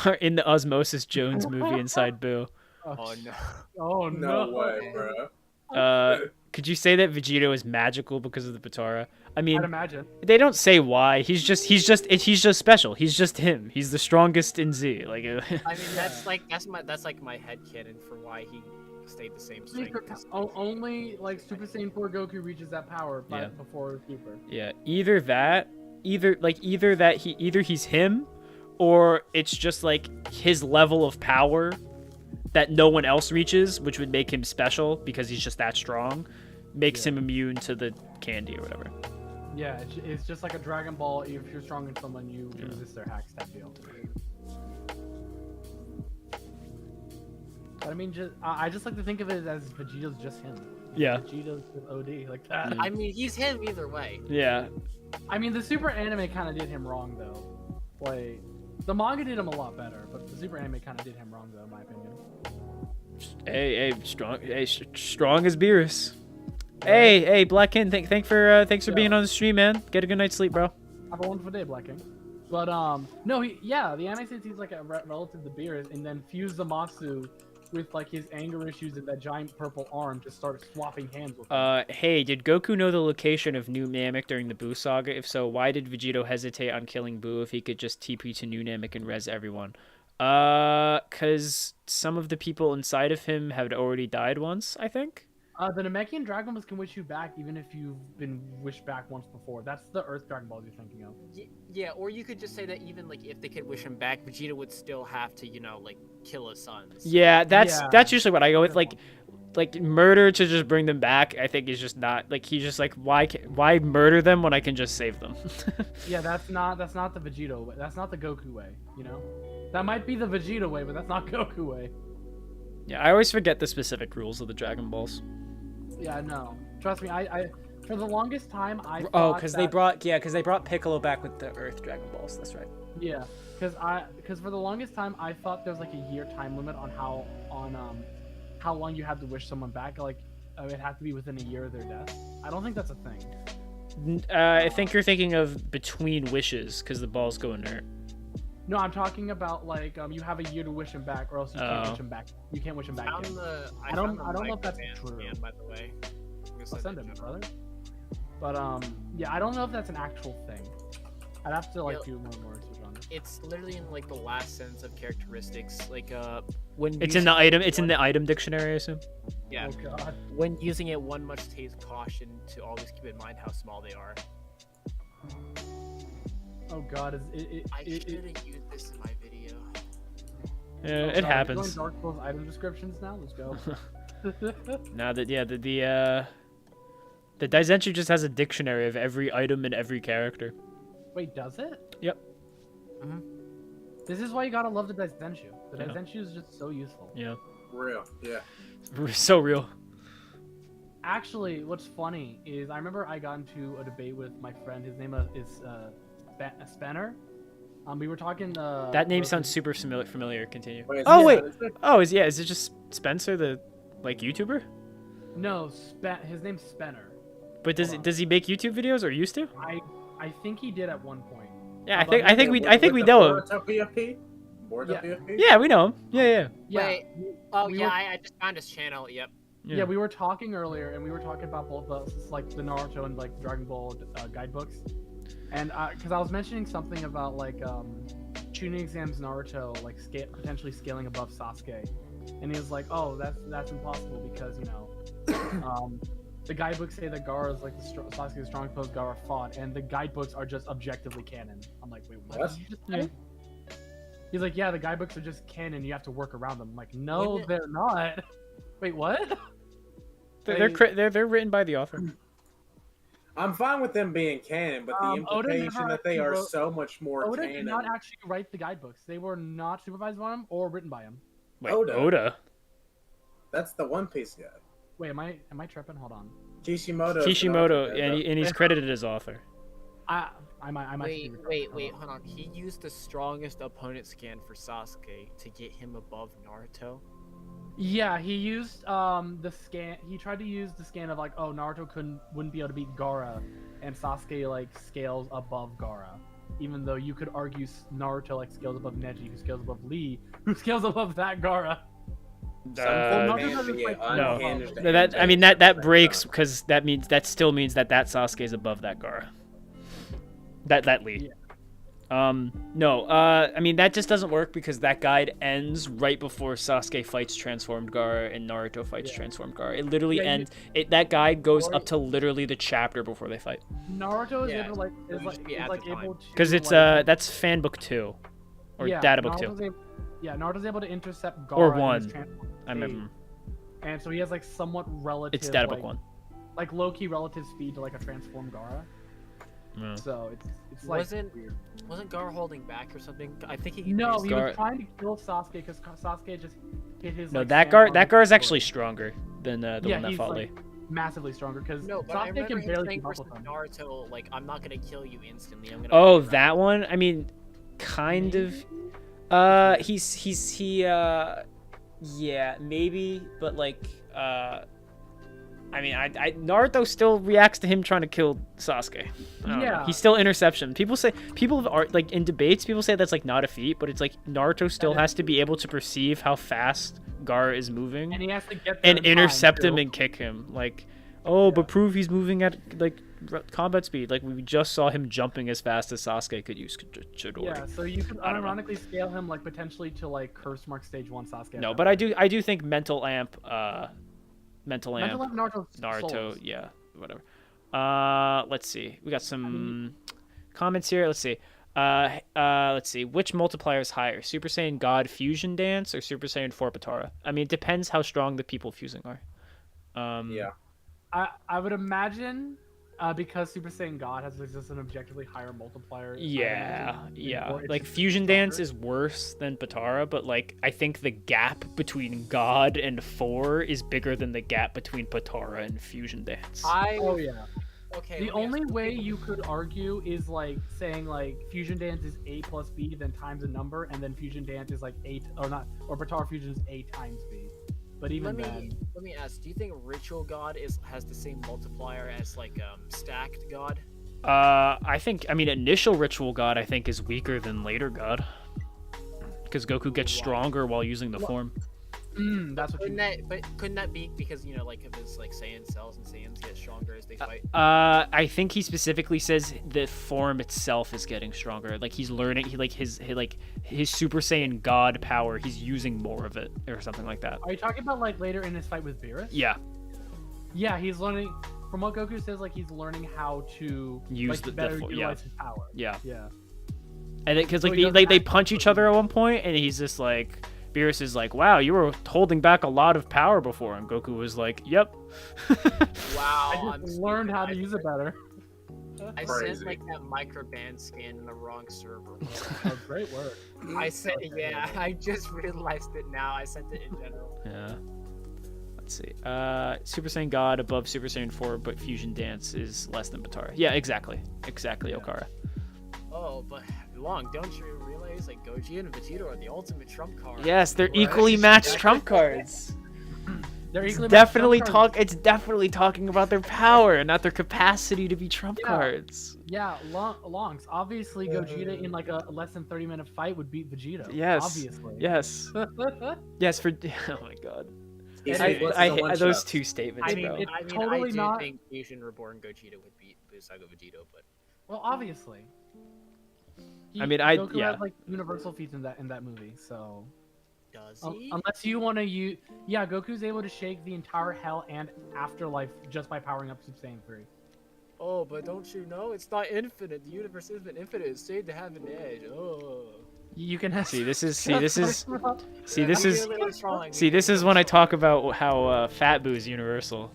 are in the Osmosis Jones movie inside Boo. Oh no. Oh No no. way, bro. Could you say that Vegito is magical because of the Potara? I mean, I'd imagine. they don't say why. He's just special. He's just him. He's the strongest in Z. Like, I mean, that's like my headcanon for why he stayed the same strength. 'cause- Only like Super Saiyan 4 Goku reaches that power Yeah. before Super. yeah, either he's him, or it's just like his level of power that no one else reaches, which would make him special because he's just that strong, makes him immune to the candy or whatever. Yeah, it's just like a Dragon Ball. If you're stronger than someone, you resist their hacks type deal. But I mean, I just like to think of it as Vegeta's just him. Yeah. Vegeta's just OD like that. I mean, he's him either way. Yeah. I mean, the Super anime kind of did him wrong though. Like, the manga did him a lot better, but the Super anime kind of did him wrong though, in my opinion. Hey, strong as Beerus. Hey, Black King, thanks for being on the stream, man. Get a good night's sleep, bro. Have a wonderful day, Black King. But no, the anime says he's like a relative to Beerus, and then fuse Zamasu with like his anger issues and that giant purple arm to start swapping hands with him. Hey, did Goku know the location of New Namek during the Buu saga? If so, why did Vegito hesitate on killing Buu if he could just TP to New Namek and res everyone? Cause some of the people inside of him had already died once, I think. The Namekian Dragon Balls can wish you back even if you've been wished back once before. That's the Earth Dragon Balls you're thinking of. Yeah, or you could just say that even like if they could wish him back, Vegeta would still have to, like kill his sons. Yeah, that's Yeah. that's usually what I go with. Like, like murder to just bring them back, I think is just not like he's just like why murder them when I can just save them? Yeah, that's not the Vegeta way. That's not the Goku way. You know, that might be the Vegeta way, but that's not Goku way. Yeah, I always forget the specific rules of the Dragon Balls. Yeah, no. Trust me, I for the longest time I. Oh, thought because that- they brought Piccolo back with the Earth Dragon Balls. That's right. Yeah, because for the longest time I thought there was like a year time limit on how long you had to wish someone back. Like it had to be within a year of their death. I don't think that's a thing. I think you're thinking of between wishes because the balls go inert. No, I'm talking about like you have a year to wish him back, or else you can't Oh. wish him back. You can't wish him back. Found again. I don't- found the I don't know if that's Microman true. scan, by the way. I'm gonna I'll send it him, to brother. But yeah, I don't know if that's an actual thing. I'd have to like Yeah. do more research on it. It's literally in like the last sentence of characteristics. Like when It's in the using item. it, It's in the item dictionary, I assume. Yeah. Oh god. When using it, one must take caution to always keep in mind how small they are. Oh god. I should have used this in my video. Yeah, oh, it god, we're happens. doing Dark Souls item descriptions now. Let's go. Now that the Daizenshuu just has a dictionary of every item and every character. Wait, does it? Yep. This is why you gotta love the Daizenshuu. The Yeah. Daizenshuu is just so useful. Yeah, Real, yeah. so real. Actually, what's funny is I remember I got into a debate with my friend. His name is Spanner. We were talking. That name sounds super familiar. Continue. Wait, is Oh it- wait. is it- Oh, is it just Spencer, the like YouTuber? No, his name's Spanner. But Hold on. does he make YouTube videos or used to? I think he did at one point. Yeah, How about I think with we the know him. Boruto PFP? Boruto Yeah. PFP? Yeah, we know him. Yeah. Yeah. Wait. Oh we yeah, were- I just found his channel. Yep. Yeah, we were talking earlier, and we were talking about both like the Naruto and like Dragon Ball guidebooks, and because I was mentioning something about like Chunin Exam's Naruto like potentially scaling above Sasuke, and he was like, "Oh, that's impossible because you know, the guidebooks say that Gaara is like Sasuke's strongest opposed Gaara fought, and the guidebooks are just objectively canon." I'm like, "Wait, what?" What? did you just Yeah. say?" He's like, "Yeah, the guidebooks are just canon. You have to work around them." I'm like, "No, Wouldn't it- they're not." Wait, what? They're written by the author. I'm fine with them being canon, but the Oda never implication that they actually are wrote- so much more Oda canon. did not actually write the guidebooks. They were not supervised by him or written by him. Wait, Oda. Oda. That's the One Piece guy. Wait, am I tripping? Hold on. Kishimoto. Kishimoto, and he's credited as author. I might. Wait, hold on. He used the strongest opponent scan for Sasuke to get him above Naruto. Yeah, he used the scan. He tried to use the scan of like, oh, Naruto wouldn't be able to beat Gaara, and Sasuke like scales above Gaara. Even though you could argue Naruto like scales above Neji, who scales above Lee, who scales above that Gaara. Some Uh, form no, of no, the no. unhinged No, that I mean antagonist that of breaks time. because that still means that Sasuke is above that Gaara. That Lee. No. I mean that just doesn't work because that guide ends right before Sasuke fights transformed Gaara and Naruto fights Yeah. transformed Gaara. It literally Yeah, ends. That guide goes Or- up to literally the chapter before they fight. Naruto is Yeah, able like it used to be is at like the time. able to Because it's like, that's fan book 2 or yeah, data book 2. Naruto's able to intercept Gaara Or in 1. his transform I remember. state, and so he has like somewhat relative. It's data like, book 1. Like low key relative speed to like a transformed Gaara. Yeah. So it's like Wasn't- weird. Wasn't Gaara holding back or something? I think he. No, used- he Gaara- was trying to kill Sasuke because Sasuke just hit his. No, like, that sand Gaara armor is actually sword. stronger than the Yeah, one that he's, fought like, Lee. massively stronger because No, but I Sasuke remember can him barely saying keep up versus with him. Naruto, like, I'm not gonna kill you instantly. I'm gonna. Oh, wait that around." one. I mean, kind of. Yeah, maybe, but like, I mean, I Naruto still reacts to him trying to kill Sasuke. I don't know. Yeah. He's still interception. People are like in debates. People say that's like not a feat, but it's like Naruto still has to be able to perceive how fast Gaara is moving And he has to get there and in time, intercept him too. and kick him. Like, oh, but prove he's moving at like combat speed. Like we just saw him jumping as fast as Sasuke could use Chidori. Yeah, so you can I don't know. unironically scale him like potentially to like curse mark stage 1 Sasuke. No, but I do think mental amp Mental Amp Naruto. Naruto, souls. yeah, whatever. Let's see. We got some comments here. Let's see. Let's see. Which multiplier is higher, Super Saiyan God Fusion Dance or Super Saiyan 4 Patara? I mean, it depends how strong the people fusing are. Yeah. I would imagine because Super Saiyan God has just an objectively higher multiplier. I Yeah, imagine, yeah. or it's Like just Fusion stronger. Dance is worse than Patara, but like I think the gap between God and 4 is bigger than the gap between Patara and Fusion Dance. Oh yeah. Okay. The let me ask only you- way you could argue is like saying like Fusion Dance is A plus B, then times a number, and then Fusion Dance is like or Patara Fusion is A times B. But even then, let me ask. Do you think Ritual God has the same multiplier as like Stacked God? I think initial Ritual God I think is weaker than later God. Because Goku gets stronger while using the form. that's what you. Couldn't that be because like of his like Saiyan cells and Saiyans get stronger as they fight? I think he specifically says the form itself is getting stronger. Like he's learning, his Super Saiyan God power. He's using more of it or something like that. Are you talking about like later in his fight with Beerus? Yeah, Yeah, he's learning. From what Goku says, like he's learning how to Use like, the better yeah. utilize his power. yeah. Yeah. And because So like he doesn't they have to punch each put- other at one point, and he's just like. Beerus is like, wow, you were holding back a lot of power before, and Goku was like, yep. Wow, I just learned how to use it better. I Crazy. sent like that microband scan in the wrong server. Oh, great work. I said, yeah, I just realized it now. I sent it in general. Yeah. Let's see. Super Saiyan God above Super Saiyan 4, but Fusion Dance is less than Patara. Yeah, exactly. Exactly, Okara. Oh, but Long, don't you realize like Gogeta and Vegeta are the ultimate trump card? Yes, they're Right. equally matched trump cards. They're It's equally definitely matched trump cards. It's definitely talking about their power, not their capacity to be trump Yeah. cards. Yeah, Longs. Obviously, Gogeta in like a less than 30-minute fight would beat Vegeta. Yes. Obviously. Yes. Yes, for oh my god. He's I- less I than hate one those shot. two statements, I mean, bro. it's I totally do not- think Fusion Reborn Gogeta would beat Busaga Vegeta, but Well, obviously. I mean, I- Goku yeah. has like universal feats in that movie, so does Un- he? unless you want to use, yeah, Goku's able to shake the entire Hell and Afterlife just by powering up Super Saiyan 3. Oh, but don't you know it's not infinite? The universe isn't infinite. It's said to have an edge. Oh. You can have. See, this is see this is This when I talk about how Fat Boo is universal.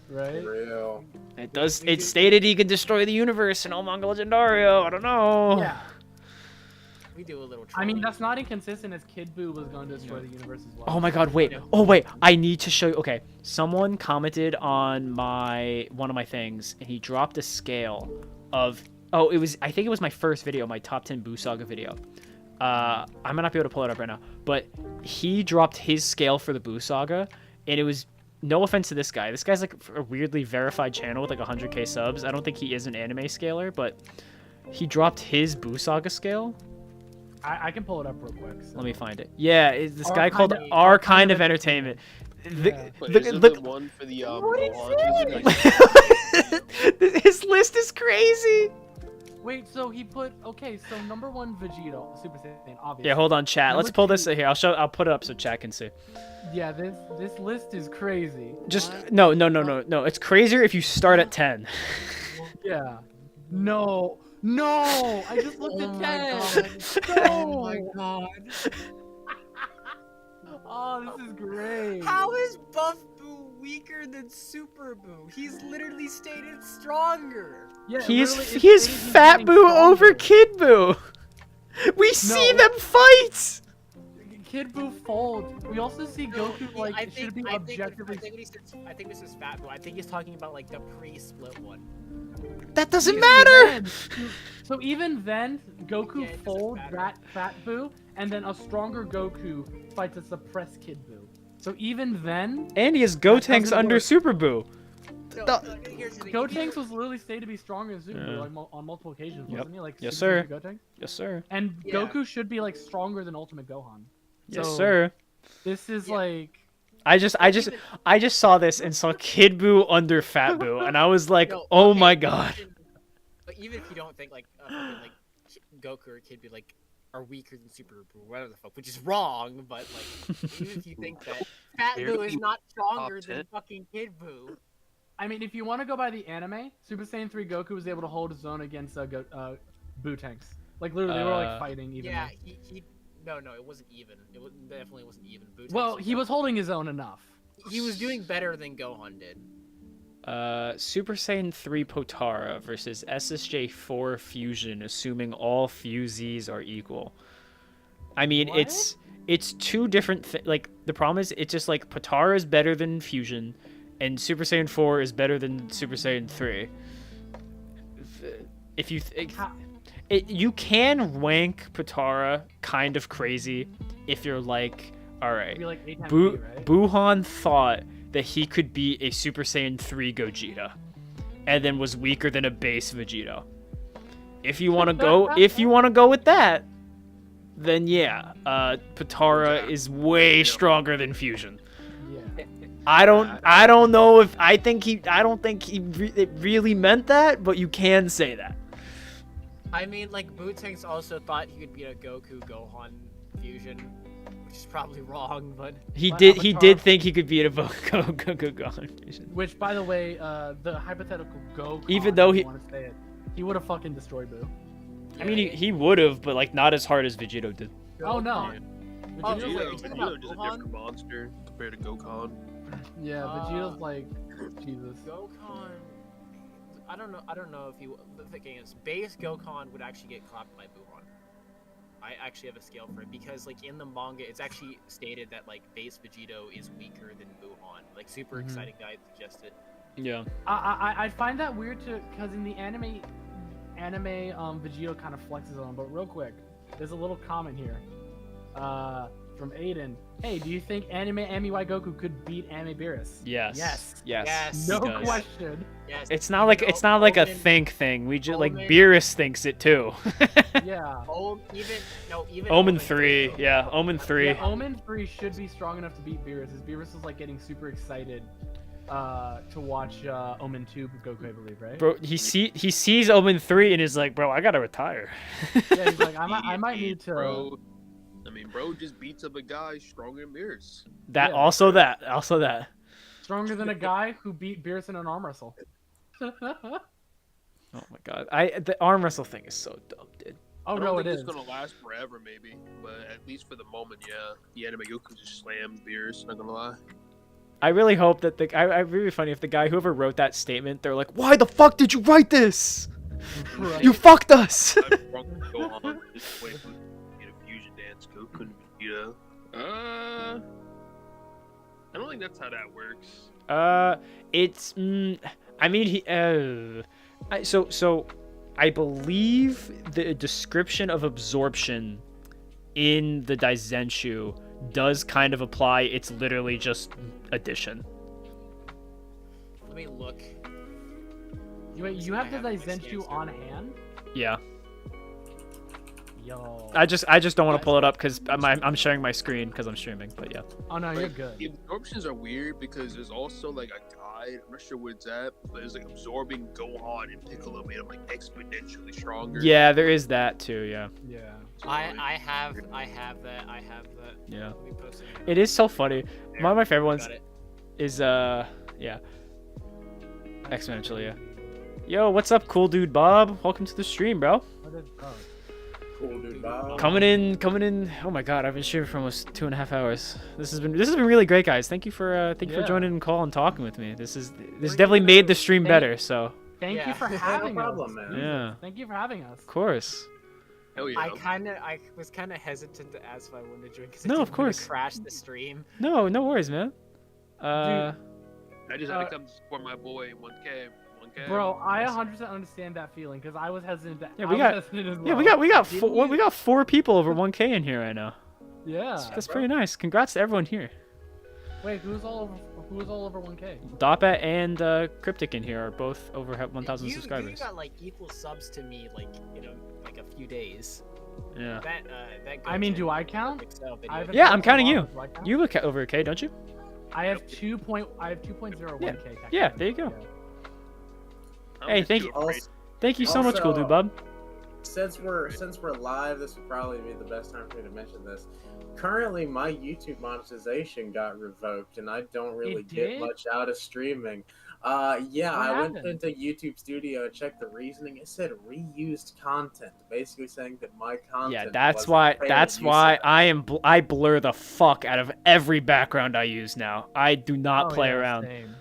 right. Real. It does. It's stated he can destroy the universe in all manga legendario. I don't know. Yeah. We do a little. I mean, trolling. that's not inconsistent as Kid Buu was going to destroy the universe as well. Oh my god, wait. Oh wait, I need to show you. Okay, someone commented on one of my things and he dropped a scale of I think it was my first video, my top 10 Buu Saga video. I might not be able to pull it up right now, but he dropped his scale for the Buu Saga and it was no offense to this guy. This guy's like a weirdly verified channel with like 100k subs. I don't think he is an anime scaler, but he dropped his Buu Saga scale. I can pull it up real quick. So. Let me find it. Yeah, it's this Our guy called Kind of- Our Kind of Entertainment. Yeah. Wait, Look, is it look, the one for the What is Gohan? it? his list is crazy. Wait, so he put okay. So number one, Vegeta, Super Saiyan, obviously. Yeah, hold on, chat. Let's Number pull this two- here. I'll put it up so chat can see. Yeah, this list is crazy. Just no. It's crazier if you start at 10. Yeah. No. No. I just looked Oh at 10. Oh my god. Oh, this is great. How is Buff Boo weaker than Super Boo? He's literally stated stronger. Yeah, He's literally, he is it's he's Fat getting Boo over stronger. Kid Boo. We see No. them fight. Kid Buu folds. We also see Goku like I it think, should be I think, objectively. I think when he says, I think this is Fat Boo. I think he's talking about like the pre-split one. That doesn't Even matter. then- So even then, Goku Yeah, it doesn't folds matter. that Fat Buu, and then a stronger Goku fights a suppressed Kid Buu. So even then, And he has doesn't Gotenks under work. Super Boo. No, The- here's the thing. Gotenks was literally stated to be stronger than Super Yeah. Buu like, on multiple occasions, Yep. wasn't he? Like Yes, Super sir. Gotenks? Yes, sir. And Yeah. Goku should be like stronger than Ultimate Gohan. Yes, So- sir. This is Yeah. like. I just saw this and saw Kid Boo under Fat Boo, and I was like, No, oh okay, my god. But even if you don't think like fucking, like Goku or Kid Buu like are weaker than Super Buu, whatever the fuck, which is wrong, but like even if you think that Fat Boo is not stronger Top than 10. fucking Kid Buu. I mean, if you want to go by the anime, Super Saiyan 3 Goku was able to hold his own against Buu tanks. Like literally, they were like fighting even. Yeah, he no, it wasn't even. Definitely wasn't even. Buu Well, tanks he were was holding his own enough. he was doing better than Gohan did. Super Saiyan 3 Potara versus SSJ 4 Fusion, assuming all fusees are equal. I mean, What? it's two different like the problem is it's just like Potara is better than Fusion, and Super Saiyan 4 is better than Super Saiyan 3. If you you can rank Potara kind of crazy if you're like, all right, It'd be like 8 times Bu- B, right? Buhan thought that he could be a Super Saiyan 3 Gogeta, and then was weaker than a base Vegeta. If you want to go with that, then yeah, Potara is way stronger than Fusion. Yeah. I don't know if I don't think it really meant that, but you can say that. I mean, like Bootanks also thought he could beat a Goku Gohan fusion, which is probably wrong, but He But did Avatar- think he could beat a Gohan Fusion. Which, by the way, the hypothetical Goku. Even though he- want to say it, he would have fucking destroyed Boo. I mean, he would have, but like not as hard as Vegito did. Oh no. Oh, Vegeta's wait, like, you're talking about Vegito's a Gohan? different monster compared to Gohan. yeah, Vegeta's like Jesus. Gohan. I don't know if you. The thing is, base Gohan would actually get clapped by Buhan. I actually have a scale for it because, like, in the manga, it's actually stated that like base Vegito is weaker than Buhan. Like, super Mhm. exciting guide suggested. Yeah. I find that weird because in the anime, Vegito kind of flexes on him. But real quick, there's a little comment here, from Aiden. Hey, do you think anime Amy-Y Goku could beat anime Beerus? Yes. Yes. Yes. No he does. question. Yes. It's not like a Omen- think thing. We just like Omen- Beerus thinks it too. Yeah. Even Omen 3, yeah, Omen 3. Yeah, Omen 3 should be strong enough to beat Beerus. As Beerus is like getting super excited to watch Omen 2 with Goku, I believe, right? Bro, he sees Omen 3 and is like, bro, I gotta retire. Yeah, he's like, I might need to. Bro, I mean, bro just beats up a guy stronger than Beerus. That Yeah. also that. Stronger than a guy who beat Beerus in an arm wrestle. Oh my god. The arm wrestle thing is so dumb, dude. Oh I don't no, think it it's is. gonna last forever, maybe, but at least for the moment, yeah. The anime Goku just slammed Beerus. Not gonna lie. I really hope that I really funny if the guy whoever wrote that statement, they're like, why the fuck did you write this? Right. You fucked us. I'm drunk to go on this way with a fusion dance Goku and Vegeta. I don't think that's how that works. It's I mean so I believe the description of absorption in the Daizenshu does kind of apply. It's literally just addition. Let me look. You have the I have my Daizenshu scans on here. hand? Yeah. Yo. I just don't want to pull it up because I'm sharing my screen because I'm streaming. But yeah. Oh no, you're Like, good. The absorptions are weird because there's also like a guide. I'm not sure where it's at, but there's like absorbing Gohan and Piccolo made him like exponentially stronger. Yeah, there is that too. Yeah. Yeah. So, like, I have that. Yeah. Let me post it. It is so funny. One of my favorite ones Got it. is yeah. Exponentially, yeah. Yo, what's up, cool dude Bob? Welcome to the stream, bro. What is, oh. Cool dude, Bob. Coming in. Oh my god, I've been streaming for almost 2.5 hours. This has been really great, guys. Thank you for Yeah. joining the call and talking with me. This We're definitely gonna- made the stream Thank- better. So Thank Yeah. you for No having problem, us. man. yeah, Thank you for having us. of course. hell yeah. I was kind of hesitant to ask if I wanted to join because No, I of didn't want to course. crash the stream. No worries, man. I just had uh, to come to support my boy 1K. 1K. Bro, I 100% understand that feeling because I was hesitant. Yeah, I we was got- hesitant as yeah, well. we got Didn't you- we got 4 people over 1K in here right now. Yeah. That's pretty nice. Congrats to everyone here. Wait, who's all over 1K? Doppat and Cryptic in here are both over 1,000 You subscribers. got like equal subs to me, like like a few days. Yeah. That. I mean, Goten do I count? Excel video. I haven't Yeah, done I'm a counting lot, you. do I count? You look over a K, don't you? I have 2.01K. Yeah. technically. Yeah, there you go. I'm Hey, just thank too you. afraid. Also, Thank you so much, cool Also- dude, bub. since we're live, this would probably be the best time for me to mention this. Currently, my YouTube monetization got revoked, and I don't really get did? much out of streaming. Yeah, What I went happened? into YouTube Studio, checked the reasoning. It said reused content, basically saying that my content. Yeah, that's wasn't why. fair That's use why of it. I blur the fuck out of every background I use now. I do not Oh, play yeah, around. Same.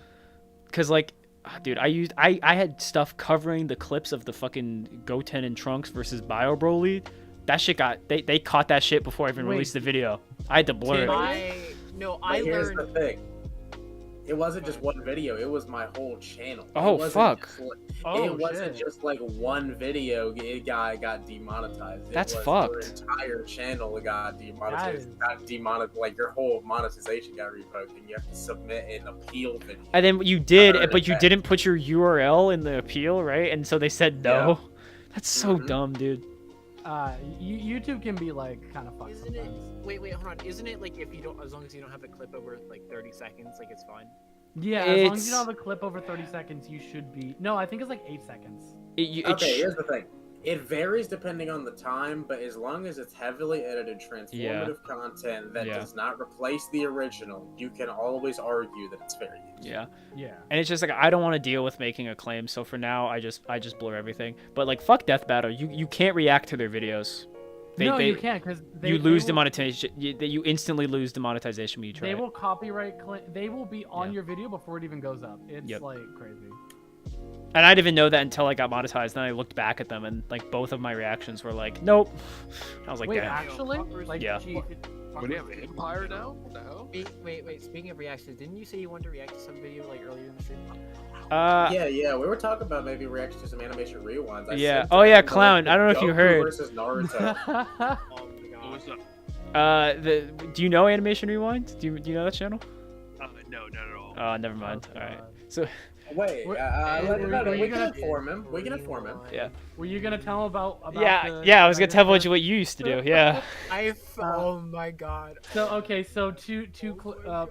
Cause like, dude, I had stuff covering the clips of the fucking Goten and Trunks versus Bio Broly. That shit they caught that shit before I even Wait. released the video. I had to blur it. But I here's learned. the thing. It wasn't just one video, it was my whole channel. Oh, It wasn't fuck. just like- Oh, it wasn't shit. just like one video guy got demonetized. That's Your fucked. entire channel got demonetized. is- Got demonetized. Like your whole monetization got revoked, and you have to submit an appeal video. And then you did, Heard but of you that. didn't put your URL in the appeal, right? And so they said no. That's so Mhm. dumb, dude. YouTube can be like kind of fucked Isn't it? sometimes. Wait, hold on. Isn't it like if you don't, as long as you don't have the clip over like 30 seconds, like it's fine? Yeah, as long as It's- you don't have a clip over 30 seconds, you should be. No, I think it's like 8 seconds. Okay, here's the thing. It varies depending on the time, but as long as it's heavily edited, transformative content that Yeah. does not replace the original, you can always argue that it's fair use. Yeah. Yeah. And it's just like I don't want to deal with making a claim, so for now I just blur everything. But like fuck Death Battle, you can't react to their videos. No, you can't because you lose demonetization. You instantly lose demonetization when you try. They it. will copyright claim. They will be on Yeah. your video before it even goes up. It's Yep. like crazy. And I didn't even know that until I got monetized. Then I looked back at them, and like both of my reactions were like, nope. I was like, Wait, damn. actually? Like, Yeah. What do you have, an empire now? What the hell? Wait. Speaking of reactions, didn't you say you wanted to react to some video like earlier in the stream? Yeah, we were talking about maybe reaction to some animation rewinds. I Yeah. sent Oh, yeah, them the Clown. link I don't know if you Goku heard. versus Naruto. Oh my god. What's up? Do you know Animation Rewind? Do you know that channel? No, not at all. Never mind. Oh, All right. God. So Wait, Were- we you can gonna- inform him. We can inform him. Yeah. Were you gonna tell him about yeah. I was gonna tell what you used to do. Yeah. Oh my god. So okay, so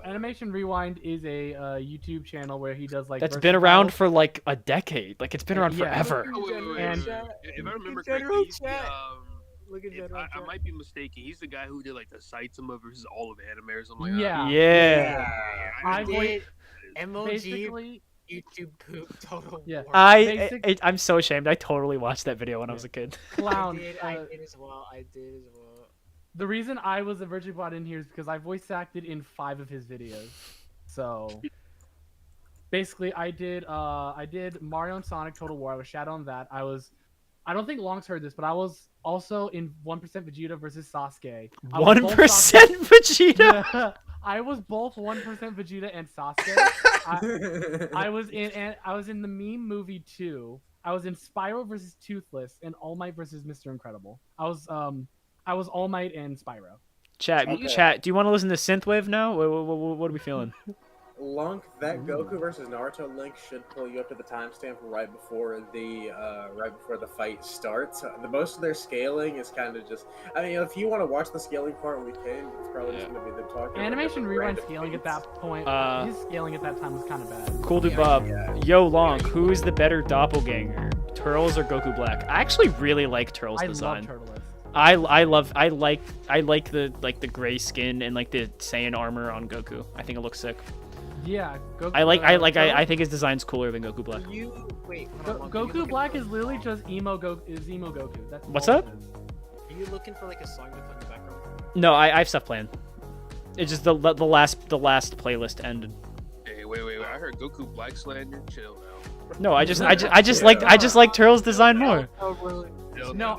Animation Rewind is a YouTube channel where he does like. That's versus been around battles. for like a decade. Like it's been around Yeah. forever. Oh, wait. And- If I remember General correctly, he's the, chat. Look at if that. I might be mistaken. He's the guy who did like the Saitama versus all of anime or something like Yeah. Yeah. I know. voiced- MLG Basically, YouTube poop total. Yeah. war. I'm so ashamed. I totally watched that video when I was a kid. Clown. I did as well. The reason I was originally brought in here is because I voice acted in 5 of his videos. So basically, I did Mario and Sonic Total War. I was Shadow on that. I don't think Long's heard this, but I was also in 1% Vegeta versus Sasuke. I was both 1% Vegeta. Sasuke- I was both 1% Vegeta and Sasuke. I was in the meme movie 2. I was in Spyro versus Toothless and All Might versus Mr. Incredible. I was All Might and Spyro. Chat. Okay. Do you want to listen to Synthwave now? What are we feeling? Lunk, that Goku versus Naruto link should pull you up to the timestamp right before the fight starts. The most of their scaling is kind of just. I mean, if you want to watch the scaling part, we can. It's probably just going to be them talking. about Animation different Rewind random scaling at beats. that point. Uh, His scaling at that time was kind of bad. Cool Dude Bob. Yo Long, who is the better doppelganger? Turles or Goku Black? I actually really like Turles' I design. love Turtles. I like the gray skin and like the Saiyan armor on Goku. I think it looks sick. Yeah, Goku. I think his design's cooler than Goku Black. You wait. Hold on, Goku Black is literally just emo Goku. That's What's all up? it is. Are you looking for like a song to put in the background? No, I have stuff planned. It's just the last playlist ended. Hey, wait. I heard Goku Black slander. Chill now. No, I just like Turles' design more. Oh really? No,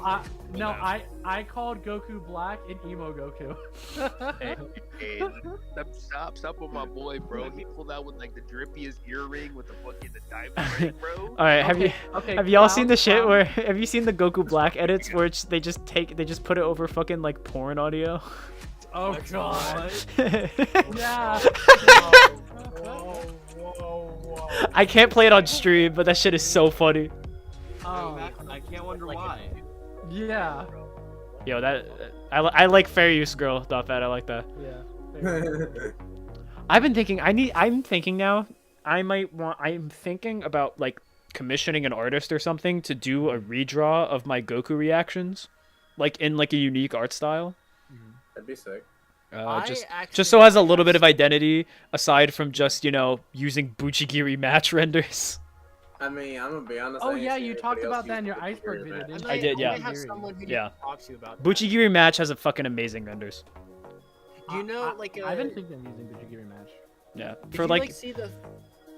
I called Goku Black and emo Goku. Hey, stop with my boy, bro. He pulled out with like the drippiest earring with the fucking diamond ring, bro. All right, Okay, have y'all seen the shit Clown. where have you seen the Goku Black edits where they just put it over fucking like porn audio? Oh god. Yeah. Whoa. I can't play it on stream, but that shit is so funny. I can't wonder why. Yeah. Yo, I like fair use girl. Dot fat. I like that. Yeah. I'm thinking now. I'm thinking about like commissioning an artist or something to do a redraw of my Goku reactions, like in like a unique art style. That'd be sick. Just actually so has a little have bit of identity aside from just using Buchigiri match renders. I mean, I'm gonna be honest. Oh I ain't yeah, seen you anybody talked else about use that in your the iceberg computer video, match. didn't I you? did, yeah. might have someone who Yeah. can talk to you about that. Buchigiri match has a fucking amazing renders. Do you know, like, I haven't think I'm using Bujigiri match. Yeah, did for you, like see the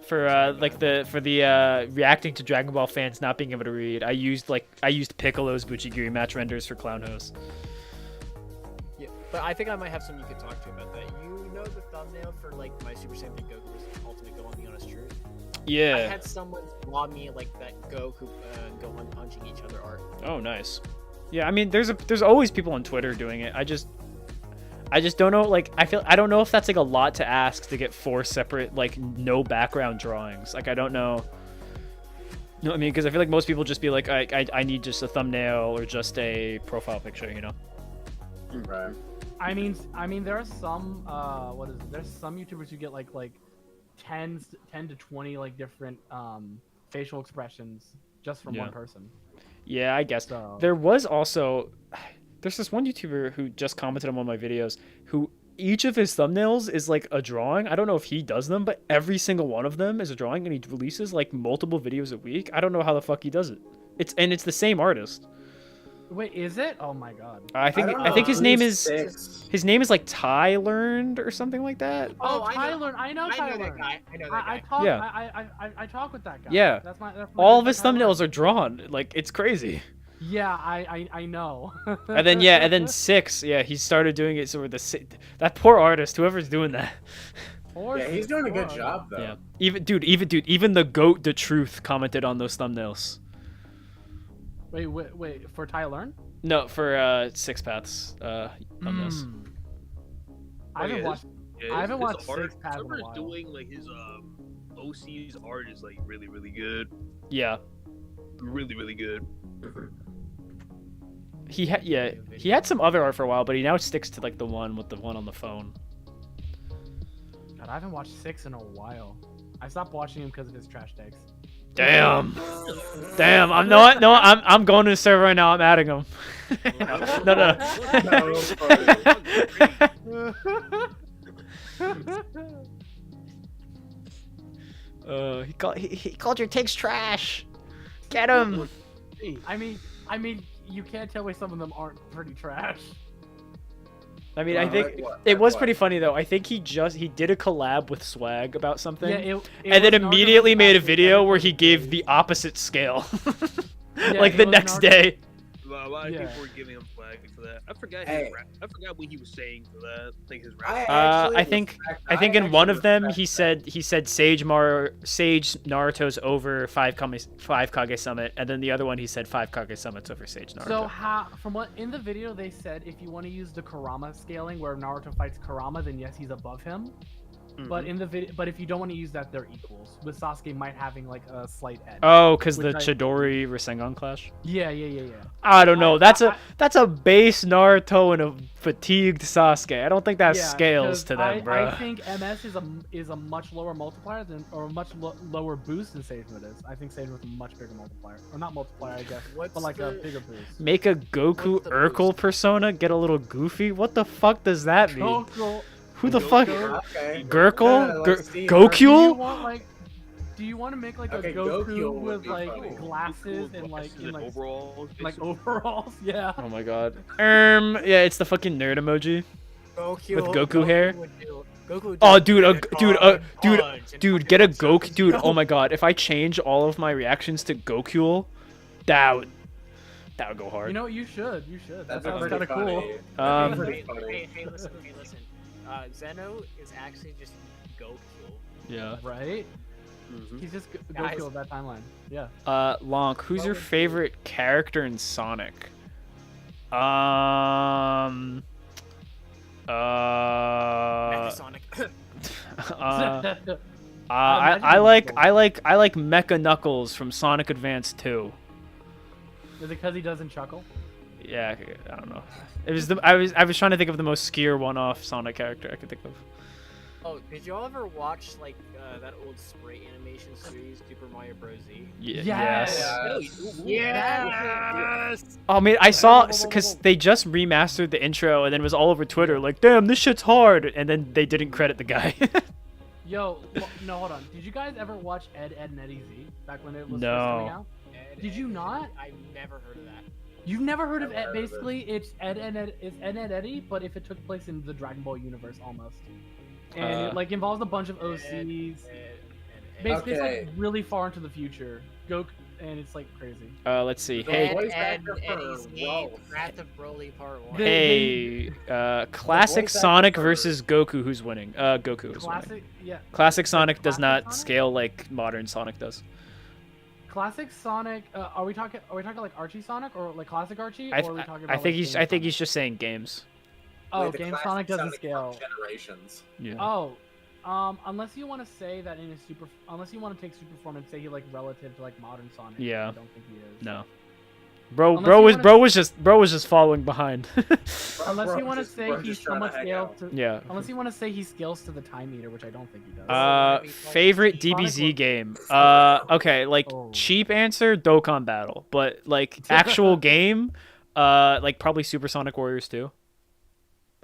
for the reacting to Dragon Ball fans not being able to read, I used Piccolo's Buchigiri match renders for Clown Hose. Yeah, but I think I might have some you could talk to about that. You know the thumbnail for like my Super Saiyan 3 Goku versus Ultimate Gohan the Honest Truth? I Yeah. had someone draw me like that Goku and Gohan punching each other art. Oh, nice. Yeah, I mean, there's always people on Twitter doing it. I just don't know. Like, I don't know if that's like a lot to ask to get 4 separate like no background drawings. Like, I don't know. No, I mean, because I feel like most people just be like, I need just a thumbnail or just a profile picture, you know? Right. I mean, there are some there's some YouTubers who get like 10 to 20 like different facial expressions just from Yeah. one person. Yeah, I guess. So There's this one YouTuber who just commented on one of my videos who each of his thumbnails is like a drawing. I don't know if he does them, but every single one of them is a drawing, and he releases like multiple videos a week. I don't know how the fuck he does it. It's the same artist. wait, is it? Oh my god. I think don't I think know, his name who's is like Ty Learned or something like that. Oh, I know- Tyler, I know Tyler. that guy. I know that I guy. talk. Yeah. I talk with that guy. Yeah. That's my All of his Tyler. thumbnails are drawn. Like, it's crazy. Yeah, I know. And then 6, yeah, he started doing it. So with that poor artist, whoever's doing that. Or Yeah, he's doing a good or- job though. Yeah. Even the goat, the truth, commented on those thumbnails. Wait, for Tyler? No, for Six Paths thumbnails. I haven't watched. I haven't watched his art, Six Paths in a whoever's while. doing like his OC's art is like really really good, Yeah. really good. He had some other art for a while, but he now sticks to like the one on the phone. God, I haven't watched 6 in a while. I stopped watching him because of his trash takes. Damn. I'm going to the server right now. I'm adding him. No. He called your takes trash. Get him. I mean, you can't tell me some of them aren't pretty trash. I mean, I think it was pretty funny though. I think he did a collab with Swag about something, Yeah, and then was Naruto immediately versus made a Sasuke, video where he everything gave was the opposite scale, Yeah, like it the was next Naruto- day. A lot of Yeah. people were giving him flag for that. I forgot Hey. I forgot what he was saying for that. I think his rap. I think in one of them he said Sage Naruto's over 5 Kage Summit, and then the other one he said 5 Kage Summits over Sage Naruto. So from what in the video they said, if you want to use the Kurama scaling where Naruto fights Kurama, then yes, he's above him. But in the video, but if you don't want to use that, they're equals. With Sasuke might having like a slight edge. Oh, because the Which I- Chidori Rasengan clash. Yeah. I don't know. I- That's a base Naruto and a fatigued Sasuke. I don't think that Yeah, scales 'cause to them, bro. I think MS is a much lower multiplier or a much lower boost than Sage Mode is. I think Sage Mode is a much bigger multiplier, or not multiplier, I guess, What's but like a the- bigger boost. Make a Goku What's the Urkel boost? persona get a little goofy. What the fuck does that mean? Goku, Who the fuck? Okay. Gurkel? Yeah, let's see. do you Gokul? want like? Do you want to make like Okay, a Goku Goku would with be like funny. glasses and like in like overall, overalls? Yeah. Oh my god. Yeah, it's the fucking nerd emoji. Goku, With Goku hair? Goku would Oh, do dude, punch and dude, fucking get a punch Goku, you. dude. Oh my god, if I change all of my reactions to Gokul, that would go hard. You know, you should. That That's sounds pretty kind of cool. funny. Um, Pretty Hey, funny. hey, listen. Zeno is actually just Goku. yeah. Right? Mhm. He's just Guys. Goku of that timeline. Yeah. Lonk, who's What your would you- favorite character in Sonic? Uh, Megasonic. I like Mecha Knuckles from Sonic Advance 2. Is it because he doesn't chuckle? Yeah, I don't know. It was I was trying to think of the most skier one-off Sonic character I could think of. Oh, did y'all ever watch like that old spray animation series, Super Mario Bros. Z? Yes. Yes. Oh man, I saw because they just remastered the intro and then it was all over Twitter like, "Damn, this shit's hard," and then they didn't credit the guy. Yo, no, hold on. Did you guys ever watch Ed, Edd n Eddy Z back when it was No. first coming out? Ed, Did you not? I've never heard of that. You've never heard of Never Ed? heard of it. Basically, it's Ed, Edd n Eddy, but if it took place in the Dragon Ball universe almost, and it like involves a bunch of OCs. Basically, it's Okay. like really far into the future. Goku, and it's like crazy. Let's see. The Hey, voice Ed, actor Edd, for Eddy's Game, Rolf. Wrath of Broly Part 1. They- hey, classic voice actor Sonic for- versus Goku. Who's winning? Goku is winning. Classic, yeah. Classic Sonic does Classic not Sonic? scale like modern Sonic does. Classic Sonic. Are we talking like Archie Sonic or like classic Archie? I, or are we talking about, I think like, he's Game I think Sonic? he's just saying games. Oh, Like the Game classic Sonic doesn't from scale. Generations. Yeah. Oh, unless you want to say that in his unless you want to take super form and say he like relative to like modern Sonic. Yeah. I don't think he is. No. Bro, Unless bro you was wanna- bro was just following behind. Unless Bro, you want to just- say bro, he's just trying to somewhat hang scaled out. to. Yeah. Unless you want to say he scales to the Time Eater, which I don't think he does. Favorite Sonic DBZ was- game. Okay, like Oh. cheap answer, Dokkan Battle, but like actual game, like probably Super Sonic Warriors 2.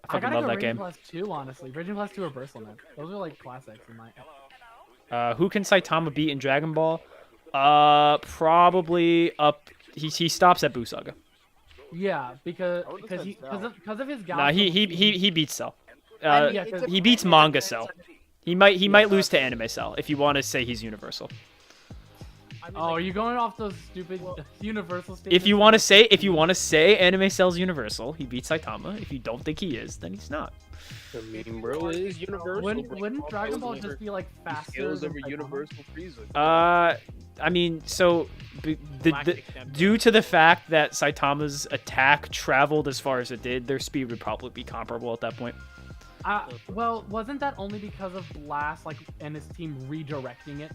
I I fucking gotta love go that Raging game. Plus 2, honestly. Raging Plus 2 or Bristleman. Those are like classics in my. Who can Saitama beat in Dragon Ball? Probably up. He stops at Buu Saga. Yeah, because I would've because said Cell. because of his. Nah, he beats Cell. Yeah, 'cause- He beats Manga Cell. He might lose to Anime Cell if you want to say he's universal. I mean, Oh, like, are you going off those stupid universal statements? If you want to say Anime Cell's universal, he beats Saitama. If you don't think he is, then he's not. I mean, bro, it is universal. Wouldn't bro. Dragon Ball Scales just be like over- faster? Scales than over Saitama? universal Frieza. I mean, so Galactic Tempest. due to the fact that Saitama's attack traveled as far as it did, their speed would probably be comparable at that point. Well, wasn't that only because of Blast, like, and his team redirecting it?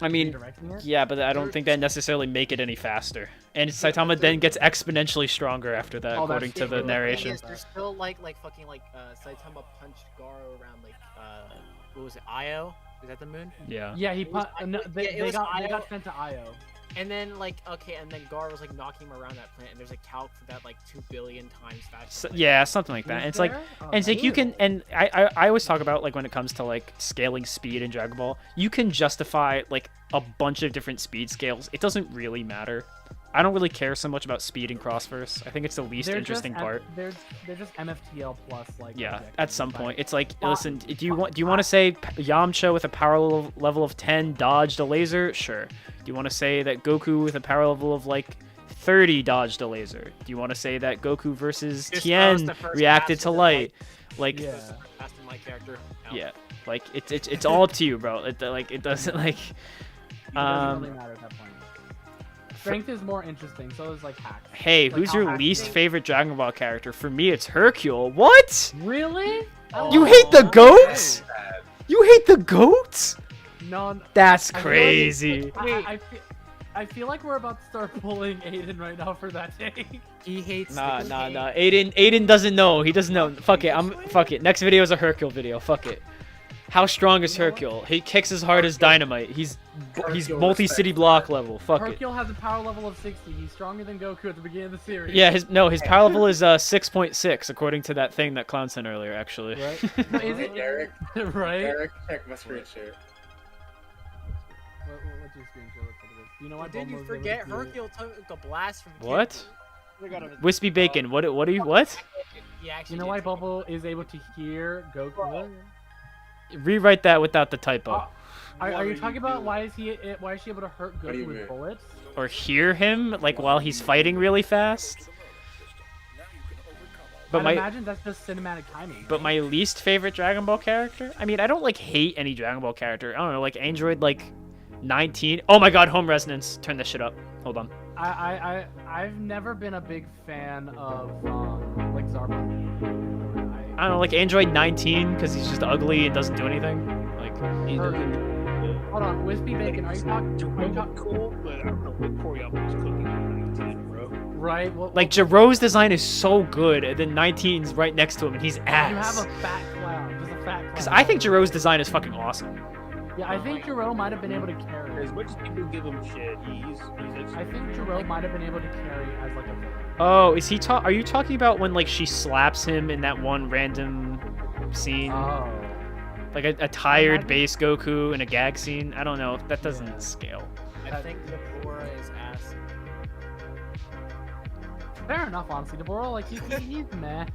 I mean, Redirecting it? yeah, but I don't think that necessarily make it any faster. And Saitama then gets exponentially stronger after that, Oh, that's according to the true. narration. Yes, there's still like fucking Saitama punched Garo around like what was it, Io? Is that the moon? Yeah. Yeah, he It was- put. No, yeah, it they was got Io. sent to Io. And then like okay, and then Gar was like knocking him around that planet, and there's a calc for that like 2 billion times faster. So, like, yeah, something like that. Was And it's like, there? Oh, and it's like you can, ew. and I always talk about like when it comes to like scaling speed in Dragon Ball, you can justify like a bunch of different speed scales. It doesn't really matter. I don't really care so much about speed in Crossverse. I think it's the least They're interesting just part. They're just MFTL plus like. Yeah, objectives, at some like- point, it's like, Uh, listen, do you want to say Yamcha with a power level of 10 dodged a laser? Sure. Do you want to say that Goku with a power level of like 30 dodged a laser? Do you want to say that Goku versus Just Tien throws the first reacted pass to with, light? Like, Yeah. Fast in my character. Out. yeah, like it's all up to you, bro. It doesn't like. It doesn't really matter at that point. Strength is more interesting, so is like hacks. Hey, Like who's how your hack- least favorite Dragon Ball character? For me, it's Hercule. What? Really? You hate the Oh, goats? Bad. You hate the goats? No, That's I feel like- crazy. I feel like we're about to start pulling Aiden right now for that take. He hates. Nah. the Aiden doesn't know. He doesn't know. Fuck it. Fuck it. Next video is a Hercule video. Fuck it. How strong is You know what? Hercule? He kicks as hard as dynamite. He's Hercule multi-city respects block that. level. Fuck it. Hercule has a power level of 60. He's stronger than Goku at the beginning of the series. Yeah, his power level is 6.6 according to that thing that Clown sent earlier. Actually. Right? No, is it? Eric, right? Eric, check my screen share. What's your screen share? Let's look at this. You know what? Did you Bulma's forget able to do it. Hercule took a blast from? What? Kid? Wispy Bacon. What are you? What? He actually You know did why take- Bubble is able to hear Goku? Rewrite that without the typo. Are What you are talking you about doing? why is she able to hurt What do you Goku with mean? bullets? Or hear him like while he's fighting really fast. But I'd my imagine that's just cinematic timing. But my least favorite Dragon Ball character? I mean, I don't like hate any Dragon Ball character. I don't know, like Android like 19. Oh my god, home resonance. Turn this shit up. Hold on. I've never been a big fan of like Zarbon. I don't know, like Android 19 because he's just ugly and doesn't do anything. Like Hold on, Wispy Bacon, are you talking? Cool, but I don't know what Toriyama was cooking on 19, bro. Right. Well, like Jiro's design is so good, and then 19's right next to him, and he's you have ass. a fat clown, just a fat Because I think Jiro's design is fucking awesome. Yeah, I think Jiro might have been able to carry. As much as people give him shit, he's I think Jiro might have been able to carry as like a villain. Oh, is he are you talking about when like she slaps him in that one random scene? Oh. Like a tired base Goku in a gag scene? I don't know. That doesn't scale. I think Deborah is ass. Fair enough, honestly. Deborah, like, he's meh.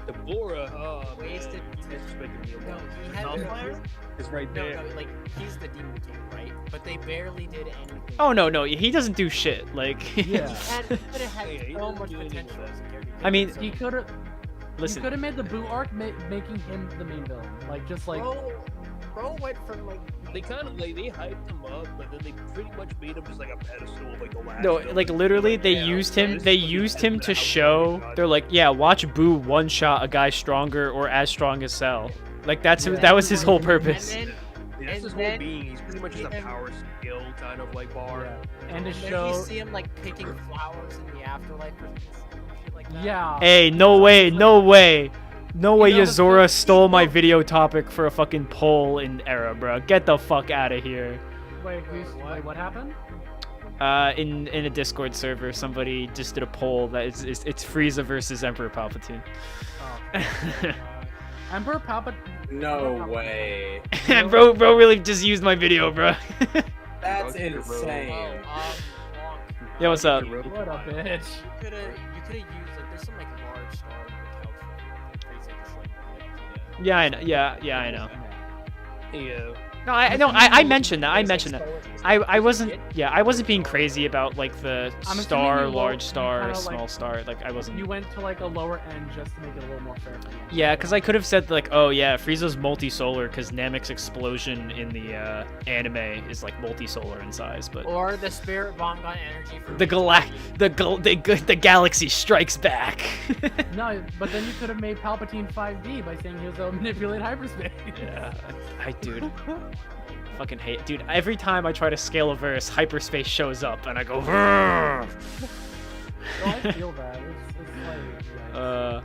Deborah. Oh, Wasted man. Disrespecting me a No, lot. he had Hellfire? It's right no, there. like he's the Demon King, right? But they barely did anything. Oh no, he doesn't do shit. Like Yeah. He could have had Yeah, he so doesn't much do anything potential with as a character. I mean, He could have. He listen. could have made the Boo arc making him the main villain. Like, just like. Bro went from like They kind of like they hyped him up, but then they pretty much made him just like a pedestal of like the last. No, villain. like literally, they Yeah, used this him. is They what he used had him for to the show. outcome. They're like, yeah, watch Boo one shot a guy stronger or as strong as Cell. Like that's Yeah. that was his whole and purpose. then Yeah, that's and his whole then being. He's pretty much just a even- power skill kind of like bar. Yeah. And to then you show. see him like picking flowers in the afterlife or shit like that. Yeah. Hey, no way, no way. No way You know, the Yazora thing- stole my video topic for a fucking poll in Era, bro. Get the fuck out of here. Wait, what happened? In a Discord server, somebody just did a poll that it's Frieza versus Emperor Palpatine. Oh. Emperor Palpatine. No way. bro really just used my video, bro. That's Okay, bro. insane. Wonk. Yo, what's up? What a bitch. You could have used like there's some like large star on the couch for Frieza just like Yeah, I know. Yeah, I know. Yeah. No, I mentioned that. I mentioned that. I wasn't being crazy about like the I'm star, assuming you large you star, kinda, small like, star. Like I wasn't. You went to like a lower end just to make it a little more fair for you. Yeah, because I could have said like, oh yeah, Frieza's multisolar because Namek's explosion in the anime is like multisolar in size, but or the spirit bomb got energy from the galaxy strikes back. No, but then you could have made Palpatine 5D by saying he was able to manipulate hyperspace. Yeah, dude, fucking hate, dude. Every time I try to scale a verse, hyperspace shows up, and I go. "Vrrr." So I feel that. It's like, yeah.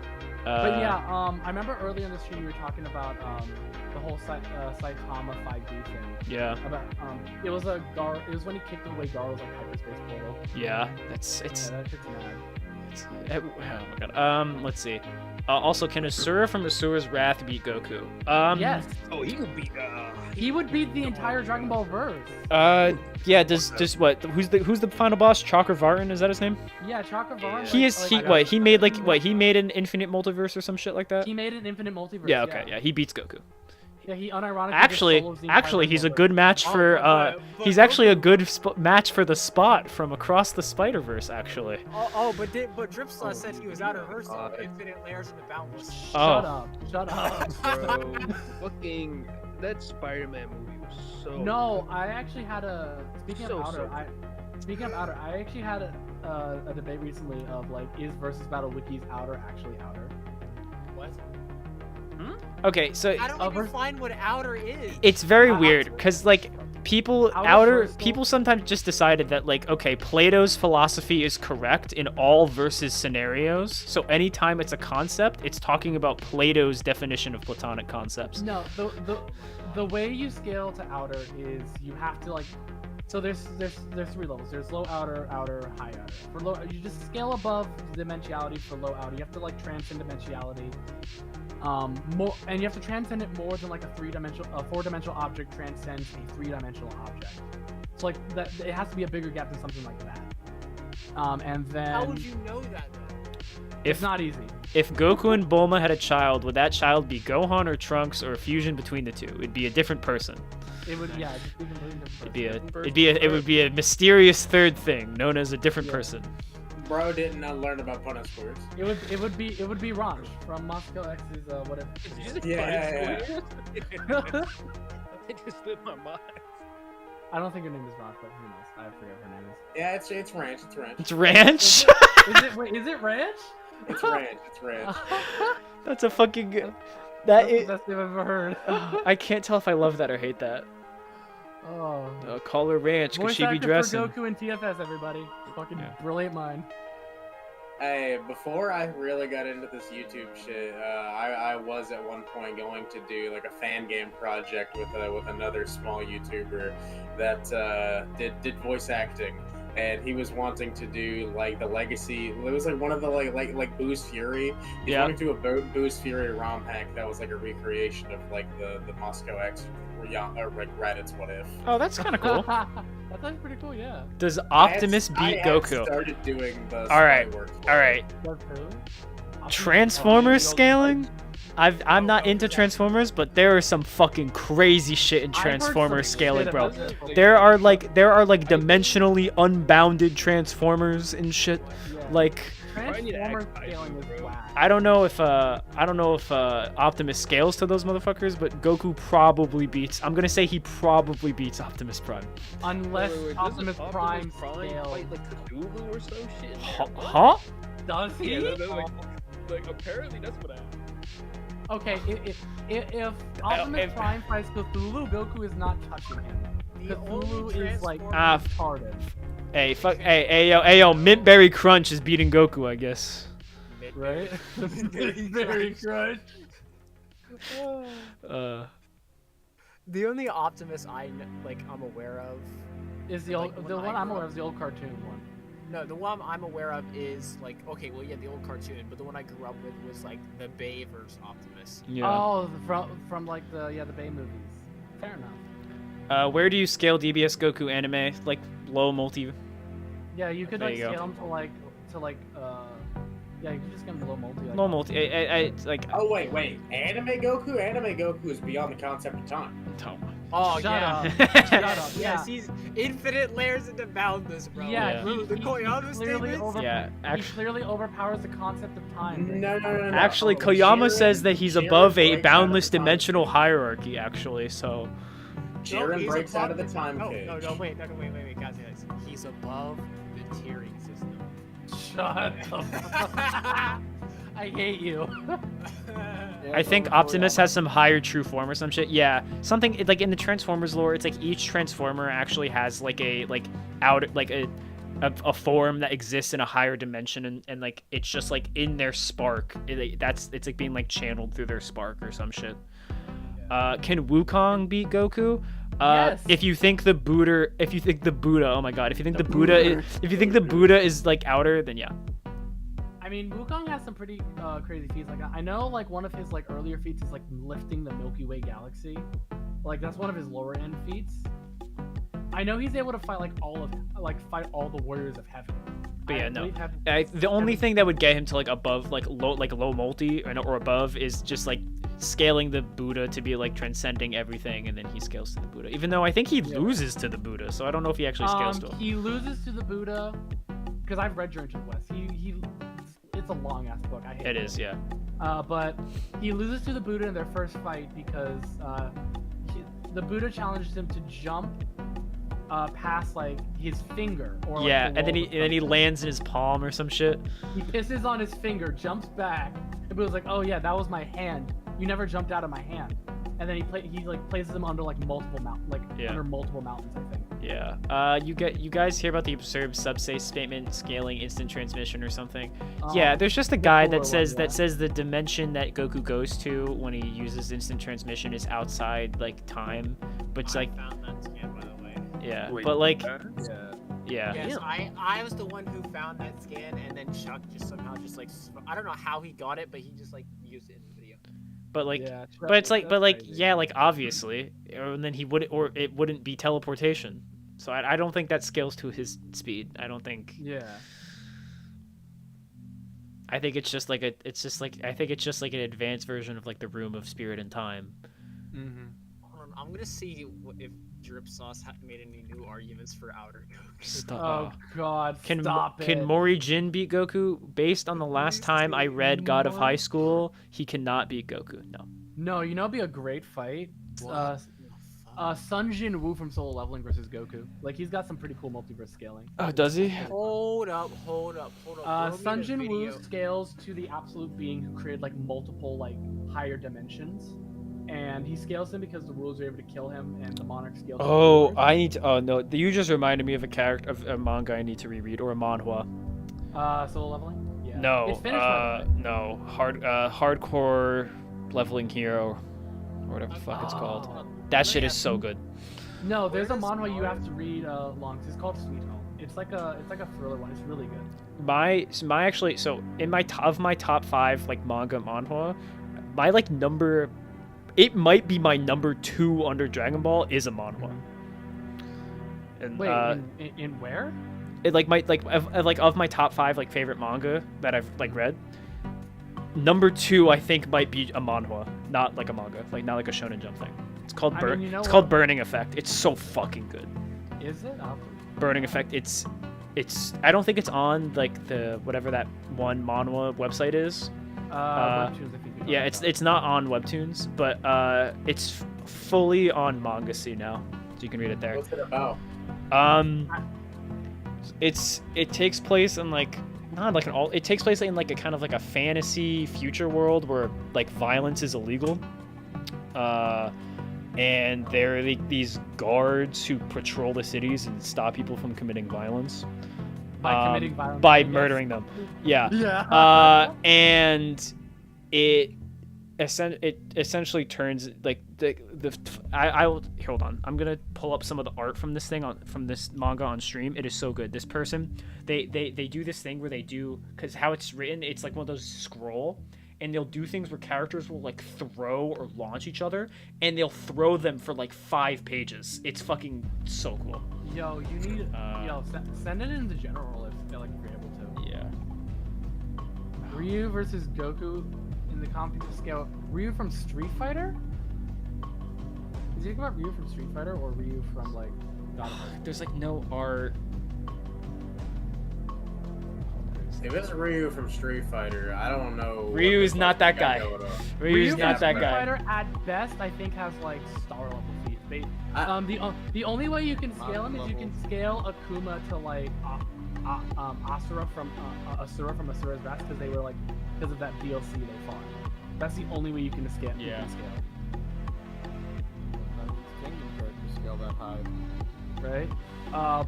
But yeah, I remember earlier in the stream you were talking about the whole Saitama 5D thing. Yeah, About it was a it was when he kicked away Garo's like hyperspace portal. yeah. It's Yeah, that shit's mad. oh my god. Let's see. Also, can Asura from Asura's Wrath beat Goku? Yes, Oh, he would be. he would beat the entire Dragon Ball verse. Yeah. Does what? Who's the final boss? Chakravartin, is that his name? Yeah, Chakravartin. He is. He made like what? He made an infinite multiverse or some shit like that. He made an infinite multiverse. Yeah. Okay. Yeah. He beats Goku. Yeah, he unironically. Actually, he's a good match Oh, for. but He's actually a Goku- good match for the Spot from Across the Spider-Verse. Actually. but Dripsla said he was out of her so infinite layers in the boundless. Shut up! Shut up! Bro, fucking that Spider-Man movie was so. No, I actually had a. Speaking So, of Outer, so I actually had a debate recently of like, is versus Battle Wiki's Outer actually Outer? What? Okay, so I don't even find what outer is. it's very I- weird because like people Outer Crystal- people sometimes just decided that like, okay, Plato's philosophy is correct in all versus scenarios, so anytime it's a concept, it's talking about Plato's definition of platonic concepts. No, the way you scale to Outer is you have to like. So there's 3 levels. There's low outer, high outer. For low, you just scale above dimensionality for low outer. You have to like transcend dimensionality. More, and you have to transcend it more than like a 4-dimensional object transcends a 3-dimensional object. So like that, it has to be a bigger gap than something like that. And then How would you know that though? it's not easy. If Goku and Bulma had a child, would that child be Gohan or Trunks or a fusion between the two? It'd be a different person. It would, yeah, just be completely different. It would be a mysterious third thing known as a different Yeah. person. Bro didn't learn about Punished words. It would be Ranch from Moscow X's whatever. Yeah. It just slipped my mind. I don't think her name is Ranch, but who knows? I forget what her name is. Yeah, it's ranch. It's ranch. It's Ranch. Is it Ranch? It's ranch. It's ranch. That's a fucking. That That's the is. best thing I've ever heard. I can't tell if I love that or hate that. Oh. Call her Ranch because Voice she be actor dressing. for Goku and TFS, everybody. Fucking Yeah. brilliant mind. Hey, before I really got into this YouTube shit, I was at one point going to do like a fan game project with another small YouTuber that did voice acting, and he was wanting to do like the Legacy. It was like one of the like Boo's Fury. He's Yeah. wanting to do a Boo's Fury ROM hack that was like a recreation of like the Moscow X or like Raditz What If. Oh, that's kind of cool. That sounds pretty cool, yeah. Does Optimus I beat had Goku? started doing the All right, spy work. All right. That's who? Transformers scaling? I'm not into Transformers, but there are some fucking crazy shit in I've heard some Transformers shit scaling, bro. about Transformers. There are like dimensionally unbounded Transformers and shit. Yeah. Like Probably need to Transformers advertise scaling you, is bro. whack. I don't know if Optimus scales to those motherfuckers, but Goku probably beats. I'm gonna say he probably beats Optimus Prime. Unless Wait, Optimus doesn't Prime fight scales. like Cthulhu or some shit? in Huh? there? What? Huh? Does he? Yeah, like apparently that's what happened. Okay, if Optimus if- Prime fights Cthulhu, Goku is not touching him. The only Cthulhu is like Ah, retarded. Hey, fuck. Hey, yo, Mintberry Crunch is beating Goku, I guess. Right? Very crunch. The only Optimus I'm aware of. Is the Like, old when the I one I'm grew aware up- of is the old cartoon one. No, the one I'm aware of is like okay, well yeah, the old cartoon, but the one I grew up with was like the Bay versus Optimus. Yeah. Oh, from like the Bay movies. Fair enough. Where do you scale DBS Goku anime? Like low multi? Yeah, you could There like you go. scale them to like yeah, you could just get them low multi. Like, Low multi. It's like. Oh wait, Anime Goku? Anime Goku is beyond the concept of time. Oh Shut yeah. up. Shut Shut up. Yes, Yeah. he's infinite layers into boundless, bro. Yeah, Yeah. The Koyama clearly statements? over- Yeah, he clearly overpowers the concept of time. during No, his no, no, no. Actually, Oh, Koyama Jiren- says that he's Jiren above a breaks out of boundless the time dimensional cage. hierarchy. Actually, so. Jiren he's breaks out of the above time no, cage. No, wait, guys. He's above the tiering system. Shut the fuck up. I hate you. I think Optimus has some higher true form or some shit. Yeah, something like in the Transformers lore, it's like each Transformer actually has like a form that exists in a higher dimension, and like it's just like in their spark. It's like being like channeled through their spark or some shit. Can Wukong beat Goku? Yes. If you think the Buddha, oh my god, if you think the Buddha is like outer, then yeah. I mean, Wukong has some pretty crazy feats. Like I know, like one of his like earlier feats is like lifting the Milky Way galaxy. Like that's one of his lower end feats. I know he's able to fight all the warriors of heaven. But yeah, I no. believe heaven- The only thing that would get him to like above low multi or above is just like scaling the Buddha to be like transcending everything, and then he scales to the Buddha. Even though I think he loses to the Buddha, so I don't know if he actually scales to him. He loses to the Buddha because I've read Journey to the West. It's a long ass book. I hate It is, yeah. But he loses to the Buddha in their first fight because the Buddha challenges him to jump past like his finger or Yeah, like, the and then wall or he something. lands in his palm or some shit. He pisses on his finger, jumps back, and Buddha's like, "Oh yeah, that was my hand. You never jumped out of my hand." And then he places him under like multiple Yeah. under multiple mountains, I think. Yeah. You guys hear about the absurd subspace statement scaling instant transmission or something? Yeah, there's just a guide that cooler says one, yeah. the dimension that Goku goes to when he uses instant transmission is outside like time, but it's like I found that scan, by the way. yeah, Wait, but like yeah. yeah. Yes, I was the one who found that scan, and then Chuck just somehow I don't know how he got it, but he just like used it in the video. But like Yeah, but it's like that's crazy. yeah, like obviously, and then it wouldn't be teleportation. So I don't think that scales to his speed. I don't think. Yeah. I think it's just like an advanced version of like the Room of Spirit and Time. Hold on, I'm gonna see if Drip Sauce made any new arguments for Outer Goku. Stop. Oh God! Can stop can it. Mori Jin beat Goku? Based on the last time I read God of High Mori- School, he cannot beat Goku. No. No, you know, it'd be a great fight. Sun Jin Woo from Solo Leveling versus Goku. Like he's got some pretty cool multiverse scaling. Oh, does he? Hold up. Throw me Sun the Jin Woo video. scales to the absolute being who created like multiple like higher dimensions, and he scales them because the rules are able to kill him, and the monarch scales. Oh, I need to. Oh no, you just reminded me of a character of a manga I need to reread or a manhwa. Solo leveling? Yeah. No, It's finished, by the way. no, hardcore leveling hero, or whatever the fuck it's called. Oh. That shit is so good. No, there's a Where does manhwa you Mars- have to read long. It's called Sweet Home. It's like a thriller one. It's really good. My actually, so in my top 5 like manga manhwa, my like number, it might be my number 2 under Dragon Ball is a manhwa. And Wait, in where? it like my of my top 5 like favorite manga that I've like read, number 2 I think might be a manhwa, not like a manga, like not like a Shonen Jump thing. It's called I mean, you know it's what? called Burning Effect. It's so fucking good. Is it? Burning Effect. It's I don't think it's on like the whatever that one manhwa website is. Webtoons, I think you're Yeah, talking it's not on Webtoons, but it's fully on Mangasea now, so you can read it there. What's it about? It takes place in like not like it takes place in like a kind of like a fantasy future world where like violence is illegal. And there are these guards who patrol the cities and stop people from committing violence. By committing violence. By I guess. murdering them. Yeah. Yeah. And it essentially turns like I will hold on. I'm gonna pull up some of the art from this thing from this manga on stream. It is so good. This person, they do this thing where they do, because how it's written, it's like one of those scroll, and they'll do things where characters will like throw or launch each other, and they'll throw them for like 5 pages. It's fucking so cool. Yo, you need send it in the general if you're able to. Yeah. Ryu versus Goku in the competitive scale. Ryu from Street Fighter? Is he talking about Ryu from Street Fighter or Ryu from like God of War? There's like no art. If it's Ryu from Street Fighter, I don't know. what Ryu the is not fuck that guy. you got going on. Ryu's Ryu not from that Street guy. Fighter at best I think has like star level feats. The only way you can scale him is you can scale Akuma to like Asura from Asura's Wrath because they were like because of that DLC they fought. That's the only way you can scale. Yeah. You can scale. Kingdom characters scale that high. Right?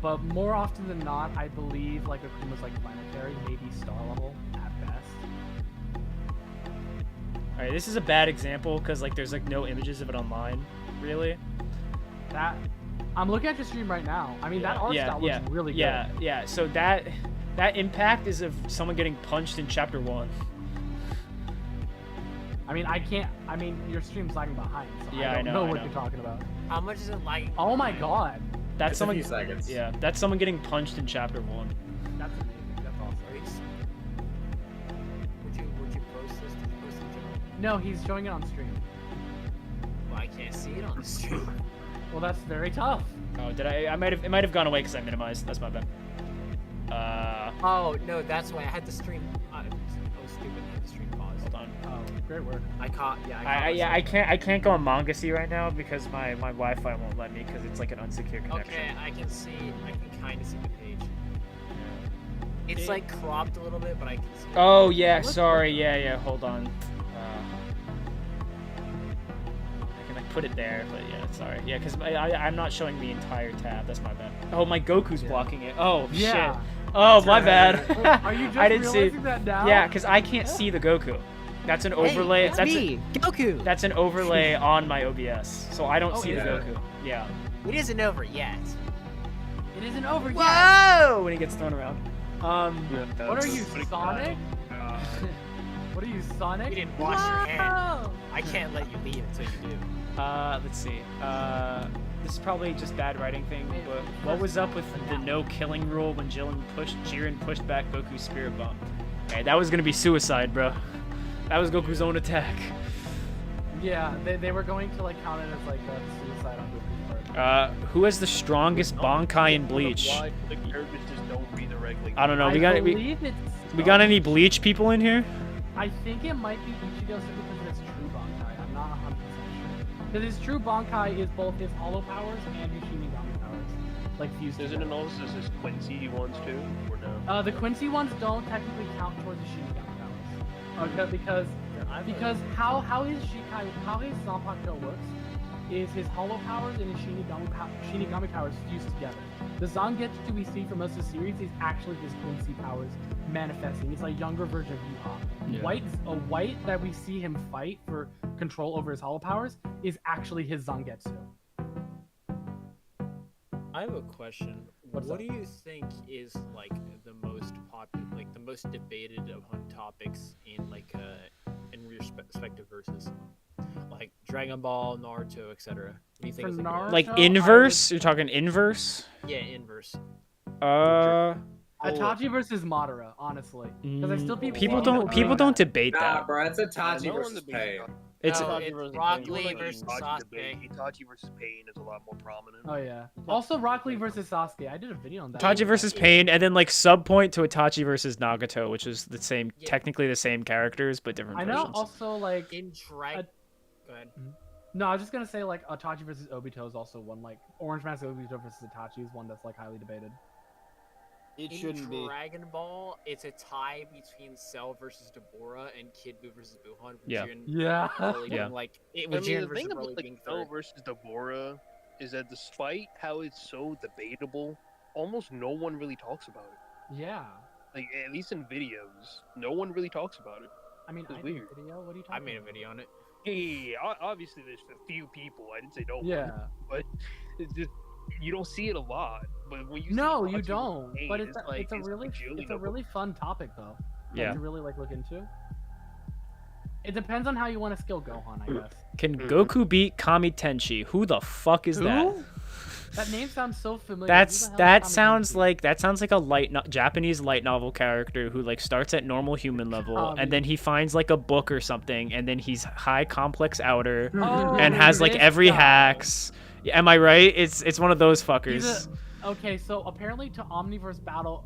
But more often than not, I believe like Akuma's like planetary, maybe star level at best. All right, this is a bad example because like there's like no images of it online, really. That I'm looking at your stream right now. I mean, that art style looks really good. Yeah. So that impact is of someone getting punched in chapter 1. I mean, I mean, your stream's lagging behind, so Yeah, I don't know I what know. you're talking about. How much is it lagging? Oh my god, That's It's someone. a few seconds. Yeah, that's someone getting punched in chapter 1. that's amazing. That's awesome. Would you post this? Did you post it in general? No, he's showing it on stream. Well, I can't see it on the stream. Well, that's very tough. Oh, did I? It might have gone away because I minimized. That's my bad. Oh no, that's why I had the stream. I was stupid. I had the stream paused. Hold on. Oh, great work. I caught. Yeah. I can't go on Mangasea right now because my Wi-Fi won't let me because it's like an unsecured connection. Okay, I can kind of see the page. It's like cropped a little bit, but I can see. Oh yeah, sorry. Yeah. Hold on. I can like put it there, but yeah, sorry. Yeah, because I'm not showing the entire tab. That's my bad. Oh, my Goku's blocking it. Oh Yeah. shit. Oh, my bad. Are you just I didn't see. realizing that now? Yeah, because I can't see the Goku. That's an overlay. It's that's me, Goku. That's an overlay on my OBS, so I don't see the yeah. Goku. Yeah. It isn't over yet. It isn't over yet. Whoa! When he gets thrown around. What are you, Sonic? What are you, Sonic? You didn't wash your hands. Whoa! I can't let you leave until you do. Let's see. This is probably just bad writing thing, but what was up with the no killing rule when Jiren pushed back Goku's spirit bomb? Okay, that was gonna be suicide, bro. That was Goku's own attack. Yeah, they were going to like count it as like a suicide on Goku's part. Who has the strongest Bankai in Bleach? Why the characters just don't breathe regularly? I don't know. I We got any Bleach people in here? I think it might be Ichigo simply because of his true Bankai. I'm not 100% sure. Because his true Bankai is both his hollow powers and his Shinigami powers, like fused Isn't together. it also his Quincy ones too, or no? The Quincy ones don't technically count towards the Shinigami powers. Because how his Zanpakuto works is his hollow powers and his Shinigami powers fused together. The Zangetsu we see for most of the series is actually his Quincy powers manifesting. It's a younger version of Yuha. Yeah. White that we see him fight for control over his hollow powers is actually his Zangetsu. I have a question. What's what up? do you think is like the most popular, like the most debated upon topics in like in respective verses, like Dragon Ball, Naruto, etc. What do you think? For is, like, Naruto, Like I would- inverse? You're talking inverse? yeah, inverse. Itachi versus Madara, honestly. Because I still think people don't debate Nah, that. bro, it's Itachi no one versus debates Pain. that. It's No, Itachi it's versus Rock Pain. Lee Like versus Itachi debate. Sasuke. Itachi versus Pain is a lot more prominent. Oh yeah. Also, Rock Lee versus Sasuke. I did a video on that. Itachi versus Pain, and then like sub point to Itachi versus Nagato, which is the same, Yeah. technically the same characters but different I know. versions. Also, like, In Dragon. Go ahead. no, I was just gonna say like Itachi versus Obito is also one. Like Orange Mask Obito versus Itachi is one that's like highly debated. It In shouldn't be. Dragon Ball, it's a tie between Cell versus Deborah and Kid Buu versus Buhan. With Yeah. Jiren Yeah. Broly Yeah. being, like I with mean, Jiren the versus thing about Broly like being Cell third. versus Deborah is that despite how it's so debatable, almost no one really talks about it. Yeah. Like at least in videos, no one really talks about it. I mean, It's I made weird. a video. What are you talking I made a about? video on it. Yeah, obviously there's a few people. I didn't say no one, Yeah. but it's just you don't see it a lot. But when you No, see you Itachi don't. with Pain, But it's a it's really bajillion it's a of really fun topic though. Yeah. To really like look into. It depends on how you want to skill Gohan, I guess. Can Goku beat Kami Tenchi? Who the fuck is that? Who? That name sounds so familiar. Who That's the hell is that Kami sounds Tenchi? like a Japanese light novel character who like starts at normal human level Kami. and then he finds like a book or something and then he's high complex outer Oh, and has like this every guy. hacks. Yeah, am I right? It's one of those He's fuckers. Okay, so apparently to Omniverse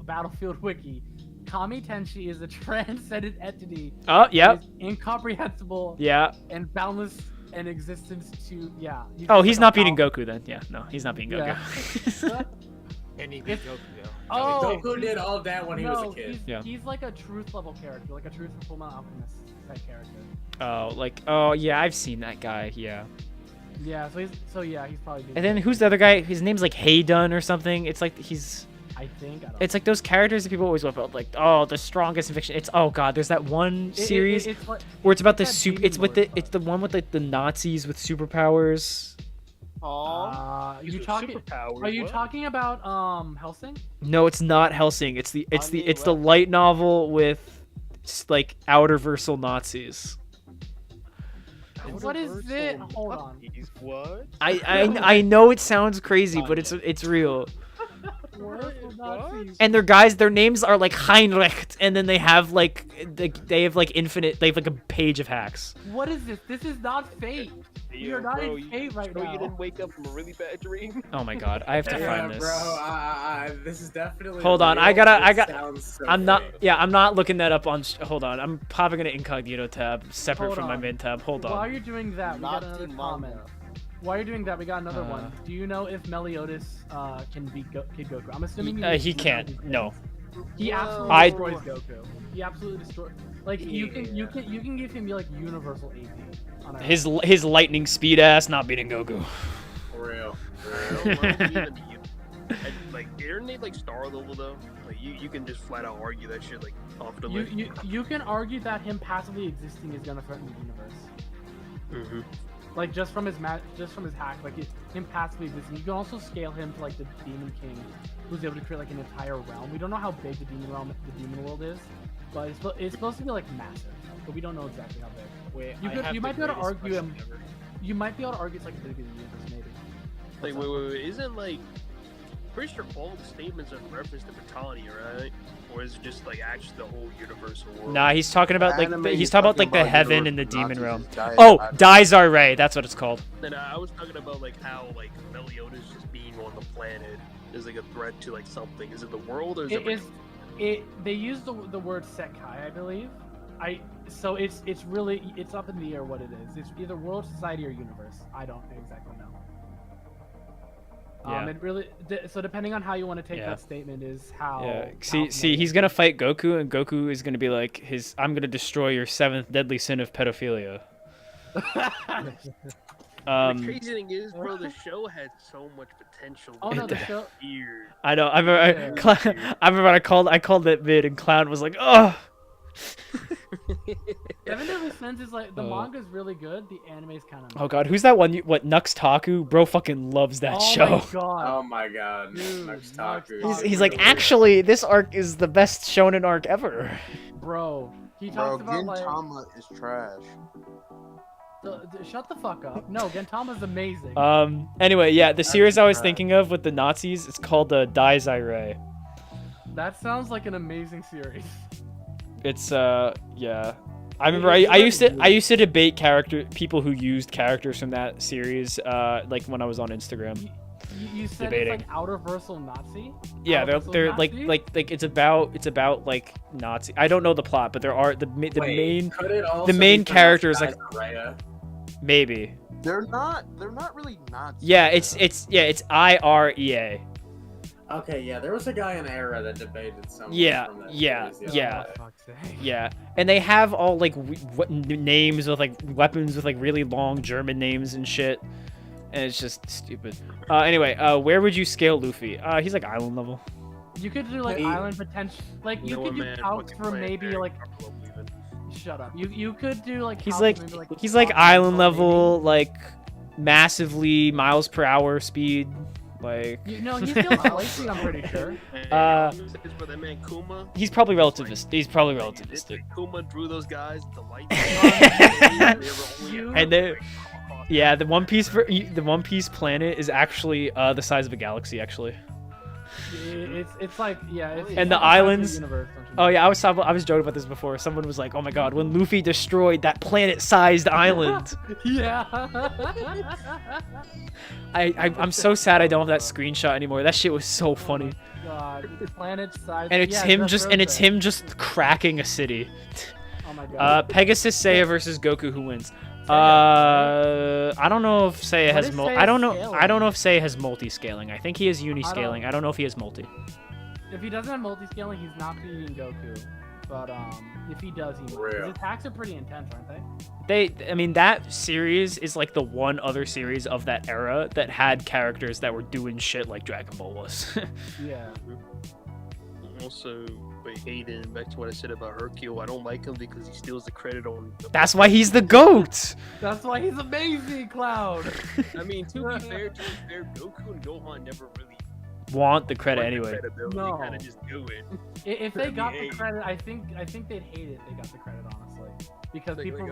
Battlefield Wiki, Kami Tenchi is a transcendent entity. Oh, that yep. is incomprehensible Yeah. and boundless in existence to Oh, he's like not a beating power- Goku then. Yeah, no, he's not beating Yeah. Goku. And he beat If- Goku though. Oh, Goku did all that when he was no, a kid. he's, Yeah. he's like a truth level character, like a truth Full Metal Alchemist type character. Oh yeah, I've seen that guy. Yeah. Yeah, he's probably. Doing And then who's the other guy? His name's like Heydun or something. It's like he's. I think I don't. It's like those characters that people always whip out, like, oh, the strongest in fiction. It's oh god, there's that one series it's like, where it's about the that super. Demon It's with the Lord it's the stuff. one with like the Nazis with superpowers. Aw. you talking? Are you talking about Helsing? No, it's not Helsing. It's the Unreal. light novel with like outerversal Nazis. What is it? Hold on. What? I know it sounds crazy, but it's real. Universal Nazis. And their guys, their names are like Heinrich, and then they have like they have like infinite, they have like a page of hacks. What is this? This is not Fate. You're not in Fate right sure now. you didn't wake up from a really bad dream? Oh my god, I have to Yeah, find this. bro. This is definitely. Hold on, real. I It got. sounds so I'm not. fake. Yeah, I'm not looking that up on. Hold on, I'm popping an incognito tab separate Hold from my on. main tab. Hold While on. you're doing that, we got Nazi another manga. comment. While you're doing that, we got another Uh, one. Do you know if Meliodas can beat Kid Goku? I'm assuming He can't. No. He absolutely I- destroys Goku. He absolutely destroys. Like you can give him like universal AP. On a- His lightning speed ass not beating Goku. For real. I don't believe in the like, aren't they like star level though? Like you can just flat out argue that shit like off the list. you can argue that him passively existing is gonna threaten the universe. Mm-hmm. Like just from his hack, like him passively existing. You can also scale him to like the Demon King, who's able to create like an entire realm. We don't know how big the demon world is, but it's supposed to be like massive, but we don't know exactly how big. Wait, You I could- have you the might be able to greatest argue him. question ever. You might be able to argue it's like bigger than the universe, maybe. Like wait, isn't like pretty sure all the statements are in reference to Britannia, right? Or is it just like actually the whole universal world? Nah, he's talking about like Anime he's is talking about like talking the about heaven and the universal demon realm. Nazis is Oh, dying. Daizar Ray, that's what it's called. Then I was talking about like how like Meliodas just being on the planet is like a threat to like something. Is it the world or is It it? is. They use the word Sekai, I believe. So it's really up in the air what it is. It's either world, society, or universe. I don't exactly know. Yeah. It really so depending on how you want to take Yeah. that statement is how. Yeah. how See, he's gonna fight Goku, and Goku is gonna be like I'm gonna destroy your seventh deadly sin of pedophilia. The crazy thing is, bro, the show had so much potential. Oh no, the It- show. Weird. I know. I remember. Yeah. I remember I called it mid, and Clown was like, "Oh." Seven Deadly Sins is like the Oh. manga's really good. The anime's kind of. Oh God, who's that one? What Nux Taku? Bro, fucking loves that show. My god. Oh my god. Dude, Noxtaku. Noxtaku. He's like, actually, this arc is the best shonen arc ever. Bro, he Bro, talks about like. Gintama is trash. Shut the fuck up. No, Gintama's amazing. Anyway, yeah, the series I was thinking of with the Nazis, it's called Dai Zaire. That sounds like an amazing series. It's yeah. I remember I used to debate people who used characters from that series like when I was on Instagram. You said Debating. it's like Outerversal Nazi? Yeah, Outerversal they're Nazi? like it's about like Nazi. I don't know the plot, but there are the Wait, main could it also main be character is like Raya? maybe. They're not really Nazis. Yeah, it's IREA. Okay, yeah, there was a guy in Era that debated someone Yeah, from that yeah, series the other yeah. day. For fuck's sake. Yeah, and they have all like names with like weapons with like really long German names and shit, and it's just stupid. Anyway, where would you scale Luffy? He's like island level. You could do like Wait. island potential. Like you Noah could do Man counts fucking for playing maybe Derek like. Russell leaving. Shut up. You could do like. He's counts like for maybe, he's like top island level, level, like massively miles per hour speed, like. maybe. No, he's still slicing. I'm pretty sure. Hey, Uh, it's for that man Kuma. He's probably relativist. He's probably relativistic. Kuma drew those guys with the light. And they- Yeah, the One Piece planet is actually the size of a galaxy, actually. It's like yeah. It's And the it's islands- the universe, don't you Oh know? yeah, I was joking about this before. Someone was like, "Oh my God, when Luffy destroyed that planet-sized island." Yeah. I'm so sad I don't have that screenshot anymore. That shit was so funny. God, planet size. And it's yeah, him that's just what and it it's said. him just cracking a city. Oh my god. Pegasus Seiya versus Goku, who wins? I don't know if Seiya What has is I don't know. Seiya's I don't know if Seiya has multi-scaling. I think he has uni-scaling. don't- I don't know if he has multi. If he doesn't have multi-scaling, he's not beating Goku. But if he does, he might. Real. His attacks are pretty intense, aren't they? I mean, that series is like the one other series of that era that had characters that were doing shit like Dragon Ball was. Yeah. Also, wait, Hayden, back to what I said about Hercule. I don't like him because he steals the credit on. That's why he's the GOAT! That's why he's amazing, Cloud. I mean, to be fair, Goku and Gohan never really Want the credit want the anyway. credibility, No. They kind of just do it. If they got the Hey. credit, I think they'd hate it. They got the credit, honestly, because Like, people.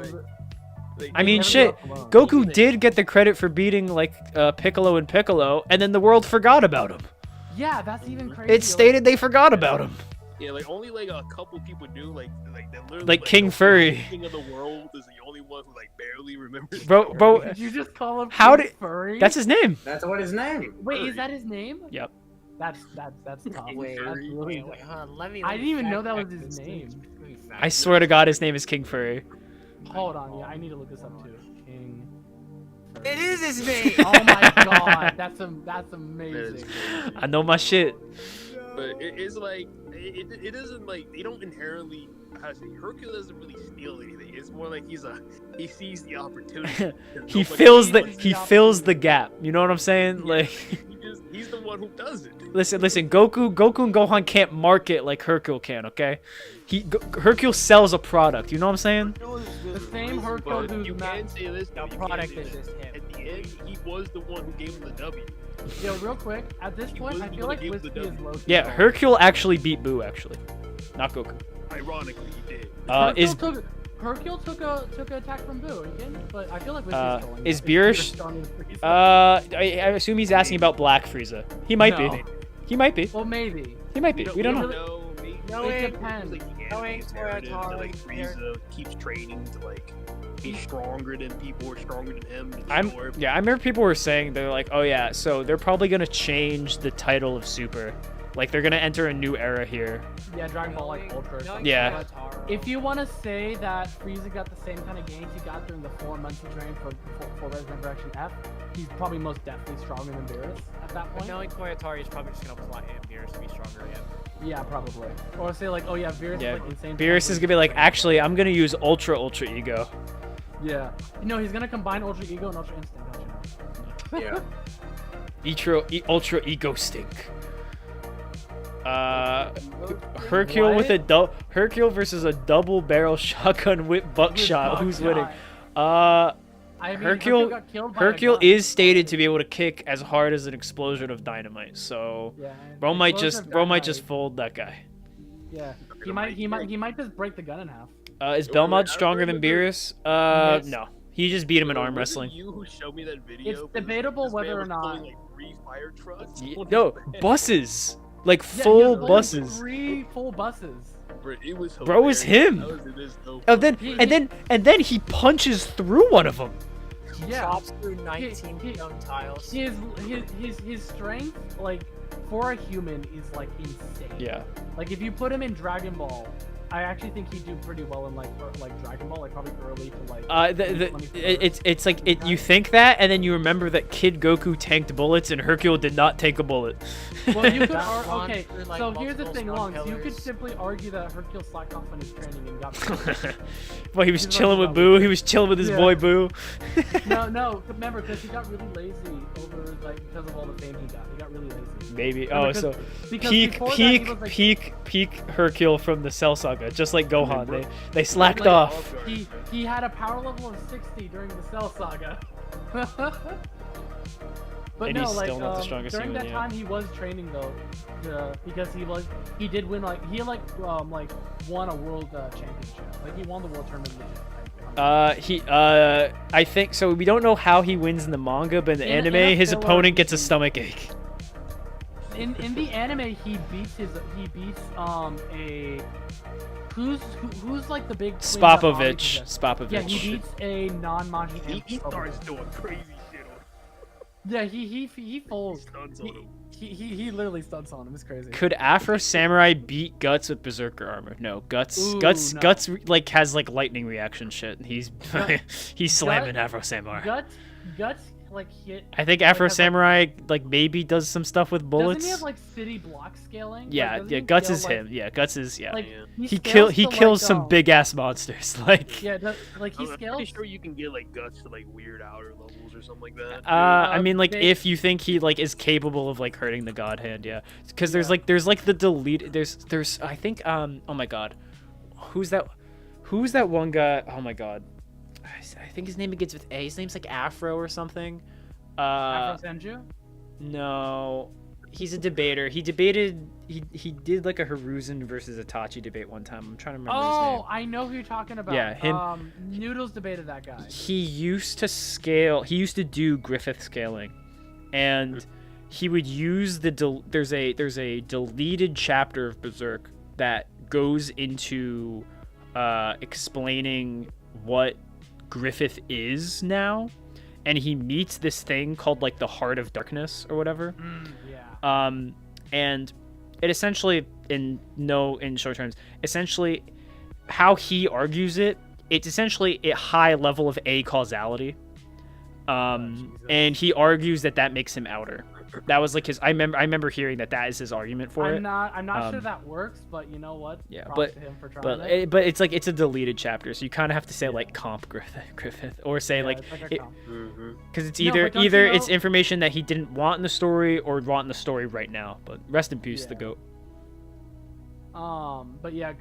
Like, I mean, never shit. left alone. Goku Even did get the credit for beating like Piccolo and Piccolo, and then the world forgot about him. Yeah, that's even crazy. It stated they forgot about him. yeah, like only like a couple people do. Like that literally. Like King the Furry. King of the world is the only one who like barely remembers. Bro- the bro- story. Did you just call him How King did- Furry? That's his name. That's what his name. Wait, is that his name? Yep. That's tough. Wait, That's really wait, hold on, let me. I let me didn't even fact know that was check his this. name. Let me fact I check swear to this. God, his name is King Furry. Hold on, yeah, I need to look this up too. King. Furry. It is his name. Oh my god, that's That is amazing. crazy. I know my shit. But it's like it isn't like they don't inherently. How to say, Hercule doesn't really steal anything. It's more like he sees the opportunity. He fills the gap. You know what I'm saying? Like, He's the one who does it. listen. Goku and Gohan can't market like Hercule can. Okay, Hercule sells a product. You know what I'm saying? The same Hercule But who's you not. can say this. The but you product can't say is this. just him. At the end, he was the one who gave him the W. Yo, real quick, at this He point, was I the feel one like who gave Whiskey the is W. low. Yeah, Hercule actually beat Boo. Actually, not Goku. Ironically, he did. Hercule took a attack from Boo, he didn't? But I feel like Whiskey's going. is It's Beerus- strong as Frieza. I assume he's asking about Black Frieza. He might No. be. He might be. Well, maybe. He might be. We don't know. No, It it depends. Knowing Toyotaro, like Frieza keeps training to like be stronger than people who are stronger than him. and I destroy remember people were saying they're like, oh yeah, so they're probably gonna change the title of Super, like they're gonna enter a new era here. Yeah, Dragon Ball like Ultra. or something. Yeah. If you want to say that Frieza got the same kind of gains he got during the 4 months he trained for Resurrection F, he's probably most definitely stronger than Beerus at that point. Knowing Toyotaro, he's probably just gonna plot him Beerus to be stronger again. Yeah, probably. Or say like, oh yeah, Beerus Yeah, is like insane. Beerus is gonna be like, actually, I'm gonna use Ultra Ego. Yeah. No, he's gonna combine Ultra Ego and Ultra Instinct, don't you know? Yeah. Ultra Ego Stink. Hercule with a Hercule versus a double barrel shotgun whip buckshot. Who's winning? I mean, Hercule got killed by a Hercule gun. is stated to be able to kick as hard as an explosion of dynamite. So Yeah, bro might explosive just dynamite. fold that guy. Yeah. He might just break the gun in half. Is Yo, Belmont I stronger than remember- Beerus? Yes. No. He just beat him in Bro, arm was it wrestling. You who showed me that video? It's but debatable this whether man or was not. pulling, like 3 fire trucks. No, buses. Like Yeah, he was full holding buses. 3 full buses. Bro, it was Bro, it was hilarious. him. That was- it is so And then He- and then he punches through one of them. Yeah. Chops through 19 he- stone tiles. His strength, like, for a human, is like insane. Yeah. Like, if you put him in Dragon Ball, I actually think he'd do pretty well in like Dragon Ball, like probably early to like. It's like you think that, and then you remember that Kid Goku tanked bullets, and Hercule did not tank a bullet. Well, you could That one okay. through, like, So here's the multiple thing, stone Lungs. You could pillars. simply argue that Hercule slacked off on his training and got. Well, he was He's chilling like, with no. Boo. He was chilling with his Yeah. boy Boo. No, remember, because he got really lazy over like because of all the fame he got. He got really lazy. Maybe. No, Oh, because- so because peak before that, he was, like, peak Hercule from the Cell Saga, just like Gohan. They slacked Like, off. He had a power level of 60 during the Cell Saga. But And no, he's like still not the strongest during human, that yeah. time he was training though, because he did win he won a world championship. Like he won the world tournament. I think so. We don't know how he wins in the manga, but in the In a anime, his filler opponent gets a movie. stomach ache. In the anime, he beats who's like the big twin that Bobby Spopovich. possessed? Spopovich. Yeah, he beats a non-Majin He Buu. starts doing crazy shit on Yeah, he folds. stunts on him. He literally stunts on him. It's crazy. Could Afro Samurai beat Guts with Berserker armor? No, Guts Ooh, no. Guts like has like lightning reaction shit. He's he's slamming Afro Samurai. Guts like hit. I think Afro has, like- Samurai like maybe does some stuff with bullets. Doesn't he have like city block scaling? Like, yeah, doesn't yeah, he Guts scale, is like- him. Yeah, Guts is yeah. Like Yeah. he kills some big ass monsters. Like Yeah, like he I'm scales. pretty sure you can get like Guts to like weird outer levels or something like that. I mean, like, they- if you think he like is capable of like hurting the God Hand, yeah, because there's Yeah. like the delete. There's I think oh my God, who's that one guy? Oh my God, I think his name begins with A. His name's like Afro or something. Afro Senju? No, he's a debater. He debated. He did like a Hiruzen versus Itachi debate one time. I'm trying to remember his name. Oh, I know who you're talking about. Yeah, him. Noodles debated that guy. He used to scale. He used to do Griffith scaling, and he would use there's a deleted chapter of Berserk that goes into explaining what Griffith is now, and he meets this thing called like the Heart of Darkness or whatever. Yeah. And it essentially, in short terms, essentially how he argues it's essentially a high level of A causality. And he argues that makes him outer. That was like his. I remember hearing that is his argument for it. I'm not sure Um, that works, but you know what? yeah, Props but- to him for trying But it. but it's like it's a deleted chapter, so you kind of have to say like comp Griffith, or say Yeah, like it's like a it- comp. because it's No, either but don't you it's know- information that he didn't want in the story or want in the story right now. But rest in peace, the Yeah. goat. But yeah,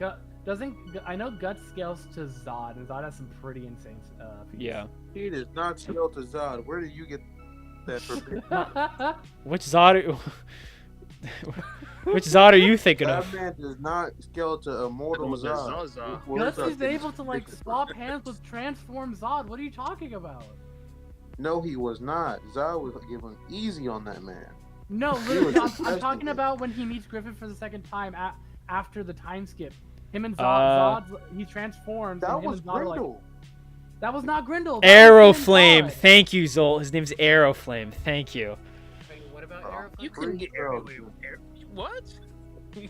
I know Guts scales to Zod, and Zod has some pretty insane feats. Yeah. He does not scale to Zod. Where did you get that from? Which Zod? Which Zod are you thinking That of? man does not scale to immortal Almost a Zod. Zaza. What Guts is is that? able to like swap hands with transform Zod. What are you talking about? No, he was not. Zod was given easy on that man. No, He literally, was I'm talking disgusting. about when he meets Griffith for the second time after the time skip. Him and Uh, Zod, he transforms. That and him was and Zod are like, Grindel. that was not Grindel. that was Arrow him and Flame. Zod. Thank you, Zolt. His name's Arrow Flame. Thank you. Wait, what about Oh, Arrow? You Pretty couldn't get sure. Arrow. What?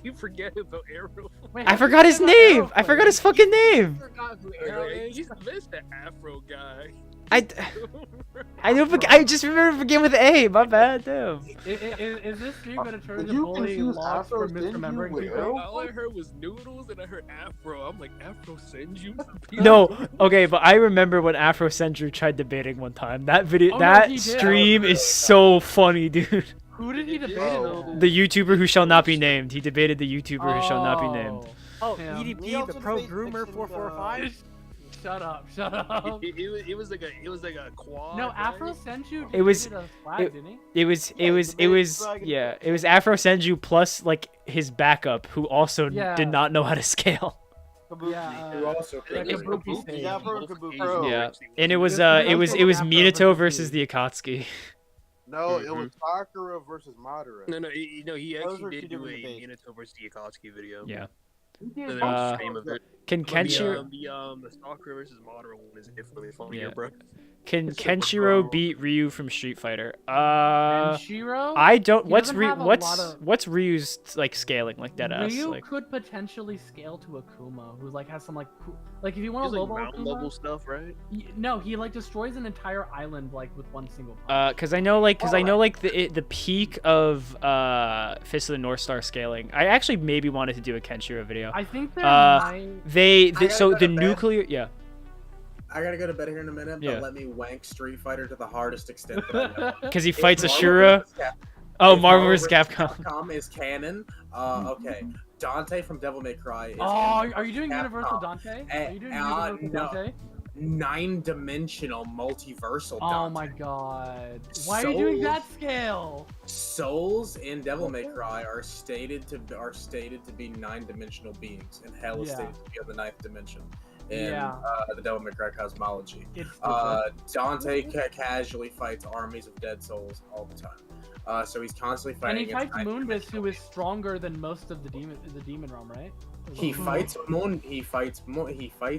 You forget about Arrow. Wait, I how forgot did you his forget about name. Arrow I forgot Flame? his fucking name. Forgot who Arrow is. You missed the Afro guy. I don't. I just remember it began with A. My bad, damn. Is this stream gonna turn Did into you bully confuse logs Afro for Senju misremembering with people? L? All I heard was noodles, and I heard Afro. I'm like, Afro Senju? No, okay, but I remember when Afro Senju tried debating one time. That video, Oh, no, that he did. stream is so funny, dude. Who did he debate Oh. with? The YouTuber who shall not be named. He debated the YouTuber who shall not be named. Oh, Yeah. We EDP, the also pro debate groomer fixing, 445. Shut up, shut up. It was like a quad. No, right? Afro Senju It was- debated a flag, it- didn't he? It was debated it was Afro Senju plus like his backup who also Yeah. did not know how to scale. Yeah, Who also I think Like it a was Kabuki Kabuki. stage. Yeah, Afro Both Kabuki. occasions Yeah. actually And it was was This it was Afro Minato Kabuki. versus the Akatsuki. No, it was Sakura versus Madara. No, he Those actually were did two do a different debates. Minato versus the Akatsuki video. Yeah. So there's Uh, a stream of it. Can But Kenshiro the Sakura versus Madara one is infinitely funnier, Yeah. bro. can Super Kenshiro Pro. beat Ryu from Street Fighter? And Shiro? I don't. He What's doesn't have a what's lot of- what's Ryu's like scaling like that ass? Ryu Like could potentially scale to Akuma, who like has some like like if you want He's to like Lobo mountain Akuma, level stuff, right? no, he like destroys an entire island like with one single punch. cause I know like the peak of Fist of the North Star scaling. I actually maybe wanted to do a Kenshiro video. I think there uh, might. They gotta so go the to bed. nuclear yeah. I gotta go to bed here in a minute, but Yeah. let me wank Street Fighter to the hardest extent that I know. Cause he If fights Marvel Ashura. vs. Cap- Oh, if Marvel vs. Capcom. Capcom is canon. Okay, Dante from Devil May Cry is Oh, canon are you doing versus Universal Capcom. Dante? Eh, Are you doing uh, Universal no. Dante? 9-dimensional multiversal Oh Dante. my god. Why are you doing that scale? Souls in Devil May Cry are stated to be 9-dimensional beings, and hell is Yeah. stated to be on the 9th dimension in Yeah. the Devil May Cry cosmology. It's Dante casually fights armies of dead souls all the time. So he's constantly and fighting. he fights against Moonbus, 9-dimensional who is stronger than most of the demon realm, right? He fights He fights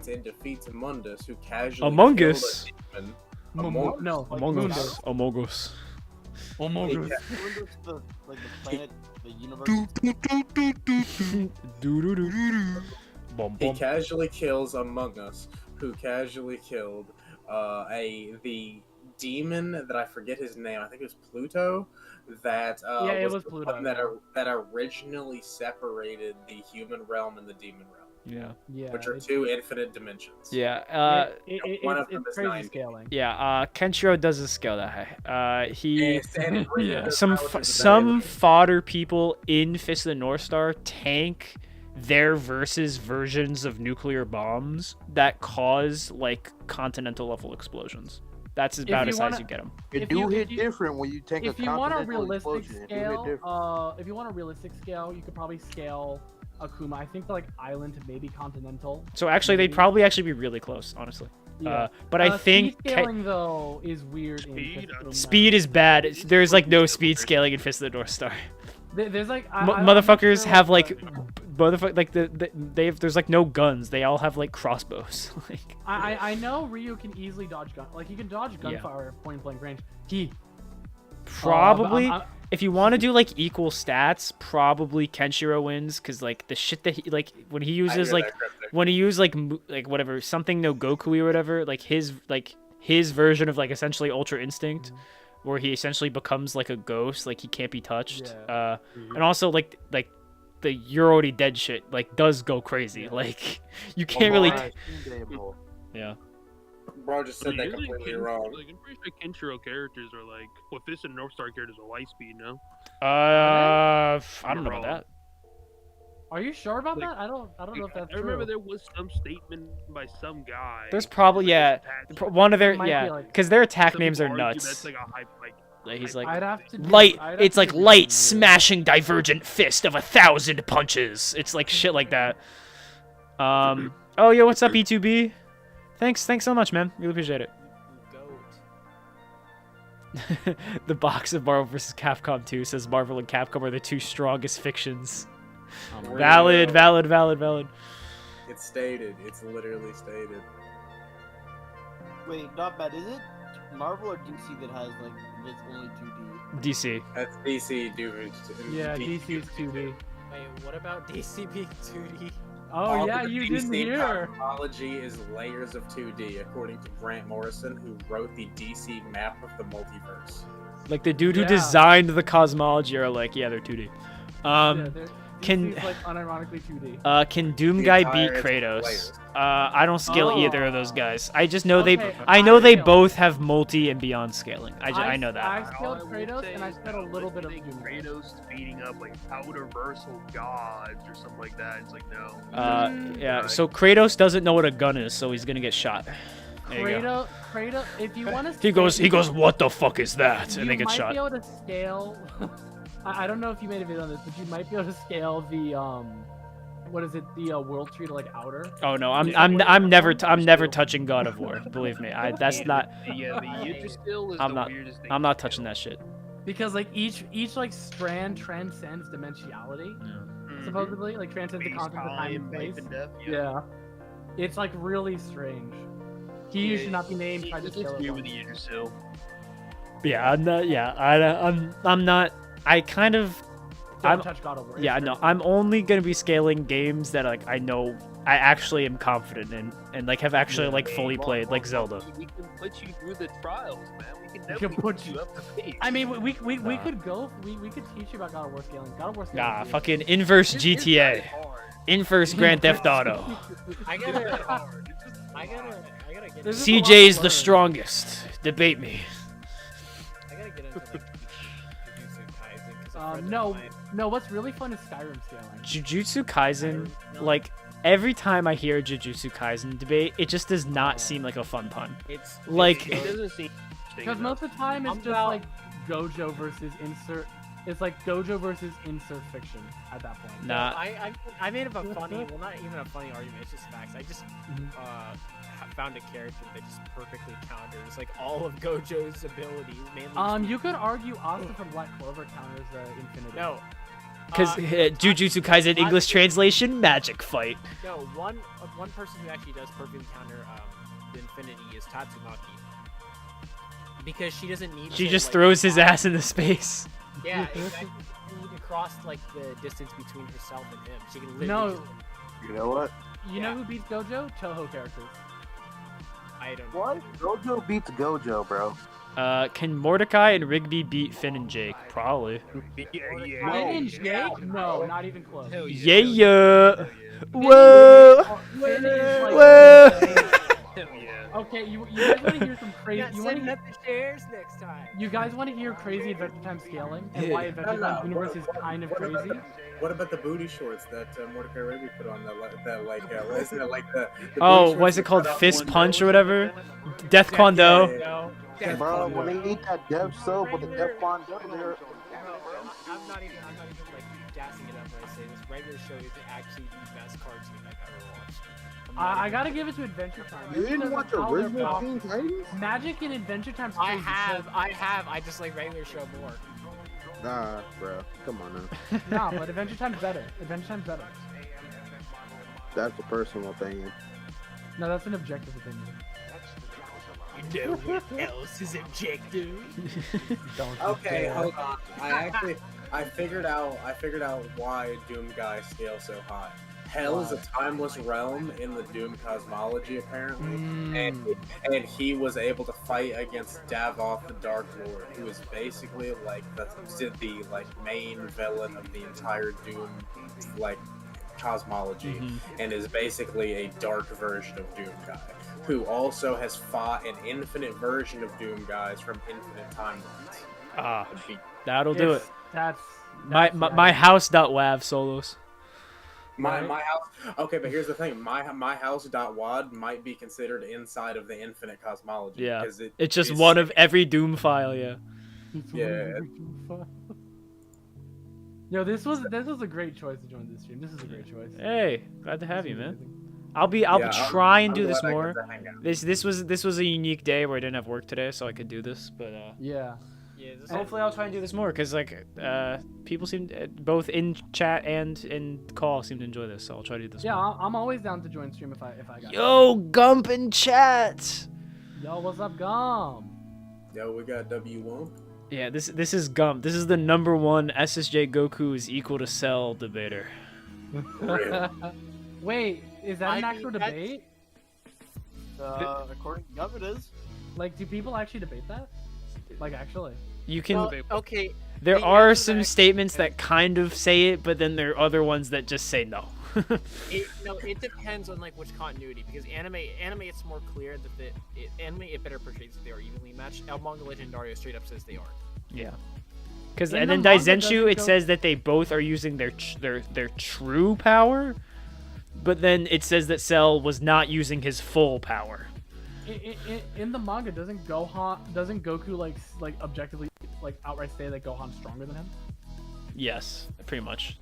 and defeats Mundus, who casually Among killed Us. a demon. No, Among Moonbus. Us. Among Us. Among He Us. ca- What's the planet, the universe? Bum, He bum. casually kills Among Us, who casually killed the demon that I forget his name. I think it was Pluto. That Yeah, it was the Pluto, one that originally separated the human realm and the demon realm, Yeah. Yeah. which are it's- two infinite dimensions. Yeah. one of them it's is crazy 90. scaling. Yeah. Kenshiro doesn't scale that high. He. And Yeah. Some fodder people in Fist of the North Star tank their versus versions of nuclear bombs that cause like continental level explosions. That's about you as high as wanna- you get them. It If do you- hit if you- different when you take If a you want a continental realistic explosion. It do hit scale, different. if you want a realistic scale, you could probably scale Akuma. I think like island to maybe continental. So actually, they'd Maybe. probably actually be really close, honestly. Yeah. But I think speed scaling though is weird. Speed, I don't speed is bad. There's like no speed scaling in Fist of the North Star. There's like Motherfuckers have like motherfucker like there's like no guns. They all have like crossbows. Like I know Ryu can easily dodge gun. Like he can dodge Yeah. gunfire at point blank range. probably I'm- if you want to do like equal stats, probably Kenshiro wins because like the shit that he like when he uses like when he used like whatever something no Goku or whatever like his version of like essentially Ultra Instinct. Where he essentially becomes like a ghost, like he can't be touched. Yeah. And also like the you're already dead shit like does go crazy. Yeah. Like you can't really. Really. Yeah. Bro just said that Usually completely Ken- wrong. Like, I'm pretty sure Kenshiro characters are like, well, Fist and North Star characters are light speed, no? I don't know about that. Are you sure about Like- that? I don't know if that's I remember true. there was some statement by some guy. There's probably yeah one of their Might be yeah like- because their attack Some names are people argue nuts. That's like a hype, Like, he's hype- like I'd have to do- light. I'd have It's to like do light some smashing divergent fist of 1,000 punches. It's like shit like that. Oh yo, what's up E2B? Thanks so much, man. Really appreciate it. Goat. The box of Marvel vs. Capcom 2 says Marvel and Capcom are the two strongest fictions. Valid. It's stated. It's literally stated. Wait, not bad. Is it Marvel or DC that has like it's only 2D? DC. That's DC, dude. Yeah, DC is 2D. Wait, what about DC being 2D? Oh yeah, of the you didn't DC hear. cosmology is layers of 2D, according to Grant Morrison, who wrote the DC map of the multiverse. Like the dude who Yeah. designed the cosmology are like, yeah, they're 2D. Yeah, can- DC's, like unironically 2D. Can Doom The Guy beat entire Kratos? layers. I don't scale Oh. either of those guys. I just know Okay, I know they scale. both have multi and beyond scaling. I know that. I scaled All will Kratos say and I is spent a that little bit of think Doom. Kratos beating up like outerversal gods or something like that. It's like no. Yeah. Right. So Kratos doesn't know what a gun is, so he's gonna get shot. There you go. Kratos, if you want to, He goes, what the fuck is that? And you then gets might shot. be able to scale. I don't know if you made a video on this, but you might be able to scale the what is it? The world tree to like outer. Oh no, Yeah. I'm never touching God of War. Believe me, that's not. Yeah, the Yggdrasil is I'm the not- weirdest thing. I'm not touching that shit. Because like each like strand transcends dimensionality, Mhm. supposedly, like transcends the Space, concept of time and life space. and death. Yeah. It's like really strange. He should not be named. Try to It's scale it weird with once. the Yggdrasil. Yeah, I'm not. Yeah, I'm not. I kind of. Don't touch God of War. Yeah, It's no, crazy. I'm only gonna be scaling games that like I know I actually am confident in and like have actually like fully Hey, played, Mark, like Mark, Zelda. We can put you through the trials, man. We can can definitely put put you- you up to pace. I mean, we Nah. could go. We could teach you about God of War scaling. God of War scaling. Nah, is fucking inverse It's GTA, kinda hard. inverse Grand Theft Auto. I It's gotta, kinda hard. It's just I gotta get. There's Into, just a lot CJ to is the learn. strongest. Debate me. I gotta get into like Jujutsu Kaisen. 'Cause a friend of No, mine- no. What's really fun is Skyrim scaling. Jujutsu Kaisen, like every time I hear Jujutsu Kaisen debate, it just does not seem like a fun pun. It's Like- It doesn't seem interesting Because enough. most of the time it's I'm just about- like Gojo versus insert. It's like Gojo versus insert fiction at that point. Nah. I made up a funny, well, not even a funny argument. It's just facts. I just Mhm. found a character that just perfectly counters like all of Gojo's abilities. Mainly. You could argue Asta from Black Clover counters Infinity. No. Because Jujutsu Kaisen English translation, magic fight. No, one person who actually does perfectly counter the Infinity is Tatsumaki. Because she doesn't need. She to, just like, throws his cross- ass into space. Yeah, exactly. She need to cross like the distance between herself and him. She can literally. No. Just, You know what? You know who beats Gojo? Toho characters. I don't know. What? Gojo beats Gojo, bro. Can Mordecai and Rigby beat Finn and Jake? Probably. Yeah, yeah. Finn and Jake? No, not even close. Hell Yeah, hell yeah. hell Whoa. Finn is like- Whoa. Hell yeah. Okay, you guys want to hear some crazy? Not You want setting to up the chairs next time. you guys want to hear crazy Adventure Time scaling and why Adventure No, Time universe is kind of What about crazy? What about the booty shorts that Mordecai Rigby put on? That like, isn't it like the Oh, booty what is shorts it that called? cut off Fist one punch or nose? whatever? Death Kwon Do. No. Bro, when they eat that death soap with the Def Con there, I'm not even like gassing it up when I say this. Regular Show is actually the best cartoon I've ever watched. I'm not I even- gotta give it to Adventure Time. you didn't Because watch of how they're original pop- Teen Titans? Magic in Adventure Time's I crazy. have. I just like Regular Show more. Nah, bro. Come on now. Nah, but Adventure Time's better. Adventure Time's better. That's a personal opinion. No, that's an objective opinion. You know what else is objective? Don't. Okay, hold on. I figured out why Doom Guy scales so high. Hell is a timeless realm in the Doom cosmology, apparently, and he was able to fight against Davoth the Dark Lord, who is basically like the like main villain of the entire Doom like cosmology, and is basically a dark version of Doom Guy, who also has fought an infinite version of Doom Guys from infinite timelines. Ah, that'll do it. That's My house.wav solos. My house. Okay, but here's the thing. My house.wad might be considered inside of the infinite cosmology. Yeah, because it's just one of every Doom file. Yeah. Yeah. Yo, this was a great choice to join this stream. This is a great choice. Hey, glad to have you, man. Amazing. I'll be Yeah, try and I'm do glad this I got more. to hang out. This was a unique day where I didn't have work today, so I could do this. But Yeah. Yeah, this hopefully I'll try and do this more because like people seem both in chat and in call seem to enjoy this, so I'll try to do this. Yeah, more. I'm always down to join stream if I got. Yo, Gump in chat. Yo, what's up, Gum? Yo, we got W1. Yeah, this is Gump. This is the #1 SSJ Goku is equal to Cell debater. Real. Wait, is that I an mean, actual that's- debate? According to Gov, it is. Like, do people actually debate that? Like, actually? You can. Well, okay. There the are answer some that- statements that kind of say it, but then there are other ones that just say no. It depends on like which continuity, because anime it's more clear that anime it better portrays that they are evenly matched. El Manga Legendario straight up says they aren't. Yeah. Because In and the then manga, Daizenshu, doesn't it go- says that they both are using their true power, but then it says that Cell was not using his full power. In the manga, doesn't Goku like objectively like outright say that Gohan's stronger than him? Yes, pretty much.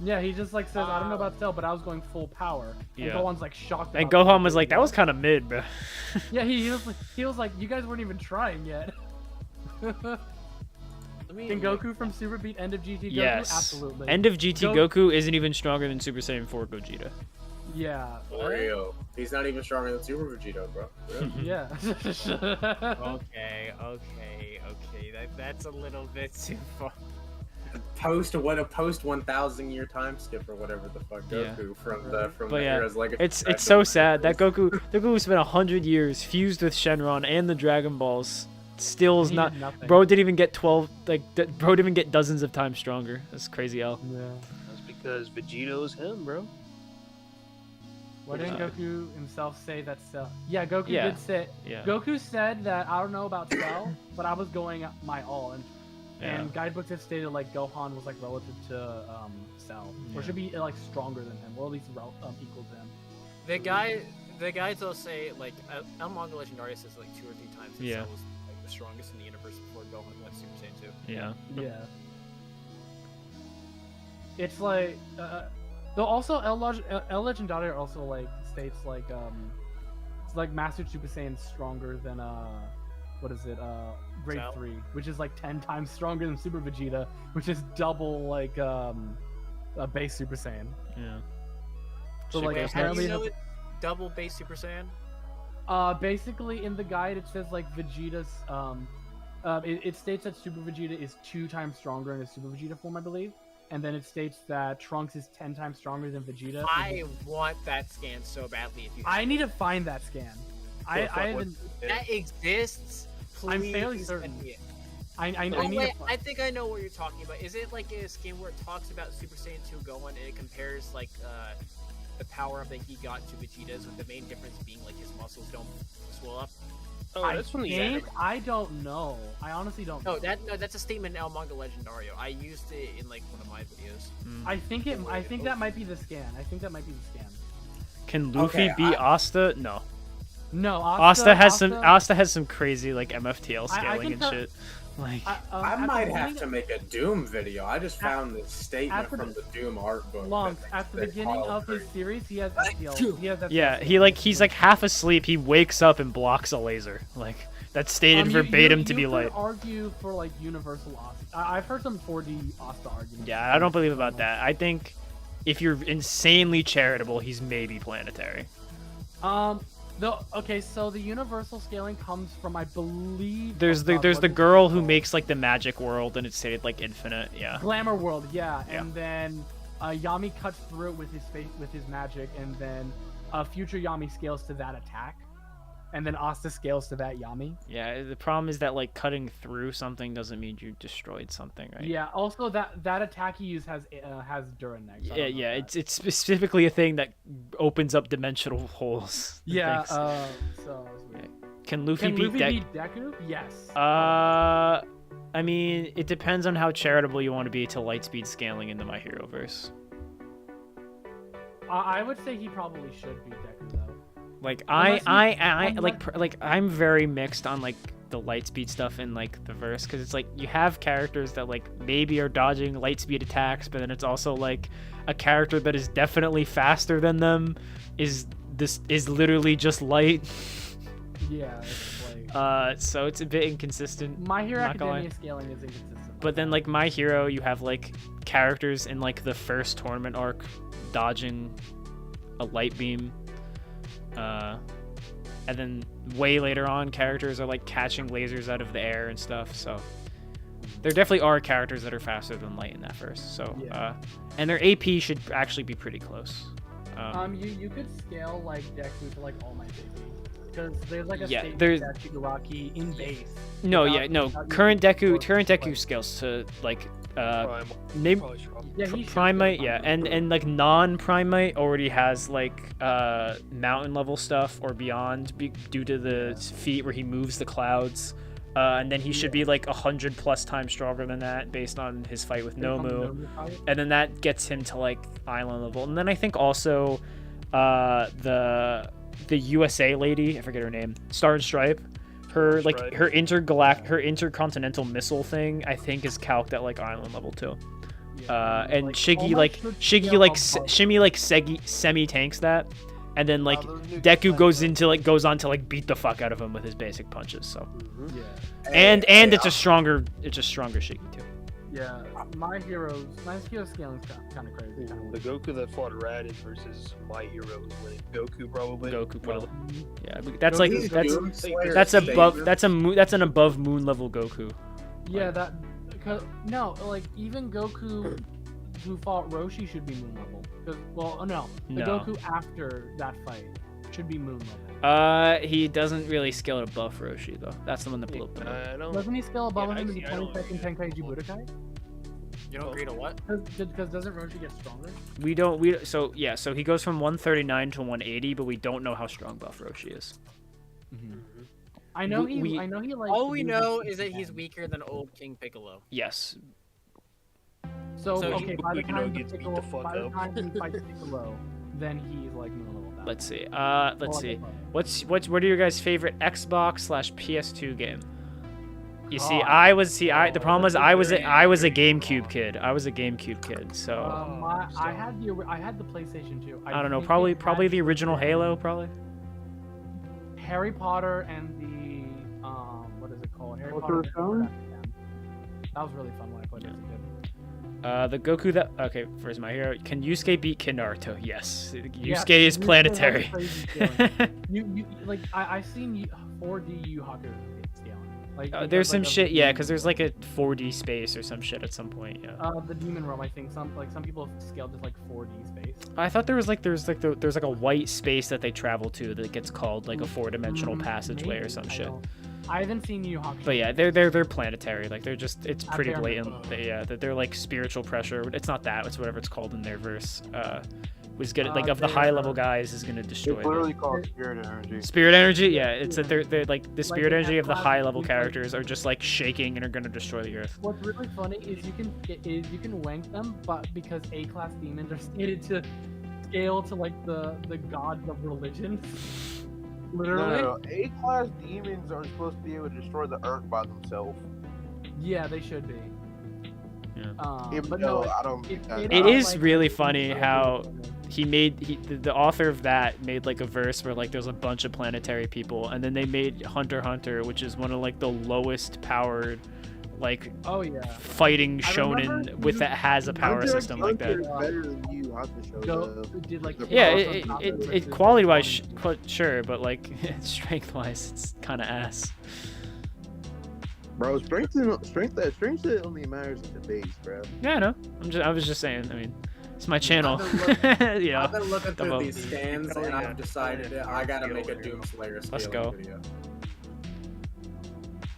Yeah, he just like says, I don't know about Cell, but I was going full power. And Yeah. Gohan's like shocked. And about Gohan was that. like, "That was kind of mid, bro." Yeah, he was like, you guys weren't even trying yet. I mean, Can Goku from Super Beat End of GT Goku? Yes. Absolutely. End of GT Go- Goku isn't even stronger than Super Saiyan 4 Gogeta. Yeah. For real. He's not even stronger than Super Vegito, bro. Real. Yeah. Okay. That's a little bit too far. Post 1,000 year time skip or whatever the fuck Goku from the But yeah, Heroes Legacy. It's Special so was. sad that Goku spent 100 years fused with Shenron and the Dragon Balls. Still is He not. did nothing. Bro didn't even get 12. Bro didn't even get dozens of times stronger. That's crazy, L. Yeah. That's because Vegito's him, bro. Why didn't Yeah. Goku himself say that Cell? Yeah, Goku Yeah. did say. Yeah. Goku said that I don't know about Cell, but I was going my all, and guidebooks have stated like Gohan was like relative to Cell, or should be like stronger than him, or at least equal to him. The guys will say like El Manga Legendario says like 2 or 3 times that Yeah. Cell was like the strongest in the universe before Gohan went Super Saiyan 2. Yeah. Yeah. It's like, though also El Legendario also like states like it's like Master Super Saiyan stronger than what is it grade Cell? 3, which is like 10 times stronger than Super Vegeta, which is double like a base Super Saiyan. Yeah. So like Wait, how do apparently you know it double base Super Saiyan? basically in the guide it says like Vegeta's it states that Super Vegeta is 2 times stronger in his Super Vegeta form, I believe. And then it states that Trunks is 10 times stronger than Vegeta. I want that scan so badly. If you I need to find that scan. I Fuck, haven't. that exists. Please I'm fairly send certain. me it. I Oh, need wait, to. I think I know what you're talking about. Is it like a skin where it talks about Super Saiyan 2 Gohan and it compares like the power up that he got to Vegeta's, with the main difference being like his muscles don't swell up? Oh, I that's from the think anime. I don't know. I honestly don't. know. No, that's a statement in El Manga Legendario. I used it in like one of my videos. I think it. I think that might be the scan. I think that might be the scan. Can Luffy Okay, beat Asta? No. No, Asta has some crazy like MFTL I scaling can and tell- shit. Like I at the might have beginning- to make a Doom video. I just found this statement at the- from the Doom art book. Long that at the they beginning call of his for- series, he has FTL. He has FTL yeah, scaling. he's like half asleep. He wakes up and blocks a laser. Like that's stated verbatim to be you like. could argue for like universal Asta. I've heard some 4D Asta arguments. Yeah, I don't believe about that. I think if you're insanely charitable, he's maybe planetary. Okay, so the universal scaling comes from, I believe. There's oh God, the what is it girl who called? makes like the magic world and it's stated like infinite. Yeah. Glamour World, yeah. Yeah. And then Yami cuts through it with his face, with his magic, and then future Yami scales to that attack, and then Asta scales to that Yami. Yeah. The problem is that like cutting through something doesn't mean you destroyed something, right? Yeah. Also, that attack he used has Duranex. I Yeah, don't know yeah. if It's specifically a thing that opens up dimensional holes. and yeah. things. So it's weird. Can Luffy Can beat Luffy Deku? beat Deku? Yes. I mean, it depends on how charitable you want to be to Lightspeed scaling into My Hero Verse. I would say he probably should beat Deku though. Like Unless I'm very mixed on like the Lightspeed stuff in like the verse, because it's like you have characters that like maybe are dodging Lightspeed attacks, but then it's also like a character that is definitely faster than them is literally just light. Yeah. It's like... So it's a bit inconsistent. My Hero not gonna lie. Academia scaling is inconsistent. But then like My Hero, you have like characters in like the first tournament arc dodging a light beam. And then way later on, characters are like catching lasers out of the air and stuff. So there definitely are characters that are faster than light in that verse. So Yeah. and their AP should actually be pretty close. You could scale like Deku to like All Might baby, because there's like a Yeah, stage there's- that Shigaraki in base. No, without- yeah, no. without Current using Deku, current force, Deku but- scales to like Prime. maybe Probably strong. Yeah, he should Primate, scale yeah, Primate. and like non-Primate already has like mountain level stuff or beyond due to the feat where he moves the clouds, and then he should be like 100+ times stronger than that based on his fight with Based on the Nomu, Nomu fight. and then that gets him to like island level, and then I think also the USA lady, I forget her name, Star and Stripe. Her like Stripe. her intercontinental missile thing, I think is calced at like island level too. Yeah, And like, Shiggy All like Might should Shiggy scale like above- Shimmy like semi tanks that, and then like those new Deku defense goes are- into like goes on to like beat the fuck out of him with his basic punches. So Yeah. and Hey, it's a stronger Shiggy too. Yeah, my hero scaling's kind of crazy. The Goku that fought Raditz versus my hero is winning. Goku probably. Goku Well, probably. Yeah, that's like Goku's that's Doomslayer that's Savior. above that's an above moon level Goku. Yeah, that. No, like even Goku, who fought Roshi, should be moon level. 'Cause- well, no, the No. Goku after that fight should be moon level. He doesn't really scale it above Roshi though. That's the one that blew up. the most. I don't. Doesn't he scale above Yeah, him in the actually, I don't 22nd Tenkaichi Budokai? You don't agree to what? Because doesn't Roshi get stronger? So he goes from 139 to 180, but we don't know how strong buff Roshi is. I know We- I know he like. All we know is that he's weaker than old King Piccolo. Yes. So, So okay, by the Piccolo time gets beat Piccolo, the fuck by the up. time he fights Piccolo, then he's like moon level. Now. Let's see. Well, Let's see. like, What are your guys' favorite Xbox/PS2 game? You see, God. the problem was I was a GameCube kid. I was a GameCube kid, so I had the PlayStation 2. I don't know. think Probably it probably had the original Halo, probably. Harry Potter and the what is it called? Harry Potter. Sorcerer's and the Stone? Sorcerer's Stone. That was really fun when I played it as a kid. The Goku that okay, first my hero. Can Yusuke beat Kid Naruto? Yes. Yeah, Yusuke is Yusuke has planetary. crazy scaling. you like I've seen 4D Yu Haku scaling. Like There's because, some like, of shit, the yeah, demon- because there's like a 4D space or some shit at some point, yeah. the demon realm. I think some people have scaled just like 4D space. I thought there's like a white space that they travel to that gets called like a 4-dimensional passageway or Maybe, some I shit. don't- I haven't seen Yu Haku. But yeah, they're planetary. Like they're just it's At pretty bare blatant. minimum. Yeah, they're like spiritual pressure. It's not that. It's whatever it's called in their verse. Was good. Like of the high level guys is gonna destroy. It's them. literally called spirit energy. Spirit energy, yeah. It's that they're like the spirit in energy of the Xbox, high level it's like- characters are just like shaking and are gonna destroy the earth. What's really funny is you can wank them, but because A-class demons are stated to scale to like the gods of religion. Literally. No. A-class demons are supposed to be able to destroy the earth by themselves. Yeah, they should be. Yeah. Even But though no, I don't. It is like, really it's funny really how funny. the author of that made like a verse where like there's a bunch of planetary people, and then they made Hunter x Hunter, which is one of like the lowest powered like Oh yeah. fighting I remember shonen with that has a power Hunter x system like Hunter that. is better than you, Hakusho, Go though. did like Yeah, Kick it Off it, on top it, versus quality wise One. sure, but like strength wise it's kind of ass. Bro, strength only matters at the base, bro. Yeah, I know. I was just saying. I mean, it's my channel. you know. I've been looking through Double. these scans Oh, and yeah. I've decided that I gotta make a Skill. Doomslayer scaling Let's go. video.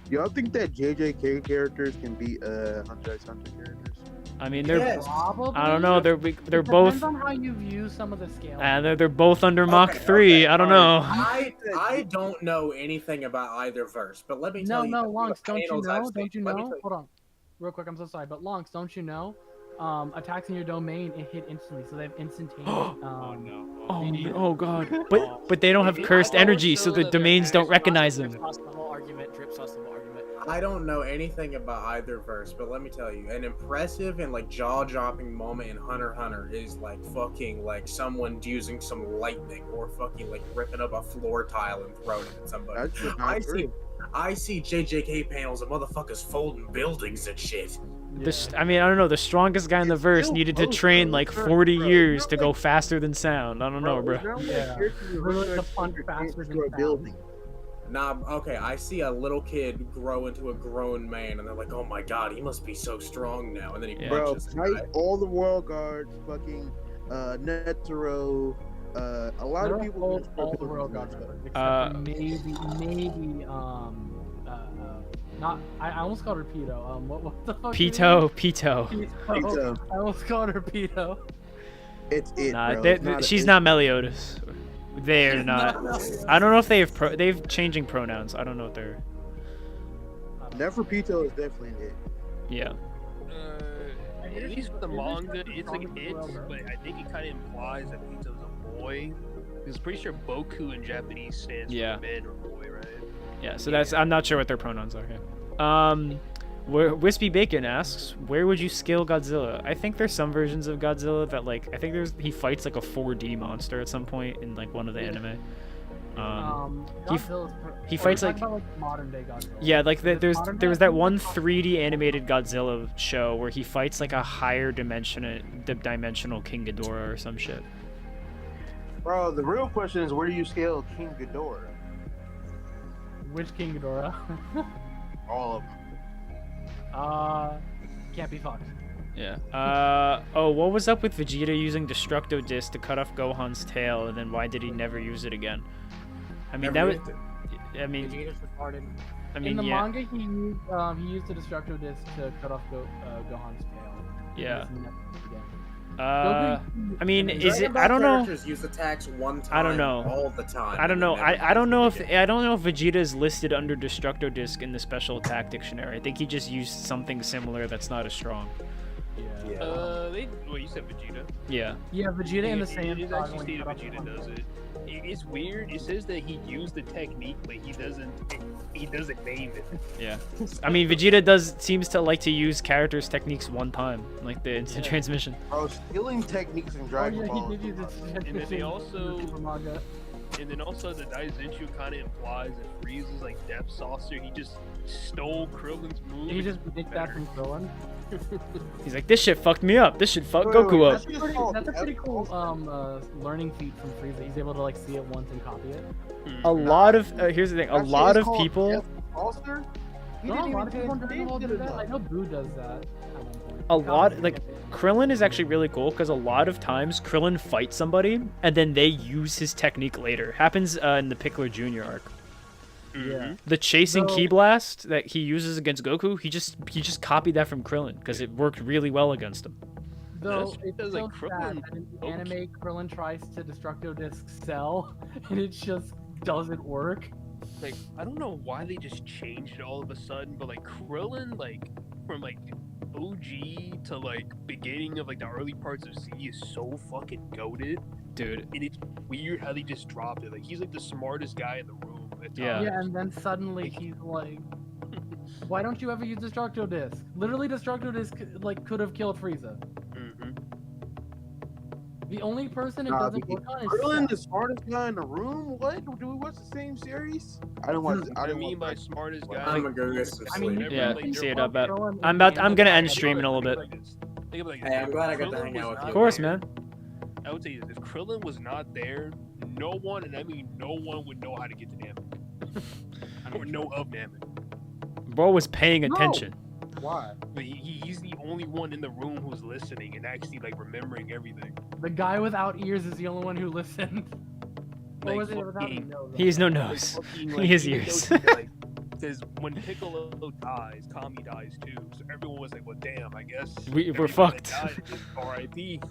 Y'all think that JJK characters can beat Hunter x Hunter characters? I mean, they're. Yes. Probably. I don't know. They're It both. depends on how you view some of the scale. They're both under Mach Okay, 3. okay, I don't alright. know. I don't know anything about either verse, but let me tell you. No, the Lonks, don't you panels I've know? seen- Don't you let me know? tell you- Hold on, real quick. I'm so sorry, but Lonks, don't you know? Attacks in your domain, it hit instantly, so they have instantaneous. Oh no, god. But they don't have cursed I've always energy, so shown the that they're domains don't cursed. recognize Drip them. sauce the whole argument. Drip sauce the whole argument. I don't know anything about either verse, but let me tell you, an impressive and like jaw-dropping moment in Hunter x Hunter is like fucking like someone using some lightning or fucking like ripping up a floor tile and throwing it at somebody. That's just I not see, true. I see JJK panels of motherfuckers folding buildings and shit. I mean, I don't know. The strongest guy in the It's verse still needed to close, train though. like Sure, 40 bro. years You're to go like- faster than sound. I don't know, bro. Yeah. Literally the punch faster than sound. building. Nah, okay, I see a little kid grow into a grown man, and they're like, "Oh my god, he must be so strong now." And then he Yeah. Bro, punches the fight guy. all the world guards, fucking Netero, A lot of They're people all, use all Scorpion Royal as a Gods, matchup. except for maybe not. I almost called her Peto. What the fuck? Pito. Pito. I almost called her Peto. It's it, Nah, bro. they- It's not a- she's it's- not Meliodas. They're not. I don't know if they've changing pronouns. I don't know if they're. Neferpito is definitely an it. Yeah. At least with the manga, it's like it, but I think it kind of implies that Pito's a boy. Because pretty sure Boku in Japanese stands Yeah. for man or boy, right? Yeah. So that's. I'm not sure what their pronouns are here. Wispy Bacon asks, where would you scale Godzilla? I think there's some versions of Godzilla that like. I think he fights like a 4D monster at some point in like one of the anime. He fights like modern day Godzilla. yeah, like there was that one Godzilla? 3D animated Godzilla show where he fights like a higher dimensional King Ghidorah or some shit. Bro, the real question is, where do you scale King Ghidorah? Which King Ghidorah? All of them. Can't be fucked. Yeah. Oh, what was up with Vegeta using Destructo Disc to cut off Gohan's tail, and then why did he never use it again? I mean, Never that was. used it. I mean, Vegeta's retarded. I In mean, the yeah, manga, he used the Destructo Disc to cut off Gohan's tail. yeah. He just never did it again. I mean, And is Dragon it? Ball I don't know. characters use attacks one time. I don't know. All the time. I don't and know. they never I don't know use if it again. I don't know if Vegeta is listed under Destructo Disc in the Special Attack Dictionary. I think he just used something similar that's not as strong. Yeah. Well, you said Vegeta. Yeah. Yeah, Vegeta in the same. It is actually stated Vegeta does it. It's weird. It says that he used the technique, but he doesn't name it. Yeah. I mean, Vegeta seems to like to use characters' techniques one time, like the instant transmission. Bro, stealing techniques in Oh Dragon yeah, Ball. he did use this. And then they also- Super manga. And then also the Daizenshu kind of implies that Frieza's like Depth Saucer. He just stole Krillin's move. He just nicked that from Krillin. He's like, this shit fucked me up. This shit fucked Wait, Goku wait, up. That's a pretty cool learning feat from Frieza. He's able to like see it once and copy it. A lot of here's the thing. A That shit lot is of called people. Death Saucer? He No, didn't a lot of even people in take Dragon Ball his do name that. I know Boo does that at one point. A lot Goku like did it. Krillin is actually really cool because a lot of times Krillin fights somebody and then they use his technique later. Happens in the Piccolo Jr. arc. Yeah. The chasing So- Ki Blast that he uses against Goku, he just copied that from Krillin because it worked really well against him. Though That's it's because, so like, sad Krillin- that in the anime, Krillin tries to Destructo Disc Cell, and it just doesn't work. Like, I don't know why they just changed it all of a sudden, but like Krillin, like from like OG to like beginning of like the early parts of Z is so fucking goated, Dude, and it's weird how they just dropped it. Like he's like the smartest guy in the room at Yeah. times. Yeah, and then suddenly he's like, "Why don't you ever use Destructo Disc?" Literally, Destructo Disc like could have killed Frieza. Mhm. The only person it Nah, doesn't work on is Krillin, Cell. the smartest guy in the room? What? Do we watch the same series? I don't watch. What I mean by smartest guy. I'm gonna go get some I mean, sleep. Yeah, like, see you're it up. fucking- Krillin I'm in about. the I'm gonna anime, end stream in a little bit. Think of it like Hey, I'm glad I got to Krillin hang out was with you. Of course, there- man. I would tell you this: if Krillin was not there, no one, and I mean no one, would know how to get to Namek, or know of Namek. Bro was paying No. attention. Why? But he's the only one in the room who's listening and actually like remembering everything. The guy without ears is the only one who listened. Or Like, was it without fucking- nose? He has no Like, nose. fucking, He has even though ears. he, like, says when Piccolo dies, Kami dies too. So everyone was like, "Well, damn, I guess We're everybody fucked." that died is R.I.P."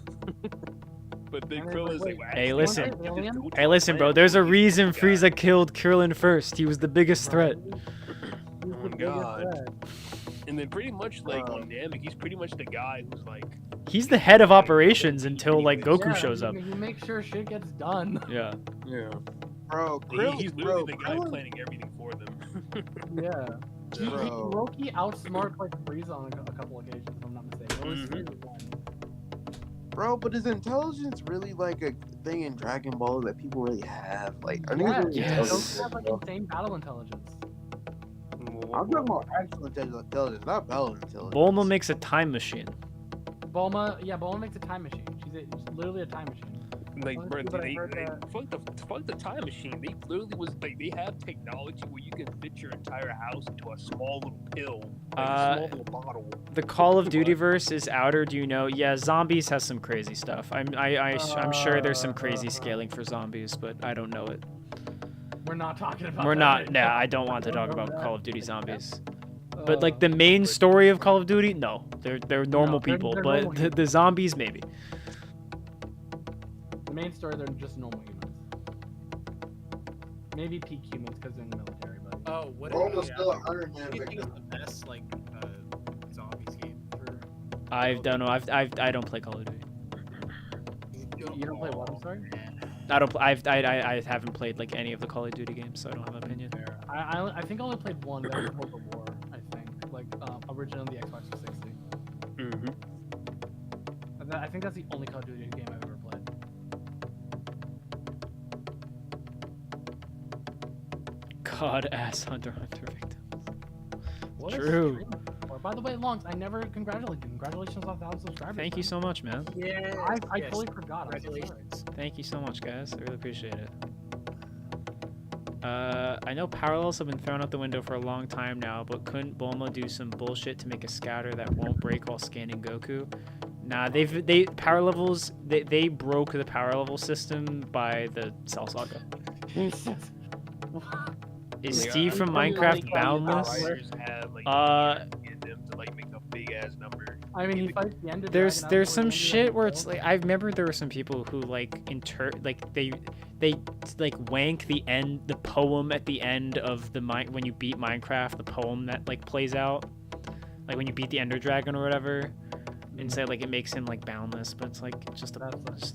But then And it's Krillin's like, like, well, Hey, actually, listen. I just Alien? go to Hey, a listen, bro. planet There's a with reason this guy. Frieza killed Krillin first. He was the biggest threat. He's Oh the my biggest God. threat. And then pretty much like on Namek, he's pretty much the guy who's like He's the head of operations until like Goku Yeah, shows up. He makes sure shit gets done. Yeah. yeah. Bro, He's literally the guy Krillin- planning everything for them. Yeah. He Bro. Loki outsmarts like Frieza on a couple occasions, if I'm not mistaken. It was Mhm. Frieza one. Bro, but is intelligence really like a thing in Dragon Ball that people really have? Like, are Yeah, niggas really Yes. intelligent? Goku has like insane battle intelligence. I'm talking about actual intelligence, not battle intelligence. Bulma makes a time machine. Bulma makes a time machine. She's literally a time machine. Like, bro, But I heard that. fuck the time machine. They literally was like, they have technology where you can fit your entire house into a small little pill, like a small little bottle. The Call of Duty verse is outer. Do you know? Yeah, zombies has some crazy stuff. I'm sure there's some crazy scaling for zombies, but I don't know it. We're not talking about. We're that not. right Nah, now. I don't want to talk know about that. Call of Duty zombies. But like the main story of Call of Duty, no, they're normal they're people. normal But humans. the zombies, maybe. The main story, they're just normal humans. Maybe peak humans because they're in the military, but. Oh, what Almost do still a 100 man you think is victim. the best like zombies game for? I don't know. I don't play Call of Duty. You don't play what? I'm sorry. I don't. I haven't played like any of the Call of Duty games, so I don't have an opinion. I think I only played one. That was World of War. I think like originally the Xbox 360. Mm-hmm. I think that's the only Call of Duty game I've ever played. God, ass Hunter victims. What a True. stream. Or, by the way, Longs, I never congratulated you. Congratulations on 1,000 subscribers. Thank you so much, man. Yeah. I totally forgot. I'm so sorry. Congratulations. Thank you so much, guys. I really appreciate it. I know parallels have been thrown out the window for a long time now, but couldn't Bulma do some bullshit to make a scouter that won't break while scanning Goku? Nah, they power levels. They broke the power level system by the Cell Saga. Is Steve from Minecraft boundless? Get them to like make a big ass number. I mean, he fights the Ender There's Dragon some afterwards, shit where and it's like I remember there were some people who like they like wank the poem at the end of the when you beat Minecraft, the poem that like plays out like when you beat the Ender Dragon or whatever, and say like it makes him like boundless, but it's like it's a Boundless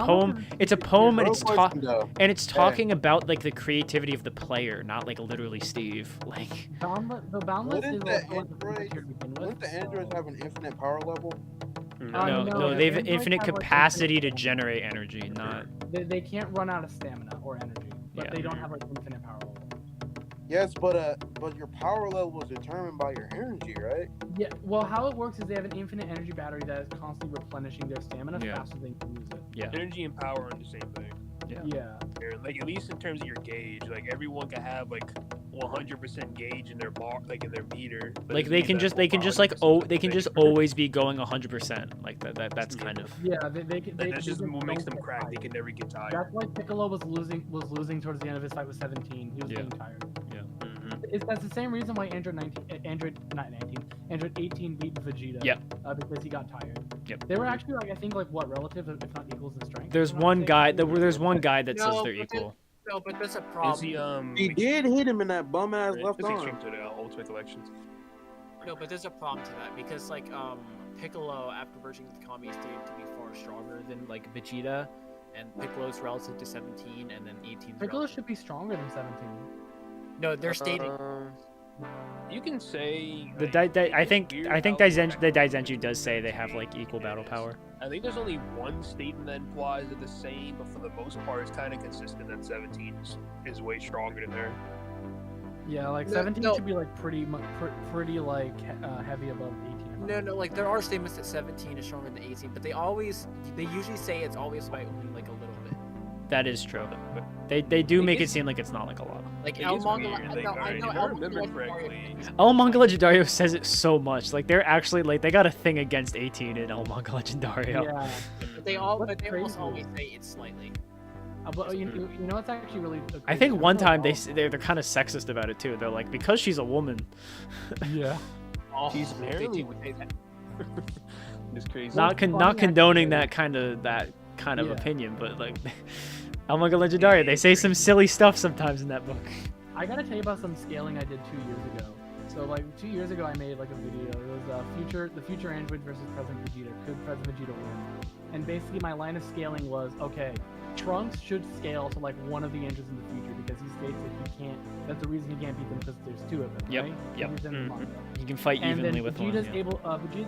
poem. It's a poem and Real it's question, though. talking about like the creativity of the player, not like literally Steve. Like The Boundless is Wouldn't also the like a feature to begin with. Wouldn't the androids have an infinite power level? no, no, they have androids infinite have, like, capacity to infinite- generate energy, not They can't run out of stamina or energy, but Yeah. they don't have like infinite power level. Yes, but your power level is determined by your energy, right? Yeah, well, how it works is they have an infinite energy battery that is constantly replenishing their stamina Yeah. faster than they can use it. yeah. Energy and power are the same thing. Yeah. Like at least in terms of your gauge, like everyone can have like 100% gauge in their bar, like in their meter. but Like doesn't they mean can that just full power is they can just always be going 100%. Like that's kind of Yeah, they can. Like, that's just don't what makes them get crack. They tired. can never get tired. That's why Piccolo was losing towards the end of his fight with 17. He was Yeah. getting tired. Mhm. That's the same reason why Android 18 beat Vegeta. Yep. Because he got tired. Yep. They were actually like I think like what relative if not equals in strength. There's if I'm not one guy mistaken. there's one guy that says No, they're but equal. No, but there's a Is problem. he He did hit him in that bum ass left It's arm. extreme to the Ultimate Collections. No, but there's a problem to that because like Piccolo after merging with Kami is stated to be far stronger than like Vegeta, and Piccolo's relative to 17, and then 18. Piccolo should be stronger than 17. No, they're stating. You can say The like, I it's think weird I think how the Daizenju does say they have like equal battle power. I think there's only one statement that implies they're the same, but for the most part, it's kind of consistent that 17 is way stronger than her. Yeah, like No, 17 no. should be like pretty like heavy above 18. No, like there are statements that 17 is stronger than 18, but they usually say it's always by only like a little bit. That is true. They do make it is- seem like it's not like a lot. Like It El is Manga, weird, like, alright, if I El remember Manga correctly, El Manga Legendario says it so much. Like they're actually like they got a thing against 18 in El Manga Legendario. Yeah. But they all, That's but they crazy. also always say it's slightly. But you know it's actually really. I think one time they're kind of sexist about it too. They're like because she's a woman. Yeah. Oh, She's they apparently- do say that. it's crazy. Not funny, not condoning actually. that kind of Yeah. opinion, but like El Manga Legendario, they say some silly stuff sometimes in that book. I gotta tell you about some scaling I did 2 years ago. So like 2 years ago, I made like a video. It was the future android versus present Vegeta. Could present Vegeta win? And basically, my line of scaling was okay. Trunks should scale to like one of the androids in the future because he states that he can't. That's the reason he can't beat them because there's 2 of them. Yep, Right? yep. He's in the Mhm. manga. You can fight And then evenly with one. Vegeta's yeah.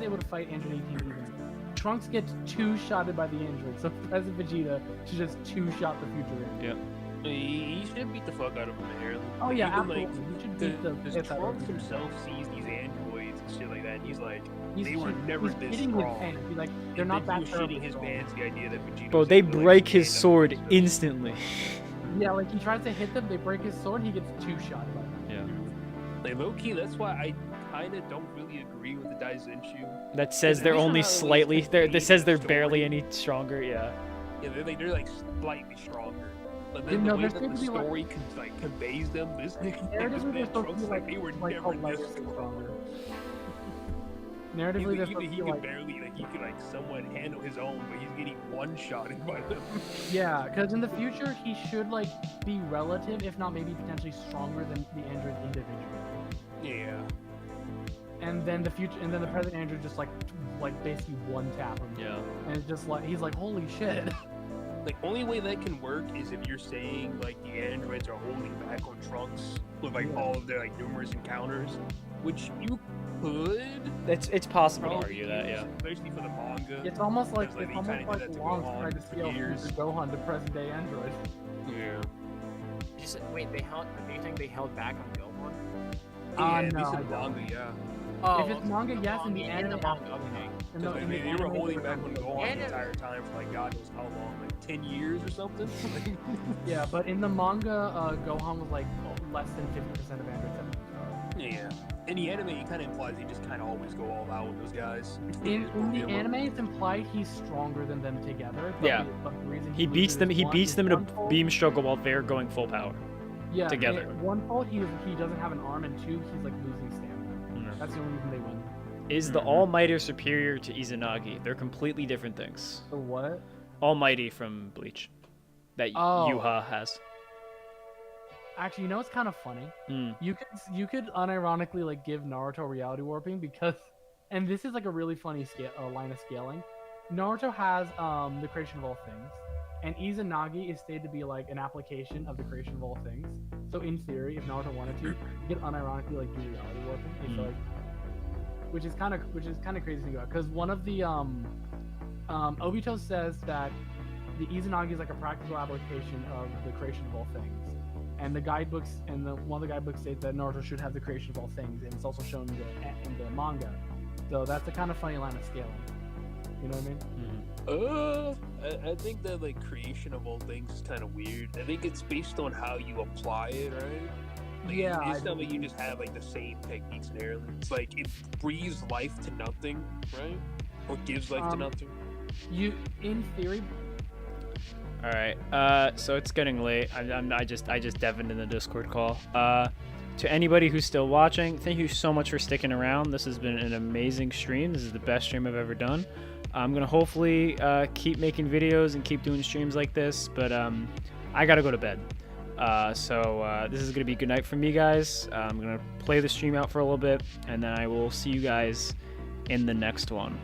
able to fight Android 18 evenly. Trunks gets 2-shotted by the android, so present Vegeta should just 2-shot the future android. He should beat the fuck out of him here. Oh yeah, Even, absolutely. like, He should beat the Because piss out of Trunks him. himself sees these androids and shit like that. And he's like, He's they were shit- never he's this shitting strong. his pants. He's like, they're And not then that he was shitting terribly his strong. pants. The idea that Vegeta. Bro, was they able to, like, break his stand up sword against them. instantly. Yeah, like he tries to hit them, they break his sword, he gets two shot by them. Yeah. Like low key, that's why I kind of don't really agree with the Daizenshu. That says At they're least only not at least slightly. That conveying says the they're barely story. any stronger. Yeah. Yeah, they're like slightly stronger. But Yeah, then no, the way they're that supposed the to be, like- story conveys them, this nigga, Narratively, this they're man supposed to Trunks, be like they were never this hilariously strong. stronger. Narratively, they're Even supposed to he be could like, barely, like he could like somewhat handle his own, but he's getting one-shotted by them. yeah, because in the future he should like be relative, if not maybe potentially stronger than the androids individually. Yeah. And then the present android just like basically one tap him. Yeah. And it's just like he's like, holy shit. Like only way that can work is if you're saying like the androids are holding back on Trunks with like all of their like numerous encounters, which you could It's possible to probably argue that. use, Yeah. especially for the manga. It's almost like Because, like, it's they almost kinda like did that to Long Gohan tried to for scale years. future Gohan to present day android. Yeah. Wait, they held. Do you think they held back on Gohan? Yeah, at no, least I in the don't. manga, yeah. Oh, If it's manga, yes, in the in anime, the manga, okay. In the, Because in the they were anime, holding they back on Gohan And the it- entire time for like God knows how long, like 10 years or something. Yeah, but in the manga, Gohan was like less than 50% of androids. Yeah. In the anime, it kind of implies they just kind of always go all out with those guys. In the anime, it's implied he's stronger than them together. But Yeah. but the reason He beats loses them. is He one- beats is them in a one fault- beam struggle while they're going full power. yeah, together. One fault, he doesn't have an arm, and two, he's like losing stamina. Mm. That's the only reason they win. Is the All Mighty superior to Izanagi? They're completely different things. The what? Almighty from Bleach, that Oh. Yuha has. Actually, you know what's kind of funny? Mm. You could unironically like give Naruto reality warping because, and this is like a really funny line of scaling. Naruto has the creation of all things, and Izanagi is stated to be like an application of the creation of all things. So in theory, if Naruto wanted to, he could unironically like do reality warping. If, like, which is kind of crazy to think about because one of the Obito says that the Izanagi is like a practical application of the creation of all things. And the guidebooks one of the guidebooks states that Naruto should have the creation of all things, and it's also shown in the manga. So that's a kind of funny line of scaling. You know what I mean? I think that like creation of all things is kind of weird. I think it's based on how you apply it, right? Like, Yeah, it's not like you just have like the same techniques inherently. It's like it breathes life to nothing, right? Or gives life to nothing. You, in theory, All right. So it's getting late. I just Devin in the Discord call. To anybody who's still watching, thank you so much for sticking around. This has been an amazing stream. This is the best stream I've ever done. I'm gonna hopefully keep making videos and keep doing streams like this, but I gotta go to bed. So this is gonna be good night for me, guys. I'm gonna play the stream out for a little bit, and then I will see you guys in the next one.